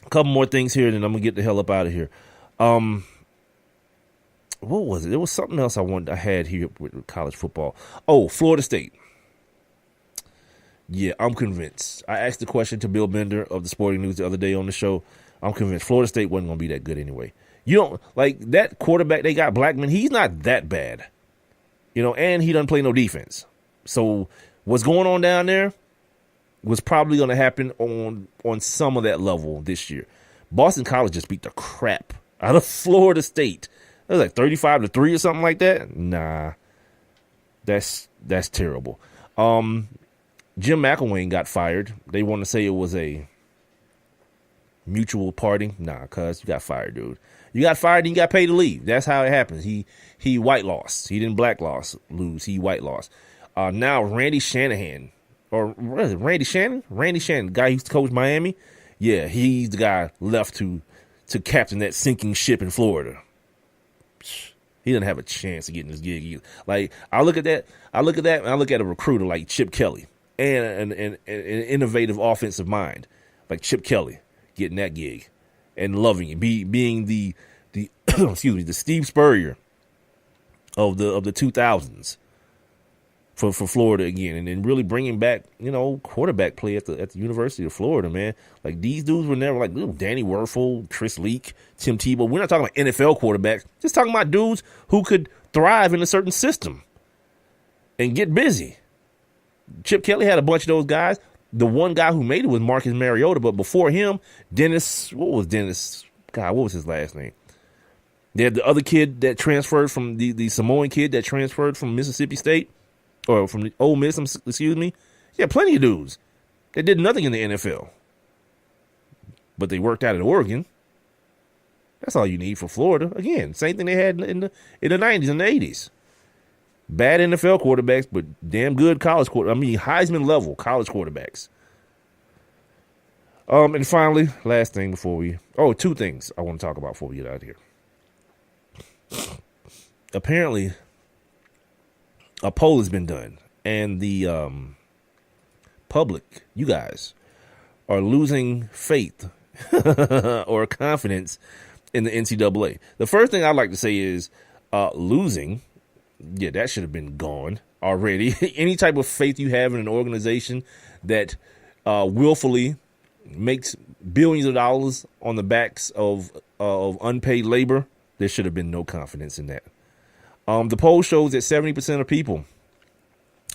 A couple more things here, and then I'm going to get the hell up out of here. What was it? There was something else I had here with college football. Oh, Florida State. Yeah, I'm convinced. I asked the question to Bill Bender of the Sporting News the other day on the show. I'm convinced Florida State wasn't going to be that good anyway. You don't, like, that quarterback they got, Blackman, he's not that bad. You know, and he doesn't play no defense. So what's going on down there was probably going to happen on some of that level this year. Boston College just beat the crap out of Florida State. It was like 35-3 or something like that. Nah, that's terrible. Jim McElwain got fired. They want to say it was a mutual parting. Nah, cuz you got fired, dude. You got fired and you got paid to leave. That's how it happens. He white lost. He didn't black lose. He white lost. Now Randy Shanahan. Or what is it, Randy Shannon? Randy Shannon, the guy who used to coach Miami. Yeah, he's the guy left to captain that sinking ship in Florida. He didn't have a chance of getting this gig either. Like, I look at that, and I look at a recruiter like Chip Kelly and an innovative offensive mind like Chip Kelly getting that gig and loving it, being the excuse me, the Steve Spurrier of the 2000s. For Florida again, and then really bringing back, quarterback play at the University of Florida, man. Like, these dudes were never like Danny Werfel, Chris Leak, Tim Tebow. We're not talking about NFL quarterbacks, just talking about dudes who could thrive in a certain system and get busy. Chip Kelly had a bunch of those guys. The one guy who made it was Marcus Mariota, but before him, what was his last name? They had the other kid that transferred from the Samoan kid that transferred from Mississippi State. Or from the Ole Miss, excuse me. Yeah, plenty of dudes that did nothing in the NFL. But they worked out at Oregon. That's all you need for Florida. Again, same thing they had in the 90s and the 80s. Bad NFL quarterbacks, but damn good college quarterbacks. I mean, Heisman level college quarterbacks. And finally, last thing two things I want to talk about before we get out of here. Apparently, a poll has been done, and the public, you guys, are losing faith or confidence in the NCAA. The first thing I'd like to say is losing. Yeah, that should have been gone already. Any type of faith you have in an organization that willfully makes billions of dollars on the backs of unpaid labor, there should have been no confidence in that. The poll shows that 70% of people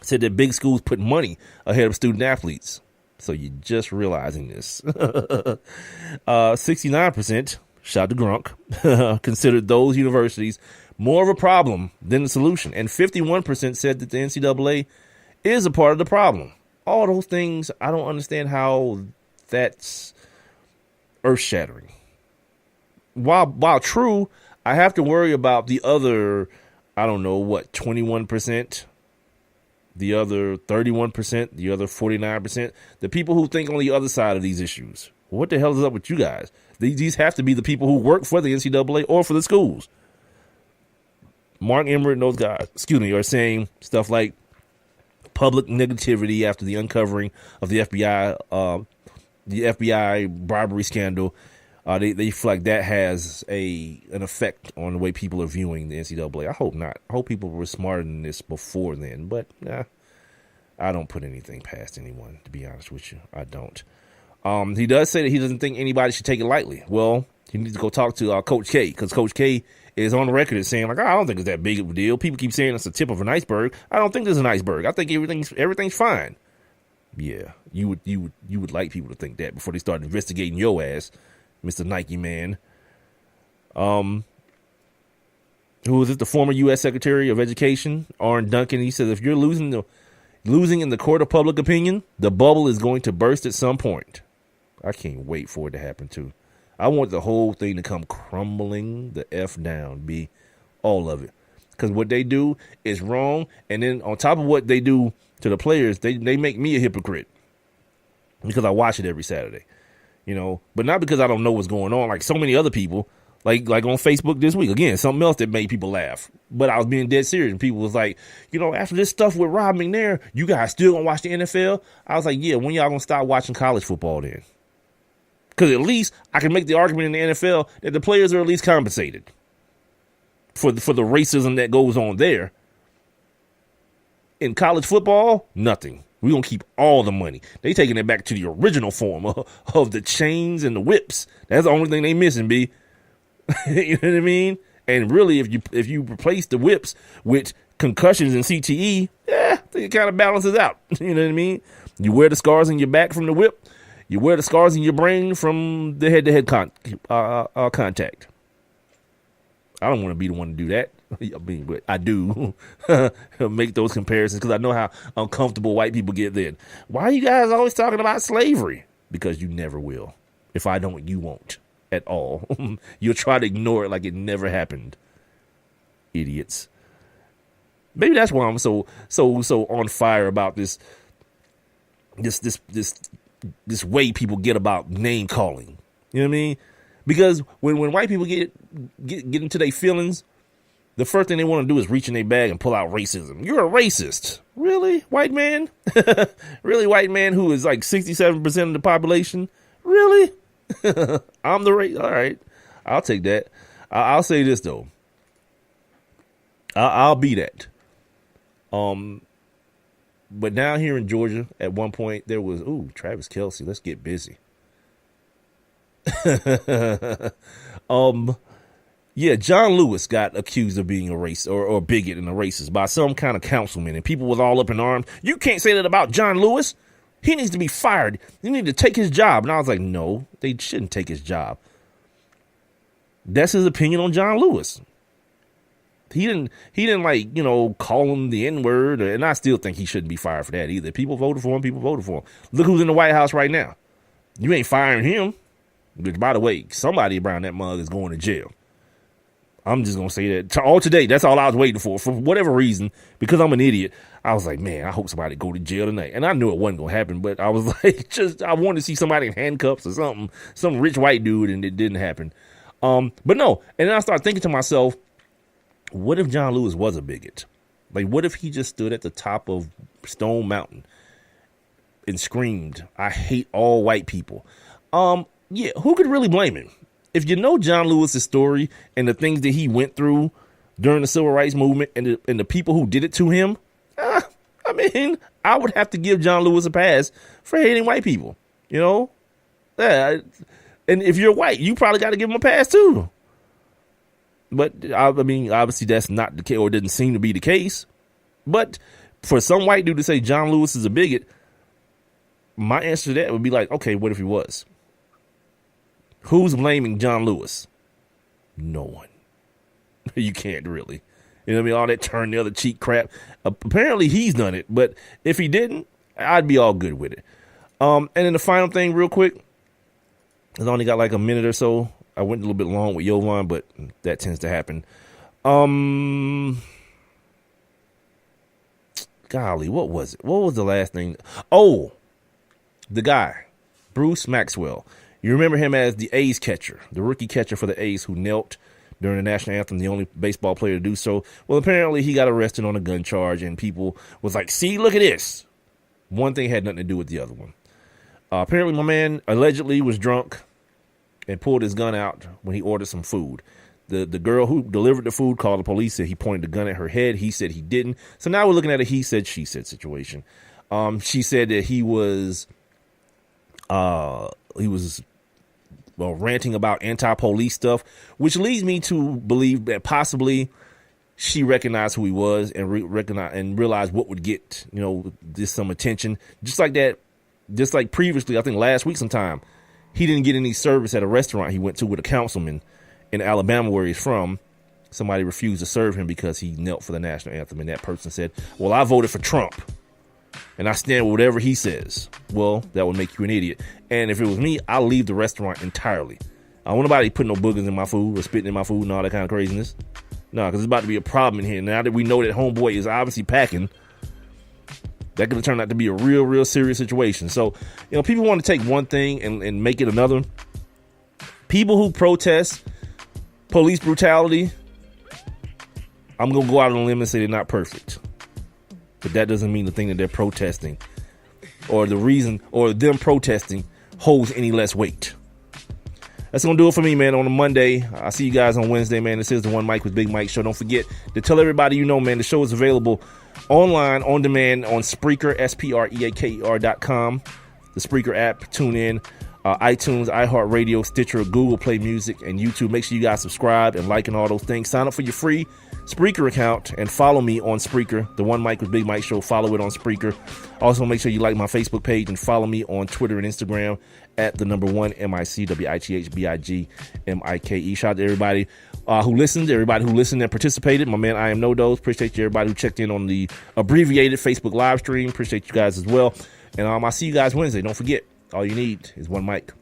said that big schools put money ahead of student athletes. So you're just realizing this. 69%, shout out to Grunk, considered those universities more of a problem than the solution. And 51% said that the NCAA is a part of the problem. All those things, I don't understand how that's earth-shattering. While true, I have to worry about the other, 21%, the other 31%, the other 49%, the people who think on the other side of these issues. What the hell is up with you guys? These have to be the people who work for the NCAA or for the schools. Mark Emmert and those guys, are saying stuff like public negativity after the uncovering of the FBI bribery scandal. They feel like that has an effect on the way people are viewing the NCAA. I hope not. I hope people were smarter than this before then. But I don't put anything past anyone, to be honest with you. I don't. He does say that he doesn't think anybody should take it lightly. Well, he needs to go talk to Coach K, because Coach K is on the record as saying, like, I don't think it's that big of a deal. People keep saying it's the tip of an iceberg. I don't think there's an iceberg. I think everything's fine. Yeah, you would like people to think that before they start investigating your ass, Mr. Nike man. Who is it? The former U.S. Secretary of Education, Arne Duncan. He says if you're losing in the court of public opinion, the bubble is going to burst at some point. I can't wait for it to happen too. I want the whole thing to come crumbling the F down, be all of it. Because what they do is wrong. And then on top of what they do to the players, they make me a hypocrite because I watch it every Saturday, but not because I don't know what's going on. Like so many other people, like on Facebook this week, again, something else that made people laugh, but I was being dead serious. And people was like, after this stuff with Bob McNair, you guys still gonna watch the NFL? I was like, yeah, when y'all gonna stop watching college football then? Because at least I can make the argument in the NFL that the players are at least compensated for the racism that goes on there. In college football, nothing. We're going to keep all the money. They taking it back to the original form of the chains and the whips. That's the only thing they missing, B. You know what I mean? And really, if you replace the whips with concussions and CTE, I think it kind of balances out. You know what I mean? You wear the scars on your back from the whip. You wear the scars in your brain from the head-to-head contact. I don't want to be the one to do that. I mean, but I do make those comparisons because I know how uncomfortable white people get then. Why are you guys always talking about slavery? Because you never will. If I don't, you won't at all. You'll try to ignore it like it never happened. Idiots. Maybe that's why I'm so on fire about this way people get about name calling. You know what I mean? Because when white people get into their feelings, the first thing they want to do is reach in their bag and pull out racism. You're a racist. Really, white man? Really, white man who is like 67% of the population? Really? I'm the race. All right. I'll take that. I'll say this, though. I'll be that. But now here in Georgia, at one point, there was, Travis Kelce, let's get busy. Yeah, John Lewis got accused of being a racist or bigot and a racist by some kind of councilman, and people was all up in arms. You can't say that about John Lewis. He needs to be fired. You need to take his job. And I was like, no, they shouldn't take his job. That's his opinion on John Lewis. He didn't like, call him the N-word, and I still think he shouldn't be fired for that either. People voted for him. People voted for him. Look who's in the White House right now. You ain't firing him. Which, by the way, somebody around that mug is going to jail. I'm just going to say that. All today, that's all I was waiting for. For whatever reason, because I'm an idiot, I was like, man, I hope somebody go to jail tonight. And I knew it wasn't going to happen, but I was like, I wanted to see somebody in handcuffs or something, some rich white dude, and it didn't happen. But no, and then I started thinking to myself, what if John Lewis was a bigot? Like, what if he just stood at the top of Stone Mountain and screamed, I hate all white people? Yeah, who could really blame him? If you know John Lewis's story and the things that he went through during the civil rights movement and the people who did it to him, I would have to give John Lewis a pass for hating white people, Yeah, and if you're white, you probably got to give him a pass too. But obviously that's not the case, or didn't seem to be the case. But for some white dude to say John Lewis is a bigot, my answer to that would be like, okay, what if he was? Who's blaming John Lewis? No one. You can't really. You know what I mean? All that turn the other cheek crap. Apparently he's done it, but if he didn't, I'd be all good with it. And then the final thing real quick, I only got like a minute or so. I went a little bit long with Jovan, but that tends to happen. Golly, what was it? What was the last thing? Oh, the guy, Bruce Maxwell. You remember him as the A's catcher, the rookie catcher for the A's who knelt during the national anthem, the only baseball player to do so. Well, apparently he got arrested on a gun charge, and people was like, see, look at this. One thing had nothing to do with the other one. Apparently my man allegedly was drunk and pulled his gun out when he ordered some food. The girl who delivered the food called the police, said he pointed the gun at her head. He said he didn't. So now we're looking at a he said, she said situation. She said that he was ranting about anti-police stuff, which leads me to believe that possibly she recognized who he was and realized what would get, this some attention. Just like that, just like previously, I think last week sometime, he didn't get any service at a restaurant he went to with a councilman in Alabama where he's from. Somebody refused to serve him because he knelt for the national anthem, and that person said, well, I voted for Trump and I stand with whatever he says. Well, that would make you an idiot. And if it was me, I'll leave the restaurant entirely. I don't want nobody putting no boogers in my food or spitting in my food and all that kind of craziness. No, because it's about to be a problem in here. Now that we know that homeboy is obviously packing, that could have turned out to be a real, real serious situation. So, people want to take one thing and make it another. People who protest police brutality, I'm going to go out on a limb and say they're not perfect. But that doesn't mean the thing that they're protesting or the reason or them protesting holds any less weight. That's going to do it for me, man, on a Monday. I'll see you guys on Wednesday, man. This is the One Mic with Big Mike show. Don't forget to tell everybody man, the show is available online, on demand, on Spreaker, SPREAKER.com, the Spreaker app, TuneIn, iTunes, iHeartRadio, Stitcher, Google Play Music, and YouTube. Make sure you guys subscribe and like and all those things. Sign up for your free Spreaker account and follow me on Spreaker, the One Mic with Big Mike show. Follow it on Spreaker. Also, make sure you like my Facebook page and follow me on Twitter and Instagram at the number one MICWITHBIGMIKE. Shout out to everybody who listened, and participated. My man, I Am No Dose. Appreciate you, everybody who checked in on the abbreviated Facebook live stream. Appreciate you guys as well. And I'll see you guys Wednesday. Don't forget, all you need is one mic.